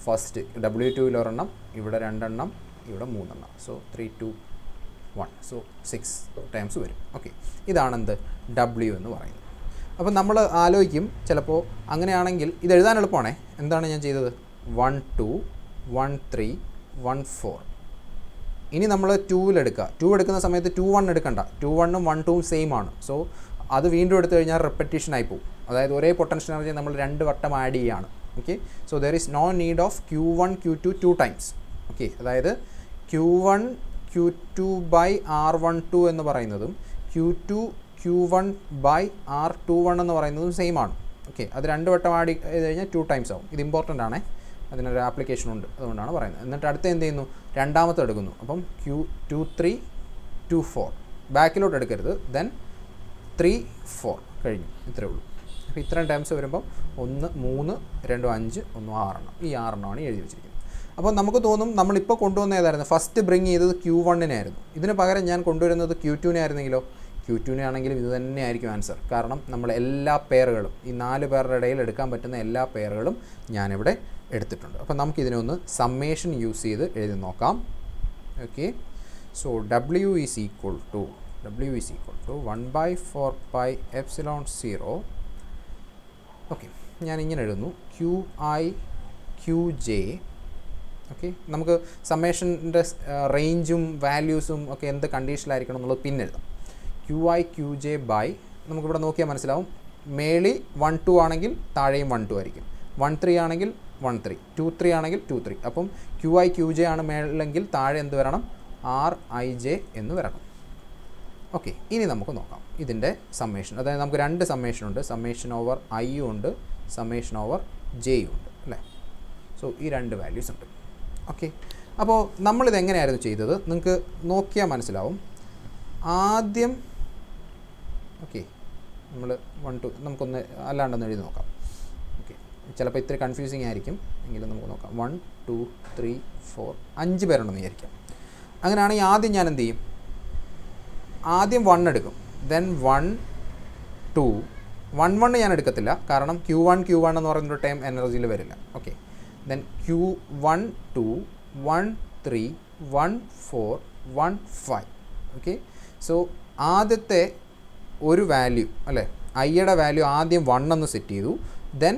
ഫസ്റ്റ് W2ൽ ഒരെണ്ണം, ഇവിടെ 2 എണ്ണം, ഇവിടെ 3 എണ്ണം. സോ 3 2 1, സോ 6 ടൈംസ് വരും. ഓക്കെ, ഇതാണെന്ത്? W എന്ന് പറയുന്നത്. അപ്പോൾ നമ്മൾ ആലോചിക്കും ചിലപ്പോൾ അങ്ങനെയാണെങ്കിൽ ഇത് എഴുതാൻ എളുപ്പമാണേ. എന്താണ് ഞാൻ ചെയ്തത്? 1 2 1 3 1 4 ഇനി നമ്മൾ 2 എടുക്കുക. 2 എടുക്കുന്ന സമയത്ത് 2 1 എടുക്കണ്ട. 2 1ഉം 1 2ഉം സെയിം ആണ്. സോ അത് വീണ്ടും എടുത്തു കഴിഞ്ഞാൽ റിപ്പറ്റീഷൻ ആയി പോകും. അതായത് ഒരേ പൊട്ടൻഷ്യൽ എനർജി നമ്മൾ 2 വട്ടം ആഡ് ചെയ്യുകയാണ്. Okay, so there is no need of Q1 Q2 2 times. Okay, അതായത് Q1 Q2 ബൈ R12 എന്ന് പറയുന്നതും Q2 Q1 ബൈ R21 എന്ന് പറയുന്നതും സെയിം ആണ്. ഓക്കെ, അത് 2 വട്ടം ആഡ് ചെയ്ത് കഴിഞ്ഞാൽ 2 ടൈംസ് ആവും. ഇത് ഇമ്പോർട്ടൻ്റ് ആണ്, അതിനൊരു ആപ്ലിക്കേഷൻ ഉണ്ട്, അതുകൊണ്ടാണ് പറയുന്നത്. എന്നിട്ട് അടുത്ത് എന്ത് ചെയ്യുന്നു, രണ്ടാമത്തെ എടുക്കുന്നു. അപ്പം Q23 2 4 ബാക്കിലോട്ട് എടുക്കരുത്. ദെൻ 3 4 കഴിഞ്ഞു. ഇത്രയേ ഉള്ളൂ. അപ്പോൾ ഇത്രയും ടൈംസ് വരുമ്പം 1 3 2 5 1 6 ഈ 6 എഴുതി വെച്ചിരിക്കുന്നത്. അപ്പോൾ നമുക്ക് തോന്നും നമ്മളിപ്പോൾ കൊണ്ടുവന്ന ഏതായിരുന്നു, ഫസ്റ്റ് ബ്രിങ് ചെയ്തത് Q1 ആയിരുന്നു. ഇതിന് പകരം ഞാൻ കൊണ്ടുവരുന്നത് Q2 ആയിരുന്നെങ്കിലോ, Q2 ആണെങ്കിലും ഇത് തന്നെയായിരിക്കും ആൻസർ. കാരണം നമ്മൾ എല്ലാ പെയറുകളും, ഈ 4 പേരുടെ ഇടയിൽ എടുക്കാൻ പറ്റുന്ന എല്ലാ പെയറുകളും ഞാനിവിടെ എടുത്തിട്ടുണ്ട്. അപ്പോൾ നമുക്കിതിനെ ഒന്ന് സമ്മേഷൻ യൂസ് ചെയ്ത് എഴുതി നോക്കാം. Okay, so W is equal to 1/4πε0. Okay, ഞാൻ ഇങ്ങനെ എഴുതുന്നു QI QJ. ഓക്കെ, നമുക്ക് സമ്മേഷൻ്റെ റേഞ്ചും വാല്യൂസും ഒക്കെ എന്ത് കണ്ടീഷനിലായിരിക്കണം എന്നുള്ളത് പിന്നെ എഴുതാം. QI QJ ബൈ, നമുക്കിവിടെ നോക്കിയാൽ മനസ്സിലാവും, മേളി 1 2 ആണെങ്കിൽ താഴെയും 1 2 ആയിരിക്കും, 1 3 ആണെങ്കിൽ 1 3, 2 3 ആണെങ്കിൽ 2 3. അപ്പം QI QJ ആണ് മേളിലെങ്കിൽ താഴെ എന്ത് വരണം, RIJ എന്ന് വരണം. ഓക്കെ, ഇനി നമുക്ക് നോക്കാം ഇതിൻ്റെ സമ്മേഷൻ. അതായത് നമുക്ക് 2 സമ്മേഷൻ ഉണ്ട്, സമ്മേഷൻ ഓവർ ഐയും ഉണ്ട്, സമ്മേഷൻ ഓവർ ജെയും ഉണ്ട് അല്ലേ. സോ ഈ 2 വാല്യൂസ് ഉണ്ട്. ഓക്കെ, അപ്പോൾ നമ്മളിത് എങ്ങനെയായിരുന്നു ചെയ്തത് നിങ്ങൾക്ക് നോക്കിയാൽ മനസ്സിലാവും. ആദ്യം ഓക്കെ, നമ്മൾ 1 2 നമുക്കൊന്ന് അല്ലാണ്ടൊന്ന് എഴുതി നോക്കാം. ഓക്കെ, ചിലപ്പോൾ ഇത്തിരി കൺഫ്യൂസിങ് ആയിരിക്കും, എങ്കിലും നമുക്ക് നോക്കാം. 1 2 3 4 5 പേരുണ്ടെന്ന് വിചാരിക്കാം. അങ്ങനെയാണെങ്കിൽ ആദ്യം ഞാൻ എന്ത് ചെയ്യും, ആദ്യം 1 എടുക്കും. ദെൻ 1 2 1 1 ഞാൻ എടുക്കത്തില്ല, കാരണം Q1 എന്ന് പറയുന്നൊരു ടൈം എനർജിയിൽ വരില്ല. Okay, then Q1 2 1 3 1 4 1 5. Okay, so ആദ്യത്തെ ഒരു വാല്യൂ അല്ലേ, ഐയുടെ വാല്യൂ ആദ്യം 1 എന്ന് സെറ്റ് ചെയ്തു. ദെൻ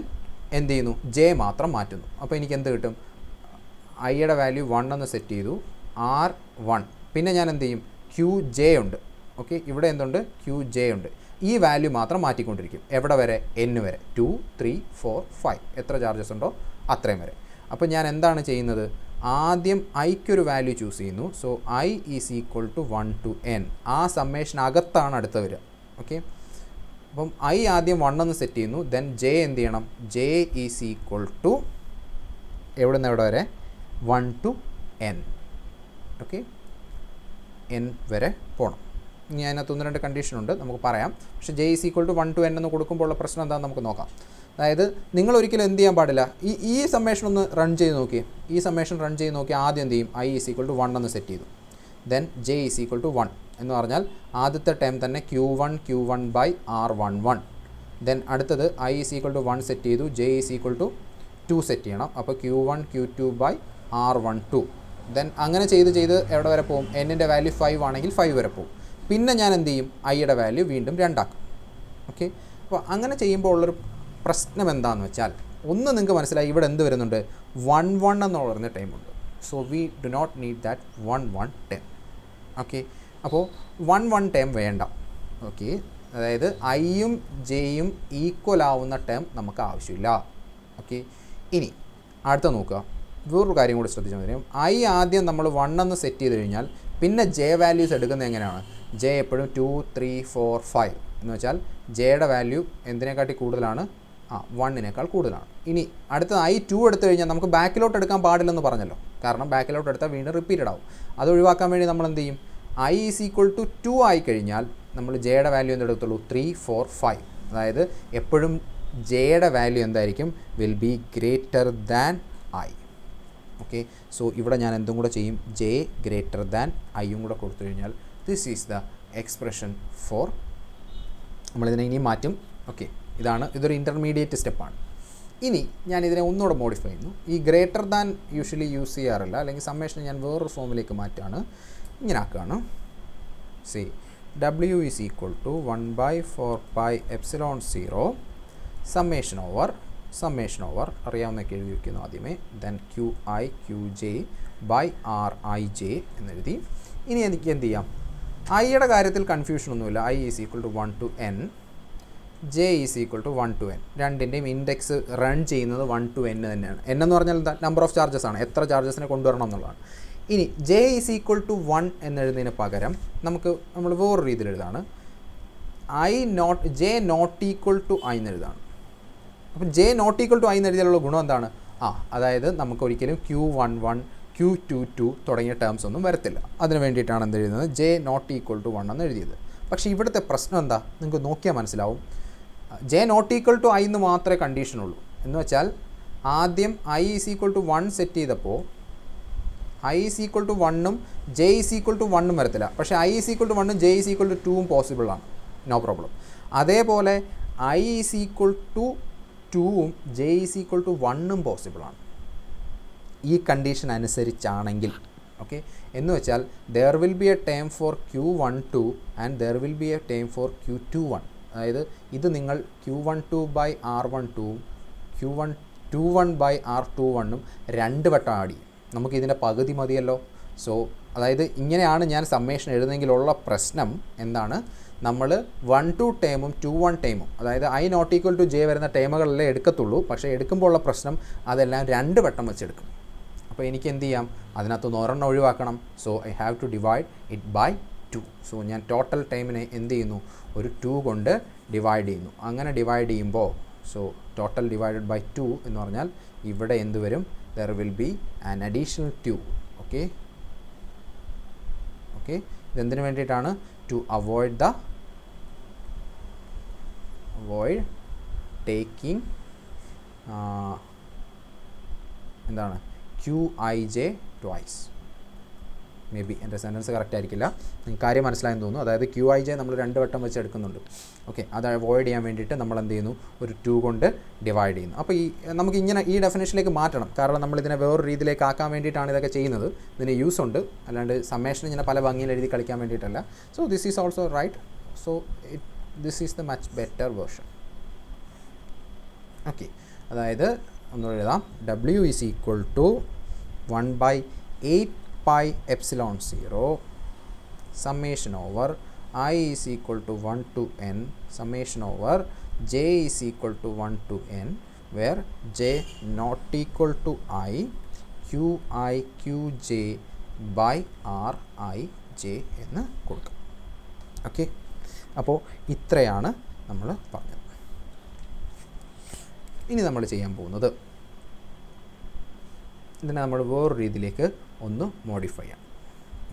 എന്ത് ചെയ്യുന്നു, ജെ മാത്രം മാറ്റുന്നു. അപ്പോൾ എനിക്ക് എന്ത് കിട്ടും, ഐയുടെ വാല്യൂ 1 എന്ന് സെറ്റ് ചെയ്തു, R1. പിന്നെ ഞാൻ എന്ത് ചെയ്യും, QJ ഉണ്ട്. ഓക്കെ, ഇവിടെ എന്തുണ്ട്, QJ ഉണ്ട്. ഈ വാല്യൂ മാത്രം മാറ്റിക്കൊണ്ടിരിക്കും. എവിടെ വരെ, N വരെ, 2 3 4 5 എത്ര ചാർജസ് ഉണ്ടോ അത്രയും വരെ. അപ്പോൾ ഞാൻ എന്താണ് ചെയ്യുന്നത്, ആദ്യം ഐക്കൊരു വാല്യൂ ചൂസ് ചെയ്യുന്നു. So I is equal to 1 to N. ആ സമ്മേഷനകത്താണ് അടുത്ത് വരിക. ഓക്കെ, അപ്പം I ആദ്യം 1 എന്ന് സെറ്റ് ചെയ്യുന്നു. ദെൻ J എന്ത് ചെയ്യണം, J ഈസ് ഈക്വൽ ടു എവിടെ നിന്ന് എവിടെ വരെ, 1 to N. ഓക്കെ, N വരെ പോകണം. ഇനി അതിനകത്ത് 1 2 കണ്ടീഷനുണ്ട്, നമുക്ക് പറയാം. പക്ഷേ J is equal to 1 to N എന്ന് കൊടുക്കുമ്പോൾ ഉള്ള പ്രശ്നം എന്താണെന്ന് നമുക്ക് നോക്കാം. അതായത് നിങ്ങൾ ഒരിക്കലും എന്ത് ചെയ്യാൻ പാടില്ല, ഈ സമ്മേഷൻ ഒന്ന് റൺ ചെയ്ത് നോക്കി. ഈ സമ്മേഷൻ റൺ ചെയ്ത് നോക്കി ആദ്യം എന്ത് ചെയ്യും, I ഈസ് ഈക്വൽ ടു 1 എന്ന് സെറ്റ് ചെയ്തു. Then J is equal to 1 എന്ന് പറഞ്ഞാൽ ആദ്യത്തെ ടൈം തന്നെ Q1 ബൈ R11. ദെൻ അടുത്തത് I is equal to 1 set ചെയ്തു, J is equal to 2 set ചെയ്യണം. അപ്പോൾ Q1 Q2 by R12. Then അങ്ങനെ ചെയ്ത് എവിടെ വരെ പോകും, Nൻ്റെ വാല്യൂ 5 ആണെങ്കിൽ 5 വരെ പോകും. പിന്നെ ഞാൻ എന്ത് ചെയ്യും, ഐയുടെ വാല്യൂ വീണ്ടും 2 ആക്കും. ഓക്കെ, അപ്പോൾ അങ്ങനെ ചെയ്യുമ്പോൾ ഉള്ളൊരു പ്രശ്നം എന്താണെന്ന് വെച്ചാൽ, ഒന്ന് നിങ്ങൾക്ക് മനസ്സിലായി, ഇവിടെ എന്ത് വരുന്നുണ്ട്, 1 1 എന്ന് പറയുന്ന ടൈമുണ്ട്. So we do not need that 1 1 time. Okay, അപ്പോൾ 1 1 ടൈം വേണ്ട. ഓക്കെ, അതായത് ഐയും ജെയും ഈക്വൽ ആവുന്ന ടൈം നമുക്ക് ആവശ്യമില്ല. ഓക്കെ, ഇനി അടുത്ത നോക്കുക, വേറൊരു കാര്യം കൂടി ശ്രദ്ധിച്ചാൽ മതി. ഐ ആദ്യം നമ്മൾ 1 എന്ന് സെറ്റ് ചെയ്ത് കഴിഞ്ഞാൽ പിന്നെ ജെ വാല്യൂസ് എടുക്കുന്നത് എങ്ങനെയാണ്, ജെ എപ്പോഴും 2 3 4 5 എന്ന് വെച്ചാൽ ജെയുടെ വാല്യൂ എന്തിനെക്കാട്ടി കൂടുതലാണ്, 1 കൂടുതലാണ്. ഇനി അടുത്ത I2 എടുത്തു കഴിഞ്ഞാൽ നമുക്ക് ബാക്കിലോട്ട് എടുക്കാൻ പാടില്ലെന്ന് പറഞ്ഞല്ലോ, കാരണം ബാക്കിലോട്ട് എടുത്താൽ വീണ്ടും റിപ്പീറ്റഡ് ആവും. അത് ഒഴിവാക്കാൻ വേണ്ടി നമ്മൾ എന്ത് ചെയ്യും, I ഈസ് ഈക്വൽ ടു 2 ആയി കഴിഞ്ഞാൽ നമ്മൾ ജെയുടെ വാല്യൂ എന്തെടുത്തുള്ളൂ, 3 4 5. അതായത് എപ്പോഴും ജെയുടെ വാല്യൂ എന്തായിരിക്കും, will be greater than I. Okay, so ഇവിടെ ഞാൻ എന്തും കൂടെ ചെയ്യും, ജെ ഗ്രേറ്റർ ദാൻ ഐയും കൂടെ കൊടുത്തു കഴിഞ്ഞാൽ this is the expression for, നമ്മളിതിനെ ഇനി മാറ്റും. ഓക്കെ, ഇതൊരു ഇൻ്റർമീഡിയറ്റ് സ്റ്റെപ്പാണ്. ഇനി ഞാൻ ഇതിനെ ഒന്നുകൂടെ മോഡിഫൈ ചെയ്യുന്നു. ഈ ഗ്രേറ്റർ ദാൻ യൂഷ്വലി യൂസ് ചെയ്യാറില്ല, അല്ലെങ്കിൽ സമ്മേഷനെ ഞാൻ വേറൊരു ഫോമിലേക്ക് മാറ്റുകയാണ്, ഇങ്ങനെ ആക്കുകയാണ്. C W is equal to 1/4πε0 summation over അറിയാവുന്നൊക്കെ എഴുതി വയ്ക്കുന്നു ആദ്യമേ. Then QI QJ by r i j എന്നെഴുതി. ഇനി എനിക്ക് എന്ത് ചെയ്യാം, ഐയുടെ കാര്യത്തിൽ കൺഫ്യൂഷനൊന്നുമില്ല. I is equal to 1 to n, j is equal to 1 to n. രണ്ടിൻ്റെയും ഇൻഡെക്സ് റൺ ചെയ്യുന്നത് 1 to n തന്നെയാണ്. n എന്ന് പറഞ്ഞാൽ എന്താ, നമ്പർ ഓഫ് ചാർജസ് ആണ്, എത്ര ചാർജസിനെ കൊണ്ടുവരണം എന്നുള്ളതാണ്. ഇനി ജെ ഈസ് ഈക്വൽ ടു 1 എന്നെഴുതുന്നതിന് പകരം നമ്മൾ വേറൊരു രീതിയിൽ എഴുതാണ്, j not equal to i എന്നെഴുതാണ്. അപ്പം j not equal to i എന്നെഴുതിയാലുള്ള ഗുണം എന്താണ്, അതായത് നമുക്ക് ഒരിക്കലും Q11 Q22 തുടങ്ങിയ ടേംസ് ഒന്നും വരത്തില്ല. അതിന് വേണ്ടിയിട്ടാണ് എന്തെഴുതുന്നത്, ജെ നോട്ട് ഈക്വൽ ടു 1 എന്ന് എഴുതിയത്. പക്ഷേ ഇവിടുത്തെ പ്രശ്നം എന്താ, നിങ്ങൾക്ക് നോക്കിയാൽ മനസ്സിലാവും. J not equal to i എന്ന് മാത്രമേ കണ്ടീഷനുള്ളൂ. എന്ന് വെച്ചാൽ ആദ്യം i is equal to 1 set ചെയ്തപ്പോൾ ഐ ഈസ് ഈക്വൽ ടു 1ഉം ജെ ഈസ് ഈക്വൽ ടു 1ഉം വരത്തില്ല. പക്ഷേ ഐ ഈസ് ഈക്വൽ ടു 1ഉം ജെ ഈസ് ഈക്വൽ ടു 2ഉം പോസിബിളാണ്, നോ പ്രോബ്ലം. അതേപോലെ ഐ ഈസ് ഈക്വൽ ടു 2ഉം ജെ ഈസ് ഈക്വൽ ടു 1ഉം പോസിബിളാണ് ഈ കണ്ടീഷൻ അനുസരിച്ചാണെങ്കിൽ. ഓക്കെ, എന്ന് വെച്ചാൽ there will be a term four Q12 and there will be a term for Q21. അതായത് ഇത് നിങ്ങൾ Q12 ബൈ R12ഉം Q21 ബൈ R21ഉം 2 വട്ടം ആഡ് ചെയ്യും. നമുക്കിതിൻ്റെ പകുതി മതിയല്ലോ. സോ അതായത് ഇങ്ങനെയാണ് ഞാൻ സമ്മേഷൻ എഴുതുന്നെങ്കിലുള്ള പ്രശ്നം എന്താണ്, നമ്മൾ 1-2 ടേമും 2-1 ടേമും, അതായത് I not equal to J വരുന്ന ടേമുകളല്ലേ എടുക്കത്തുള്ളൂ. പക്ഷേ എടുക്കുമ്പോൾ ഉള്ള പ്രശ്നം അതെല്ലാം 2 വട്ടം വെച്ചെടുക്കും. അപ്പോൾ എനിക്ക് എന്ത് ചെയ്യാം, അതിനകത്തുനിന്ന് ഒരെണ്ണം ഒഴിവാക്കണം. So I have to divide it by 2. So ഞാൻ ടോട്ടൽ ടൈമിനെ എന്ത് ചെയ്യുന്നു, ഒരു 2 കൊണ്ട് ഡിവൈഡ് ചെയ്യുന്നു. അങ്ങനെ ഡിവൈഡ് ചെയ്യുമ്പോൾ സോ ടോട്ടൽ ഡിവൈഡഡ് ബൈ 2 എന്ന് പറഞ്ഞാൽ ഇവിടെ എന്ത് വരും, there will be an additional 2. Okay, ഇതെന്തിനു വേണ്ടിയിട്ടാണ്, ടു അവോയ്ഡ് ടേക്കിംഗ് എന്താണ് QIJ ട്വൈസ്. മേ ബി എൻ്റെ സെൻറ്റൻസ് കറക്റ്റ് ആയിരിക്കില്ല, നിങ്ങൾക്ക് കാര്യം മനസ്സിലായെന്ന് തോന്നുന്നു. അതായത് QIJ നമ്മൾ 2 വട്ടം വെച്ച് എടുക്കുന്നുണ്ട്. ഓക്കെ, അത് അവോയ്ഡ് ചെയ്യാൻ വേണ്ടിയിട്ട് നമ്മൾ എന്ത് ചെയ്യുന്നു, ഒരു 2 കൊണ്ട് ഡിവൈഡ് ചെയ്യുന്നു. അപ്പോൾ നമുക്ക് ഇങ്ങനെ ഈ ഡെഫിനേഷനിലേക്ക് മാറ്റണം. കാരണം നമ്മളിതിനെ വേറൊരു രീതിയിലേക്ക് ആക്കാൻ വേണ്ടിയിട്ടാണ് ഇതൊക്കെ ചെയ്യുന്നത്. ഇതിന് യൂസ് ഉണ്ട്, അല്ലാണ്ട് സമ്മേഷൻ ഇങ്ങനെ പല ഭംഗിയിൽ എഴുതി കളിക്കാൻ വേണ്ടിയിട്ടല്ല. So this is also right. So this is the much better version. Okay, അതായത് ഒന്നുകൂടെ എഴുതാം, W is equal to 1/8 pi epsilon 0 summation over I is equal to 1 to n summation over j is equal to 1 to n, where j not equal to I QI QJ by R I J എന്ന് കൊടുക്കാം. Okay, അപ്പോൾ ഇത്രയാണ് നമ്മൾ പറഞ്ഞത്. ഇനി നമ്മൾ ചെയ്യാൻ പോകുന്നത് ഇതിനെ നമ്മൾ വേറൊരു രീതിയിലേക്ക് ഒന്ന് മോഡിഫൈ ചെയ്യാം.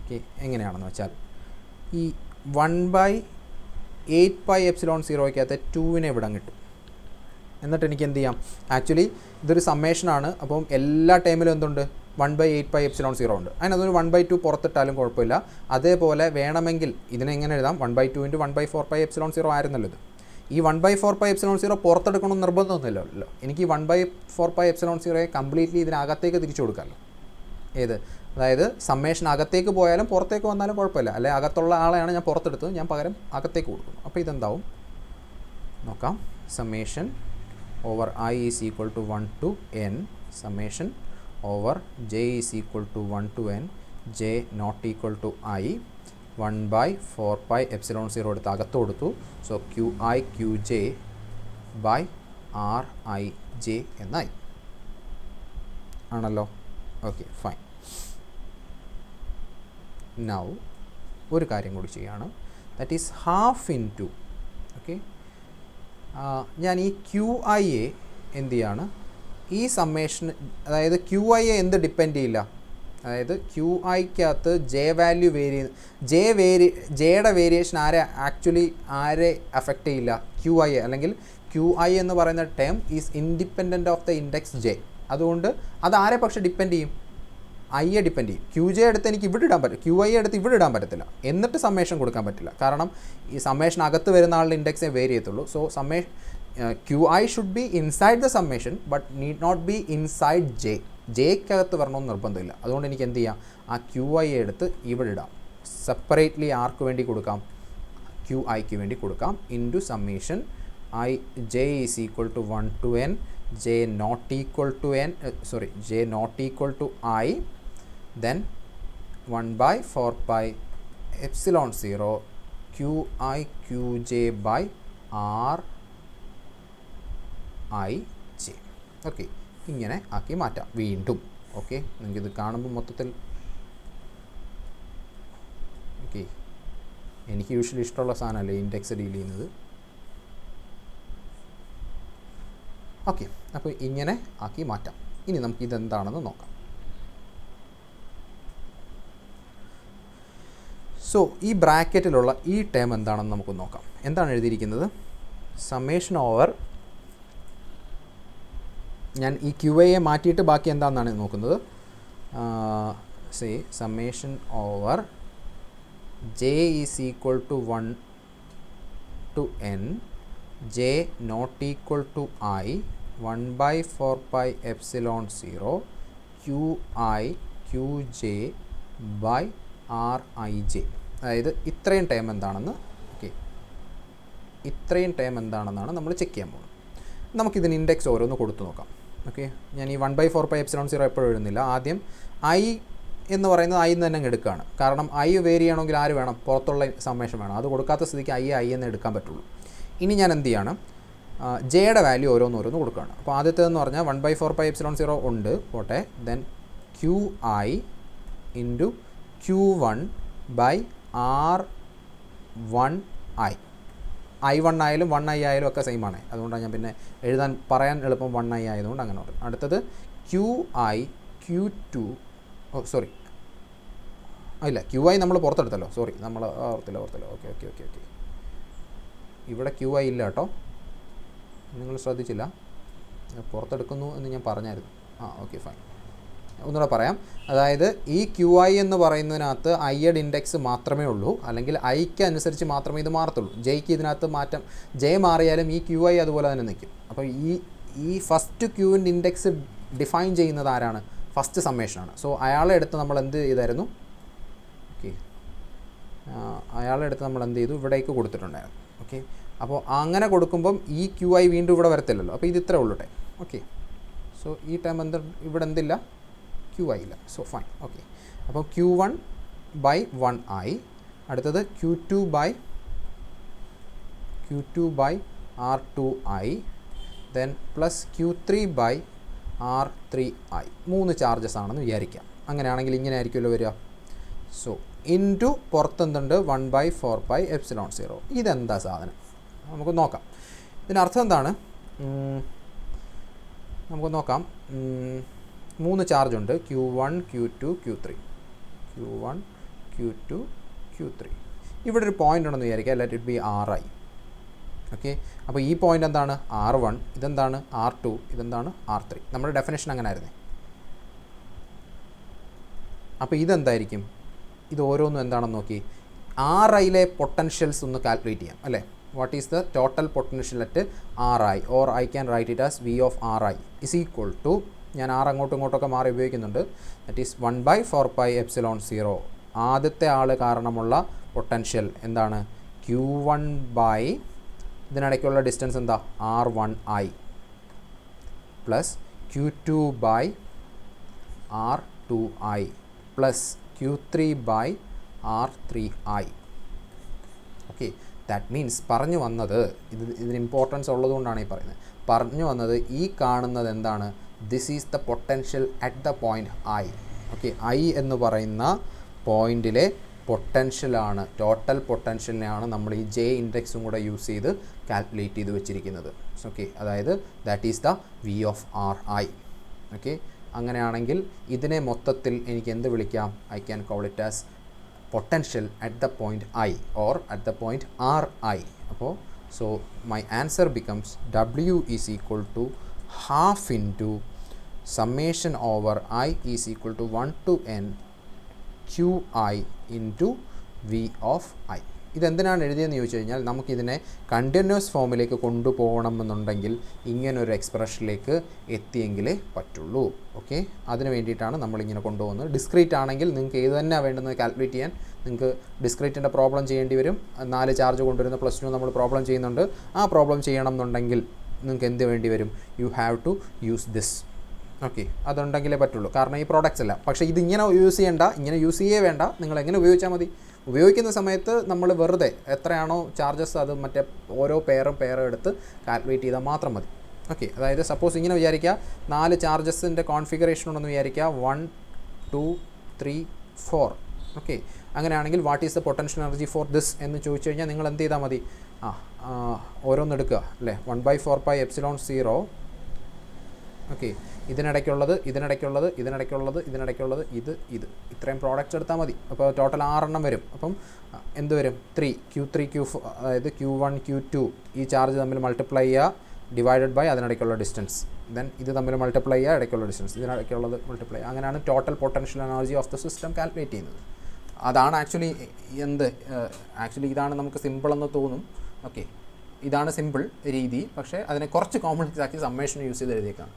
ഓക്കെ, എങ്ങനെയാണെന്ന് വെച്ചാൽ ഈ 1/8 pi epsilon 0ക്കകത്ത് 2നെ ഇവിടെ കിട്ടും. എന്നിട്ട് എനിക്ക് എന്ത് ചെയ്യാം, ആക്ച്വലി ഇതൊരു സമ്മേഷനാണ്. അപ്പം എല്ലാ ടൈമിലും എന്തുണ്ട്, 1/8 pi epsilon 0 ഉണ്ട്. അതിനതൊരു 1/2 പുറത്തിട്ടാലും കുഴപ്പമില്ല. അതേപോലെ വേണമെങ്കിൽ ഇതിനെങ്ങനെ എഴുതാം, 1/2 × 1/4 pi epsilon 0 ആയിരുന്നല്ലോ ഇത്. ഈ 1/4 pi epsilon 0 പുറത്തെടുക്കണമെന്ന് നിർബന്ധമൊന്നുമില്ലല്ലോ. എനിക്ക് ഈ 1/4 pi epsilon 0യെ കംപ്ലീറ്റ്ലി ഇതിനകത്തേക്ക് തിരിച്ചു കൊടുക്കാമല്ലോ. ഏത്, അതായത് സമ്മേഷൻ അകത്തേക്ക് പോയാലും പുറത്തേക്ക് വന്നാലും കുഴപ്പമില്ല. അല്ലെ, അകത്തുള്ള ആളെയാണ് ഞാൻ പുറത്തെടുത്തത്, ഞാൻ പകരം അകത്തേക്ക് കൊടുക്കുന്നു. അപ്പോൾ ഇതെന്താവും നോക്കാം. Summation over I is equal to 1 to n summation over j is equal to 1 to n j not equal to I 1/4 pi epsilon 0 എടുത്ത് അകത്ത് കൊടുത്തു. So QI QJ by RIJ എന്നായി ആണല്ലോ. Okay, fine. നൗ ഒരു കാര്യം കൂടി ചെയ്യാണ്, that is half into. Okay, ഞാൻ ഈ QIയെ എന്ത് ചെയ്യാണ്, ഈ സമ്മേഷൻ, അതായത് QIയെ എന്ത് ഡിപ്പെൻഡ് ചെയ്യില്ല, അതായത് QIക്കകത്ത് ജെയുടെ വേരിയേഷൻ ആരെ അഫക്റ്റ് ചെയ്യില്ല, QIയെ. അല്ലെങ്കിൽ QI എന്ന് പറയുന്ന term is independent of the index J. അതുകൊണ്ട് അത് ആരെ പക്ഷേ ഡിപ്പെൻഡ് ചെയ്യും, ഐയെ ഡിപ്പെൻഡ് ചെയ്യും. QJ എടുത്ത് എനിക്ക് ഇവിടെ ഇടാൻ പറ്റും, QI എടുത്ത് ഇവിടെ ഇടാൻ പറ്റത്തില്ല. എന്നിട്ട് സമ്മേഷൻ കൊടുക്കാൻ പറ്റില്ല, കാരണം ഈ സമ്മേഷൻ അകത്ത് വരുന്ന ആളുടെ ഇൻഡെക്സേ വേരി ചെയ്യത്തുള്ളൂ. So QI should be inside the summation but need not be inside J. ജെക്കകത്ത് വരണമെന്ന് നിർബന്ധമില്ല. അതുകൊണ്ട് എനിക്ക് എന്ത് ചെയ്യാം, ആ QI എടുത്ത് ഇവിടെ ഇടാം. സെപ്പറേറ്റ്ലി ആർക്ക് വേണ്ടി കൊടുക്കാം, QIക്ക് വേണ്ടി കൊടുക്കാം. Into summation J is equal to 1 to n J not equal to I then 1 by 4 pi epsilon 0 qi qj by r i j. Okay, ഇങ്ങനെ ആക്കി മാറ്റാം വീണ്ടും. ഓക്കെ, നിങ്ങൾക്കിത് കാണുമ്പോൾ മൊത്തത്തിൽ ഓക്കെ, എനിക്ക് യൂഷ്വലി ഇഷ്ടമുള്ള സാധനമല്ലേ ഇൻഡെക്സ് ഡീൽ ചെയ്യുന്നത്. ഓക്കെ, അപ്പോൾ ഇങ്ങനെ ആക്കി മാറ്റാം. ഇനി നമുക്ക് ഇതെന്താണെന്ന് നോക്കാം. സോ ഈ ബ്രാക്കറ്റിലുള്ള ഈ ടേം എന്താണെന്ന് നമുക്ക് നോക്കാം. എന്താണ് എഴുതിയിരിക്കുന്നത്? സമ്മേഷൻ ഓവർ, ഞാൻ ഈ ക്യു ഐയെ മാറ്റിയിട്ട് ബാക്കി എന്താണെന്നാണ് നോക്കുന്നത്. Say summation over J is equal to 1 to n j not equal to I 1 by 4 pi epsilon 0 qi qj by rij. അതായത് ഇത്രയും ടൈം എന്താണെന്ന്, ഓക്കെ, ഇത്രയും ടൈം എന്താണെന്നാണ് നമ്മൾ ചെക്ക് ചെയ്യാൻ പോകുന്നത്. നമുക്കിതിന് ഇൻഡെക്സ് ഓരോന്ന് കൊടുത്തു നോക്കാം. ഓക്കെ, ഞാൻ ഈ 1 by 4 pi epsilon 0 എപ്പോഴും എഴുതുന്നില്ല. ആദ്യം ഐ എന്ന് പറയുന്നത് ഐ എന്ന് തന്നെ എടുക്കുകയാണ്. കാരണം ഐ വേരി ചെയ്യണമെങ്കിൽ ആര് വേണം? പുറത്തുള്ള സമ്മേഷൻ വേണം. അത് കൊടുക്കാത്ത സ്ഥിതിക്ക് ഐ എന്ന് എടുക്കാൻ പറ്റുള്ളൂ. ഇനി ഞാൻ എന്ത് ചെയ്യാണ്? ജെയുടെ വാല്യൂ ഓരോന്നോരോന്ന് കൊടുക്കുകയാണ്. അപ്പോൾ ആദ്യത്തേതെന്ന് പറഞ്ഞാൽ 1 by 4 pi epsilon 0 ഉണ്ട്, പോട്ടെ. Then Q I into Q1 by R1 I. I1 ആയാലും 1I ആയാലും ഒക്കെ സെയിം ആണ്. അതുകൊണ്ടാണ് ഞാൻ പിന്നെ പറയാൻ എളുപ്പം 1I ആയതുകൊണ്ട് അങ്ങനെ പറയും. അടുത്തത് QI Q2, സോറി ഇല്ല, QI നമ്മൾ പുറത്തെടുത്തല്ലോ, സോറി നമ്മൾ ഓർത്തില്ല. ഓക്കെ, ഇവിടെ QI ഇല്ല കേട്ടോ, നിങ്ങൾ ശ്രദ്ധിച്ചില്ല, പുറത്തെടുക്കുന്നു എന്ന് ഞാൻ പറഞ്ഞായിരുന്നു. ഓക്കെ ഫൈൻ, ഒന്നുകൂടെ പറയാം. അതായത് ഈ QI എന്ന് പറയുന്നതിനകത്ത് ഐയുടെ ഇൻഡെക്സ് മാത്രമേ ഉള്ളൂ, അല്ലെങ്കിൽ ഐക്ക് അനുസരിച്ച് മാത്രമേ ഇത് മാറത്തുള്ളൂ. ജെയ്ക്ക് ഇതിനകത്ത് മാറ്റം, ജെ മാറിയാലും ഈ QI അതുപോലെ തന്നെ നിൽക്കും. അപ്പോൾ ഈ ഫസ്റ്റ് ക്യൂവിൻ്റെ ഇൻഡെക്സ് ഡിഫൈൻ ചെയ്യുന്നത് ആരാണ്? ഫസ്റ്റ് സമ്മേഷനാണ്. സോ അയാളെ എടുത്ത് നമ്മൾ എന്ത് ചെയ്തായിരുന്നു? ഓക്കെ, അയാളെ എടുത്ത് നമ്മൾ എന്ത് ചെയ്തു? ഇവിടേക്ക് കൊടുത്തിട്ടുണ്ടായിരുന്നു. ഓക്കെ, അപ്പോൾ അങ്ങനെ കൊടുക്കുമ്പം ഈ QI വീണ്ടും ഇവിടെ വരത്തില്ലല്ലോ. അപ്പോൾ ഇത് ഇത്രേ ഉള്ളൂ ടൈം. ഓക്കെ, സോ ഈ ടൈം ഇവിടെ എന്തില്ല? QI ഇല്ല. So fine. ഓക്കെ, അപ്പോൾ Q1 by 1I, അടുത്തത് Q2 by R2I, then plus Q3 by R3I. 3 charges ആണെന്ന് വിചാരിക്കാം. അങ്ങനെയാണെങ്കിൽ ഇങ്ങനെ ആയിരിക്കുമല്ലോ വരിക. സോ ഇൻറ്റു പുറത്തെന്തുണ്ട്? 1 by 4 pi epsilon 0. ഇതെന്താ സാധനം? നമുക്ക് നോക്കാം. ഇതിനർത്ഥം എന്താണ്? നമുക്ക് നോക്കാം. 3 ചാർജ് ഉണ്ട്, Q1 Q2 Q3. Q1 Q2 Q3. ഇവിടെ ഒരു പോയിൻ്റ് ഉണ്ടെന്ന് വിചാരിക്കുക. Let it be RI. Okay, അപ്പോൾ ഈ പോയിൻ്റ് എന്താണ്? R1. ഇതെന്താണ്? R2. ഇതെന്താണ്? R3. നമ്മുടെ ഡെഫിനേഷൻ അങ്ങനെ ആയിരുന്നേ. അപ്പോൾ ഇതെന്തായിരിക്കും? ഇത് ഓരോന്നും എന്താണെന്ന് നോക്കി. RIയിലെ പൊട്ടൻഷ്യൽസ് ഒന്ന് കാൽക്കുലേറ്റ് ചെയ്യാം അല്ലേ. What is the total potential at RI, or I can write it as V of RI is equal to, ഞാൻ R അങ്ങോട്ടും ഇങ്ങോട്ടൊക്കെ മാറി ഉപയോഗിക്കുന്നുണ്ട്, that is 1 by 4 pi epsilon 0. ആദ്യത്തെ ആൾ കാരണമുള്ള പൊട്ടൻഷ്യൽ എന്താണ്? Q1 by, ഇതിനിടയ്ക്കുള്ള ഡിസ്റ്റൻസ് എന്താ? R1I plus Q2 by R2I plus Q3 by R3I. Okay, that means പറഞ്ഞു വന്നത്, ഇതിന് ഇമ്പോർട്ടൻസ് ഉള്ളതുകൊണ്ടാണ് ഈ പറയുന്നത്. പറഞ്ഞു വന്നത് ഈ കാണുന്നത് എന്താണ്? This is the potential at the point I. Okay, I എന്ന് പറയുന്ന പോയിൻറ്റിലെ പൊട്ടൻഷ്യലാണ്, ടോട്ടൽ പൊട്ടൻഷ്യലിനെയാണ് നമ്മൾ ഈ ജെ ഇൻഡെക്സും കൂടെ യൂസ് ചെയ്ത് കാൽക്കുലേറ്റ് ചെയ്ത് വെച്ചിരിക്കുന്നത്. ഓക്കെ, അതായത് that is the V of RI. Okay, അങ്ങനെയാണെങ്കിൽ ഇതിനെ മൊത്തത്തിൽ എനിക്ക് എന്ത് വിളിക്കാം? I can call it as potential at the point I or at the point RI. അപ്പോൾ so my answer becomes W is equal to half into summation over I is equal to 1 to n QI into V of I. ഇതെന്തിനാണ് എഴുതിയെന്ന് ചോദിച്ചു കഴിഞ്ഞാൽ, നമുക്കിതിനെ continuous ഫോമിലേക്ക് കൊണ്ടുപോകണമെന്നുണ്ടെങ്കിൽ ഇങ്ങനൊരു എക്സ്പ്രഷനിലേക്ക് എത്തിയെങ്കിലേ പറ്റുള്ളൂ. Okay, അതിന് വേണ്ടിയിട്ടാണ് നമ്മളിങ്ങനെ കൊണ്ടുപോകുന്നത്. ഡിസ്ക്രീറ്റ് ആണെങ്കിൽ നിങ്ങൾക്ക് ഏത് തന്നെയാണ് വേണ്ടുന്നത് കാൽക്കുലേറ്റ് ചെയ്യാൻ, നിങ്ങൾക്ക് ഡിസ്ക്രീറ്റിൻ്റെ പ്രോബ്ലം ചെയ്യേണ്ടി വരും. 4 ചാർജ് കൊണ്ടുവരുന്ന +2 നമ്മൾ പ്രോബ്ലം ചെയ്യുന്നുണ്ട്. ആ പ്രോബ്ലം ചെയ്യണം എന്നുണ്ടെങ്കിൽ നിങ്ങൾക്ക് എന്ത് വേണ്ടി വരും? You have to use this. Okay, അതുണ്ടെങ്കിലേ പറ്റുള്ളൂ, കാരണം ഈ പ്രോഡക്റ്റ്സ് എല്ലാം. പക്ഷേ ഇതിങ്ങനെ യൂസ് ചെയ്യേണ്ട, ഇങ്ങനെ യൂസ് ചെയ്യേ വേണ്ട, നിങ്ങൾ എങ്ങനെ ഉപയോഗിച്ചാൽ മതി, ഉപയോഗിക്കുന്ന സമയത്ത് നമ്മൾ വെറുതെ എത്രയാണോ ചാർജസ് അത് മറ്റേ ഓരോ പെയറും എടുത്ത് കാൽക്കുലേറ്റ് ചെയ്താൽ മാത്രം മതി. ഓക്കെ, അതായത് സപ്പോസ് ഇങ്ങനെ വിചാരിക്കുക, 4 ചാർജസിൻ്റെ കോൺഫിഗറേഷൻ ഉണ്ടെന്ന് വിചാരിക്കുക, 1 2 3 4. ഓക്കെ, അങ്ങനെയാണെങ്കിൽ what is the potential energy for this എന്ന് ചോദിച്ചു കഴിഞ്ഞാൽ നിങ്ങൾ എന്ത് ചെയ്താൽ മതി, ഓരോന്നെടുക്കുക അല്ലേ, 1/4πε0. ഓക്കെ, ഇതിനിടയ്ക്കുള്ളത് ഇത് ഇത്രയും പ്രോഡക്റ്റ്സ് എടുത്താൽ മതി. അപ്പോൾ ടോട്ടൽ 6 എണ്ണം വരും. അപ്പം എന്ത് വരും, Q3 Q4, അതായത് Q1 Q2 ഈ ചാർജ് തമ്മിൽ മൾട്ടിപ്ലൈ ചെയ്യുക ഡിവൈഡഡ് ബൈ അതിനിടയ്ക്കുള്ള ഡിസ്റ്റൻസ്, ദെൻ ഇത് തമ്മിൽ മൾട്ടിപ്ലൈ ചെയ്യുക ഇടയ്ക്കുള്ള ഡിസ്റ്റൻസ്, ഇതിനിടയ്ക്കുള്ളത് മൾട്ടിപ്ലൈ, അങ്ങനെയാണ് total potential energy of the system calculate ചെയ്യുന്നത്. അതാണ് ആക്ച്വലി ഇതാണ് നമുക്ക് സിമ്പിളെന്ന് തോന്നും. ഓക്കെ, ഇതാണ് സിമ്പിൾ രീതി, പക്ഷേ അതിനെ കുറച്ച് കോംപ്ലക്സ് ആക്കി സമ്മേഷൻ യൂസ് ചെയ്ത് എഴുതിയേക്കാണ്.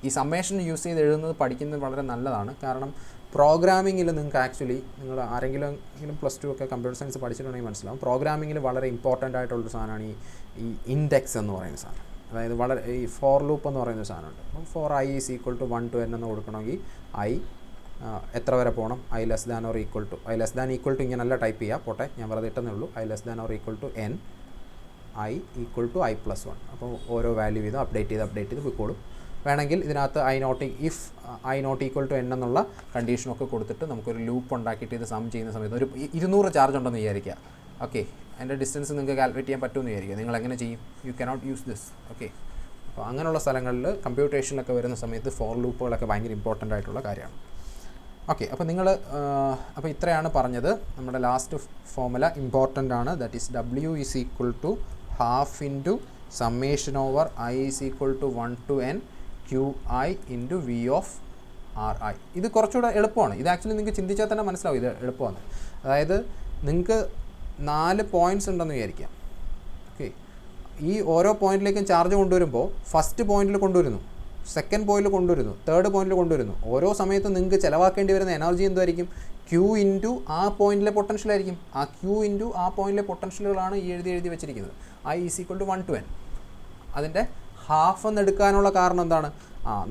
ഈ സമ്മേഷൻ യൂസ് ചെയ്ത് എഴുതുന്നത് പഠിക്കുന്നത് വളരെ നല്ലതാണ്. കാരണം പ്രോഗ്രാമിങ്ങിൽ നിങ്ങൾക്ക് നിങ്ങൾ ആരെങ്കിലും +2 ഒക്കെ കമ്പ്യൂട്ടർ സയൻസ് പഠിച്ചിട്ടുണ്ടെങ്കിൽ മനസ്സിലാവും, പ്രോഗ്രാമിങ്ങിൽ വളരെ ഇമ്പോർട്ടൻ്റ് ആയിട്ടുള്ളൊരു സാധനമാണ് ഈ ഇൻഡെക്സ് എന്ന് പറയുന്ന സാധനം. അതായത് ഈ ഫോർ ലൂപ്പ് എന്ന് പറയുന്ന സാധനമുണ്ട്. അപ്പം ഫോർ i = 1 to n എന്ന് കൊടുക്കണമെങ്കിൽ i എത്ര വരെ പോകണം, i <= ഇങ്ങനല്ല ടൈപ്പ് ചെയ്യുക, പോട്ടെ ഞാൻ വെറുതെ ഇട്ടെന്നേ ഉള്ളൂ, i <= n, i = i+1. അപ്പോൾ ഓരോ വാല്യൂ വീതം അപ്ഡേറ്റ് ചെയ്ത് പോയിക്കോളും. വേണമെങ്കിൽ ഇതിനകത്ത് i ≠ n എന്നുള്ള കണ്ടീഷനൊക്കെ കൊടുത്തിട്ട് നമുക്കൊരു ലൂപ്പ് ഉണ്ടാക്കിയിട്ട് ഇത് സം ചെയ്യുന്ന സമയത്ത് ഒരു 200 ചാർജ് ഉണ്ടെന്ന് വിചാരിക്കുക. ഓക്കെ, അതിൻ്റെ ഡിസ്റ്റൻസ് നിങ്ങൾക്ക് കാൽക്കുലേറ്റ് ചെയ്യാൻ പറ്റുമെന്ന് വിചാരിക്കുക. നിങ്ങൾ എങ്ങനെ ചെയ്യും, you cannot use this. Okay, അപ്പോൾ അങ്ങനെയുള്ള സ്ഥലങ്ങളിൽ കമ്പ്യൂട്ടേഷനിലൊക്കെ വരുന്ന സമയത്ത് ഫോർ ലൂപ്പുകളൊക്കെ ഭയങ്കര ഇമ്പോർട്ടൻ്റ് ആയിട്ടുള്ള കാര്യമാണ്. ഓക്കെ, അപ്പോൾ അപ്പോൾ ഇത്രയാണ് പറഞ്ഞത്. നമ്മുടെ ലാസ്റ്റ് ഫോർമുല ഇമ്പോർട്ടൻ്റ് ആണ്, that is W = ½ × summation over i = 1 to n QI × V of RI. ഇത് കുറച്ചുകൂടെ എളുപ്പമാണ്. ഇത് ആക്ച്വലി നിങ്ങൾക്ക് ചിന്തിച്ചാൽ തന്നെ മനസ്സിലാവും ഇത് എളുപ്പമാണ്. അതായത് നിങ്ങൾക്ക് 4 പോയിൻറ്റ്സ് ഉണ്ടെന്ന് വിചാരിക്കാം. ഓക്കെ, ഈ ഓരോ പോയിന്റിലേക്കും ചാർജ് കൊണ്ടുവരുമ്പോൾ ഫസ്റ്റ് പോയിന്റിൽ കൊണ്ടുവരുന്നു, സെക്കൻഡ് പോയിന്റിൽ കൊണ്ടുവരുന്നു, തേർഡ് പോയിന്റിൽ കൊണ്ടുവരുന്നു. ഓരോ സമയത്തും നിങ്ങൾക്ക് ചിലവാക്കേണ്ടി വരുന്ന എനർജി എന്തായിരിക്കും, Q × ആ പോയിന്റിലെ പൊട്ടൻഷ്യലായിരിക്കും. ആ Q × ആ പോയിന്റിലെ പൊട്ടൻഷ്യലുകളാണ് ഈ എഴുതി വെച്ചിരിക്കുന്നത്. i = 1 to n. അതിൻ്റെ ഹാഫ് എന്ന് എടുക്കാനുള്ള കാരണം എന്താണ്,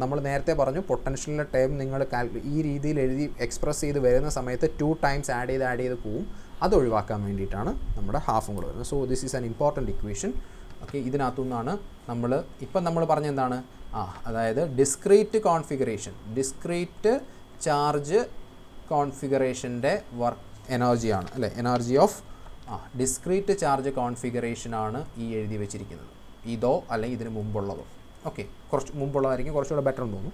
നമ്മൾ നേരത്തെ പറഞ്ഞു പൊട്ടൻഷ്യലിൻ്റെ ടേം നിങ്ങൾ ഈ രീതിയിൽ എഴുതി എക്സ്പ്രസ് ചെയ്ത് വരുന്ന സമയത്ത് 2 ടൈംസ് ആഡ് ചെയ്ത് പോവും. അത് ഒഴിവാക്കാൻ വേണ്ടിയിട്ടാണ് നമ്മുടെ ഹാഫും കൂടെ വരുന്നത്. So this is an important equation. Okay, ഇതിനകത്തുനിന്നാണ് നമ്മൾ പറഞ്ഞ എന്താണ്, അതായത് ഡിസ്ക്രീറ്റ് ചാർജ് കോൺഫിഗറേഷൻ്റെ വർക്ക് എനർജിയാണ് അല്ലേ, എനർജി ഓഫ് ഡിസ്ക്രീറ്റ് ചാർജ് കോൺഫിഗറേഷനാണ് ഈ എഴുതി വെച്ചിരിക്കുന്നത്. ഇതോ അല്ലെങ്കിൽ ഇതിന് മുമ്പുള്ളതോ. ഓക്കെ, കുറച്ച് മുമ്പുള്ളതായിരിക്കും കുറച്ചുകൂടെ ബെറ്റർ എന്ന് തോന്നുന്നു.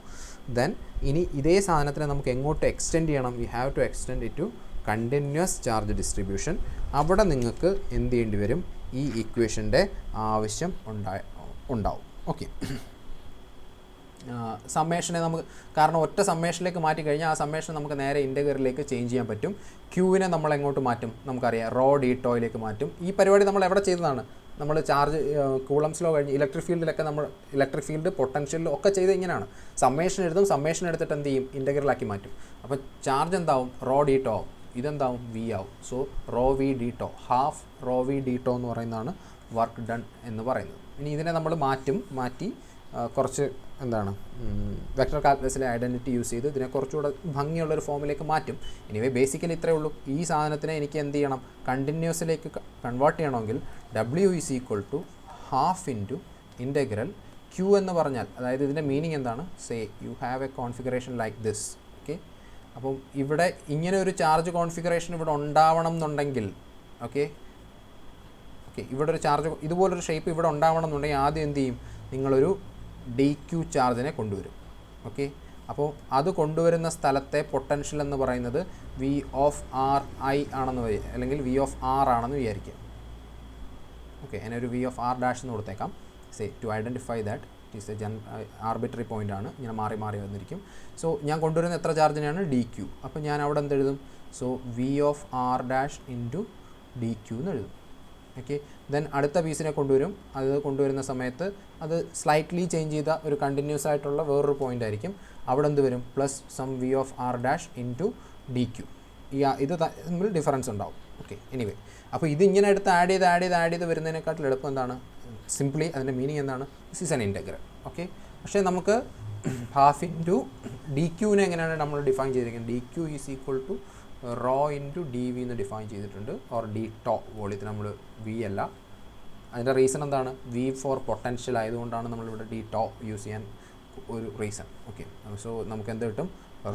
ദെൻ ഇനി ഇതേ സാധനത്തിനെ നമുക്ക് എങ്ങോട്ട് എക്സ്റ്റെൻഡ് ചെയ്യണം, we have to extend it to continuous charge distribution. അവിടെ നിങ്ങൾക്ക് എന്ത് ചെയ്യേണ്ടി വരും, ഈ ഇക്വേഷൻ്റെ ആവശ്യം ഉണ്ടാവും. ഓക്കെ, സമ്മേഷനെ നമുക്ക്, കാരണം ഒറ്റ സമ്മേഷനിലേക്ക് മാറ്റി കഴിഞ്ഞാൽ ആ സമ്മേഷൻ നമുക്ക് നേരെ ഇൻ്റഗ്രലിലേക്ക് ചേഞ്ച് ചെയ്യാൻ പറ്റും. ക്യൂവിനെ നമ്മൾ എങ്ങോട്ട് മാറ്റും, നമുക്കറിയാം റോ ഡീറ്റോയിലേക്ക് മാറ്റും. ഈ പരിപാടി നമ്മൾ എവിടെ ചെയ്തതാണ്, നമ്മൾ ചാർജ് കൂളംസ് ലോ കഴിഞ്ഞ് ഇലക്ട്രിക് ഫീൽഡിലൊക്കെ നമ്മൾ ഇലക്ട്രിക് ഫീൽഡ് പൊട്ടൻഷ്യലിലും ഒക്കെ ചെയ്ത് ഇങ്ങനെയാണ്. സമ്മേഷൻ എടുത്തിട്ട് എന്ത് ചെയ്യും, ഇൻ്റഗ്രലാക്കി മാറ്റും. അപ്പോൾ ചാർജ് എന്താവും, റോ ഡീറ്റോ ആവും, ഇതെന്താവും, വി ആവും. So rho V d tau, half rho V d tau എന്ന് പറയുന്നതാണ് വർക്ക് ഡൺ എന്ന് പറയുന്നത്. ഇനി ഇതിനെ നമ്മൾ മാറ്റി കുറച്ച് വെക്ടർ കാൽക്കുലസിലെ ഐഡൻറ്റിറ്റി യൂസ് ചെയ്ത് ഇതിനെ കുറച്ചുകൂടെ ഭംഗിയുള്ളൊരു ഫോമിലേക്ക് മാറ്റും. എനിവേ ബേസിക്കലി ഇത്രയേ ഉള്ളൂ. ഈ സാധനത്തിനെ എനിക്ക് എന്ത് ചെയ്യണം, കണ്ടിന്യൂസിലേക്ക് കൺവേർട്ട് ചെയ്യണമെങ്കിൽ W = ½ × Q എന്ന് പറഞ്ഞാൽ, അതായത് ഇതിൻ്റെ മീനിങ് എന്താണ്, say you have A configuration like this. Okay, അപ്പം ഇവിടെ ഇങ്ങനെ ഒരു ചാർജ് കോൺഫിഗറേഷൻ ഇവിടെ ഉണ്ടാവണം എന്നുണ്ടെങ്കിൽ, ഓക്കെ ഇവിടെ ഒരു ചാർജ് ഇതുപോലൊരു ഷേപ്പ് ഇവിടെ ഉണ്ടാവണം എന്നുണ്ടെങ്കിൽ ആദ്യം എന്ത് ചെയ്യും, നിങ്ങളൊരു dq ചാർജിനെ കൊണ്ടുവരും. ഓക്കെ, അപ്പോൾ അത് കൊണ്ടുവരുന്ന സ്ഥലത്തെ പൊട്ടൻഷ്യൽ എന്ന് പറയുന്നത് V of RI ആണെന്ന് അല്ലെങ്കിൽ V of R ആണെന്ന് വിചാരിക്കുക. ഓക്കെ, അതിനൊരു V of R' എന്ന് കൊടുത്തേക്കാം. Say to identify that it is a arbitrary point ആണ്, ഇങ്ങനെ മാറി വന്നിരിക്കും. സോ ഞാൻ കൊണ്ടുവരുന്ന എത്ര ചാർജിനെയാണ്, dq. അപ്പോൾ ഞാൻ അവിടെ എന്തെഴുതും, so V of R' × dq എന്ന് എഴുതും. ഓക്കെ, ദെൻ അടുത്ത പീസിനെ കൊണ്ടുവരുന്ന സമയത്ത് അത് സ്ലൈറ്റ്ലി ചേഞ്ച് ചെയ്ത ഒരു കണ്ടിന്യൂസ് ആയിട്ടുള്ള വേറൊരു പോയിൻ്റ് ആയിരിക്കും. അവിടെ എന്ത് വരും, plus some V of R' × dq. ഇത് തമ്മിൽ ഡിഫറൻസ് ഉണ്ടാവും. ഓക്കെ, എനിവേ അപ്പോൾ ഇതിങ്ങനെ എടുത്ത് ആഡ് ചെയ്ത് വരുന്നതിനെക്കാട്ടിൽ എളുപ്പം എന്താണ്, സിംപ്ലി അതിൻ്റെ മീനിങ് എന്താണ്, this is an integral. Okay, പക്ഷേ നമുക്ക് ഹാഫ് ഇൻറ്റു ഡി ക്യൂവിനെ എങ്ങനെയാണ് നമ്മൾ ഡിഫൈൻ ചെയ്തിരിക്കുന്നത്? D Q is equal to rho into D V എന്ന് ഡിഫൈൻ ചെയ്തിട്ടുണ്ട്. ഓർ ഡി ടോ വോളിയത്തിന് നമ്മൾ വി അല്ല. അതിൻ്റെ റീസൺ എന്താണ്? വി ഫോർ പൊട്ടൻഷ്യൽ ആയതുകൊണ്ടാണ് നമ്മളിവിടെ ഡി ടോ യൂസ് ചെയ്യാൻ ഒരു റീസൺ. ഓക്കെ, സോ നമുക്ക് എന്ത് കിട്ടും?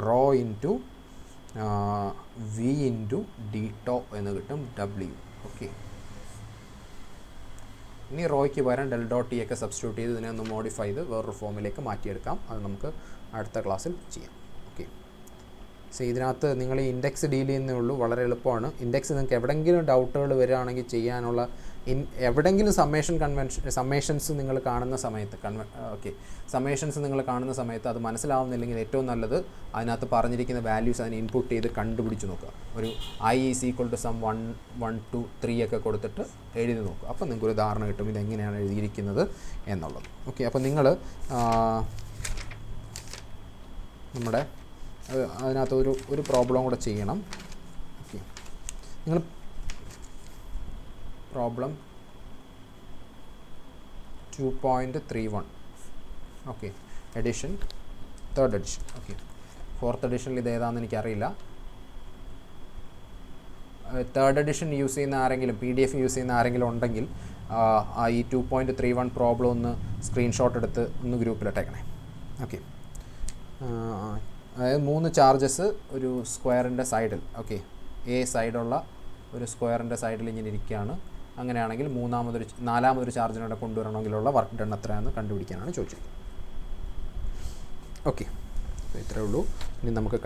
Rho into V into D tau എന്ന് കിട്ടും, ഡബ്ല്യു. ഓക്കെ, ഇനി റോയ്ക്ക് പകരം ഡെൽ ഡോട്ട് ടി ഒക്കെ സബ്സ്റ്റിറ്റ്യൂട്ട് ചെയ്ത് ഇതിനെ ഒന്ന് മോഡിഫൈ ചെയ്ത് വേറൊരു ഫോമിലേക്ക് മാറ്റിയെടുക്കാം. അത് നമുക്ക് അടുത്ത ക്ലാസ്സിൽ ചെയ്യാം. ഓക്കെ, സോ ഇതിനകത്ത് നിങ്ങൾ ഈ ഇൻഡെക്സ് ഡീൽ ചെയ്യുന്നേ ഉള്ളൂ, വളരെ എളുപ്പമാണ്. ഇൻഡെക്സ് നിങ്ങൾക്ക് എവിടെയെങ്കിലും ഡൗട്ടുകൾ വരികയാണെങ്കിൽ ചെയ്യാനുള്ള എവിടെയെങ്കിലും സമ്മേഷൻസ് നിങ്ങൾ കാണുന്ന സമയത്ത് സമ്മേഷൻസ് നിങ്ങൾ കാണുന്ന സമയത്ത് അത് മനസ്സിലാവുന്നില്ലെങ്കിൽ ഏറ്റവും നല്ലത് അതിനകത്ത് പറഞ്ഞിരിക്കുന്ന വാല്യൂസ് അതിന് ഇൻപുട്ട് ചെയ്ത് കണ്ടുപിടിച്ച് നോക്കുക. ഒരു i is equal to some 1 1 2 3 ഒക്കെ കൊടുത്തിട്ട് എഴുതി നോക്കുക. അപ്പോൾ നിങ്ങൾക്കൊരു ധാരണ കിട്ടും ഇതെങ്ങനെയാണ് എഴുതിയിരിക്കുന്നത് എന്നുള്ളത്. ഓക്കെ, അപ്പോൾ നിങ്ങൾ നമ്മുടെ അതിനകത്ത് ഒരു പ്രോബ്ലം കൂടെ ചെയ്യണം. ഓക്കെ, നിങ്ങൾ problem 2.31. Okay, edition, third edition. Okay, fourth എഡിഷനിൽ ഇത് ഏതാണെന്ന് എനിക്കറിയില്ല. തേർഡ് എഡിഷൻ യൂസ് ചെയ്യുന്ന ആരെങ്കിലും, PDF യൂസ് ചെയ്യുന്ന ആരെങ്കിലും ഉണ്ടെങ്കിൽ ഈ 2.31 പ്രോബ്ലം ഒന്ന് സ്ക്രീൻഷോട്ട് എടുത്ത് ഒന്ന് ഗ്രൂപ്പിലിട്ടേക്കണേ. ഓക്കെ, അതായത് 3 ചാർജസ് ഒരു സ്ക്വയറിൻ്റെ സൈഡിൽ, ഓക്കെ, എ സൈഡുള്ള ഒരു സ്ക്വയറിൻ്റെ സൈഡിൽ ഇങ്ങനെ ഇരിക്കുകയാണ്. അങ്ങനെയാണെങ്കിൽ നാലാമതൊരു ചാർജിനോടെ കൊണ്ടുവരണമെങ്കിലുള്ള വർക്ക് ഡൺ എത്രയാണെന്ന് കണ്ടുപിടിക്കാനാണ് ചോദിച്ചിരിക്കുന്നത്. ഓക്കെ, ഇത്രയേ ഉള്ളൂ. ഇനി നമുക്ക്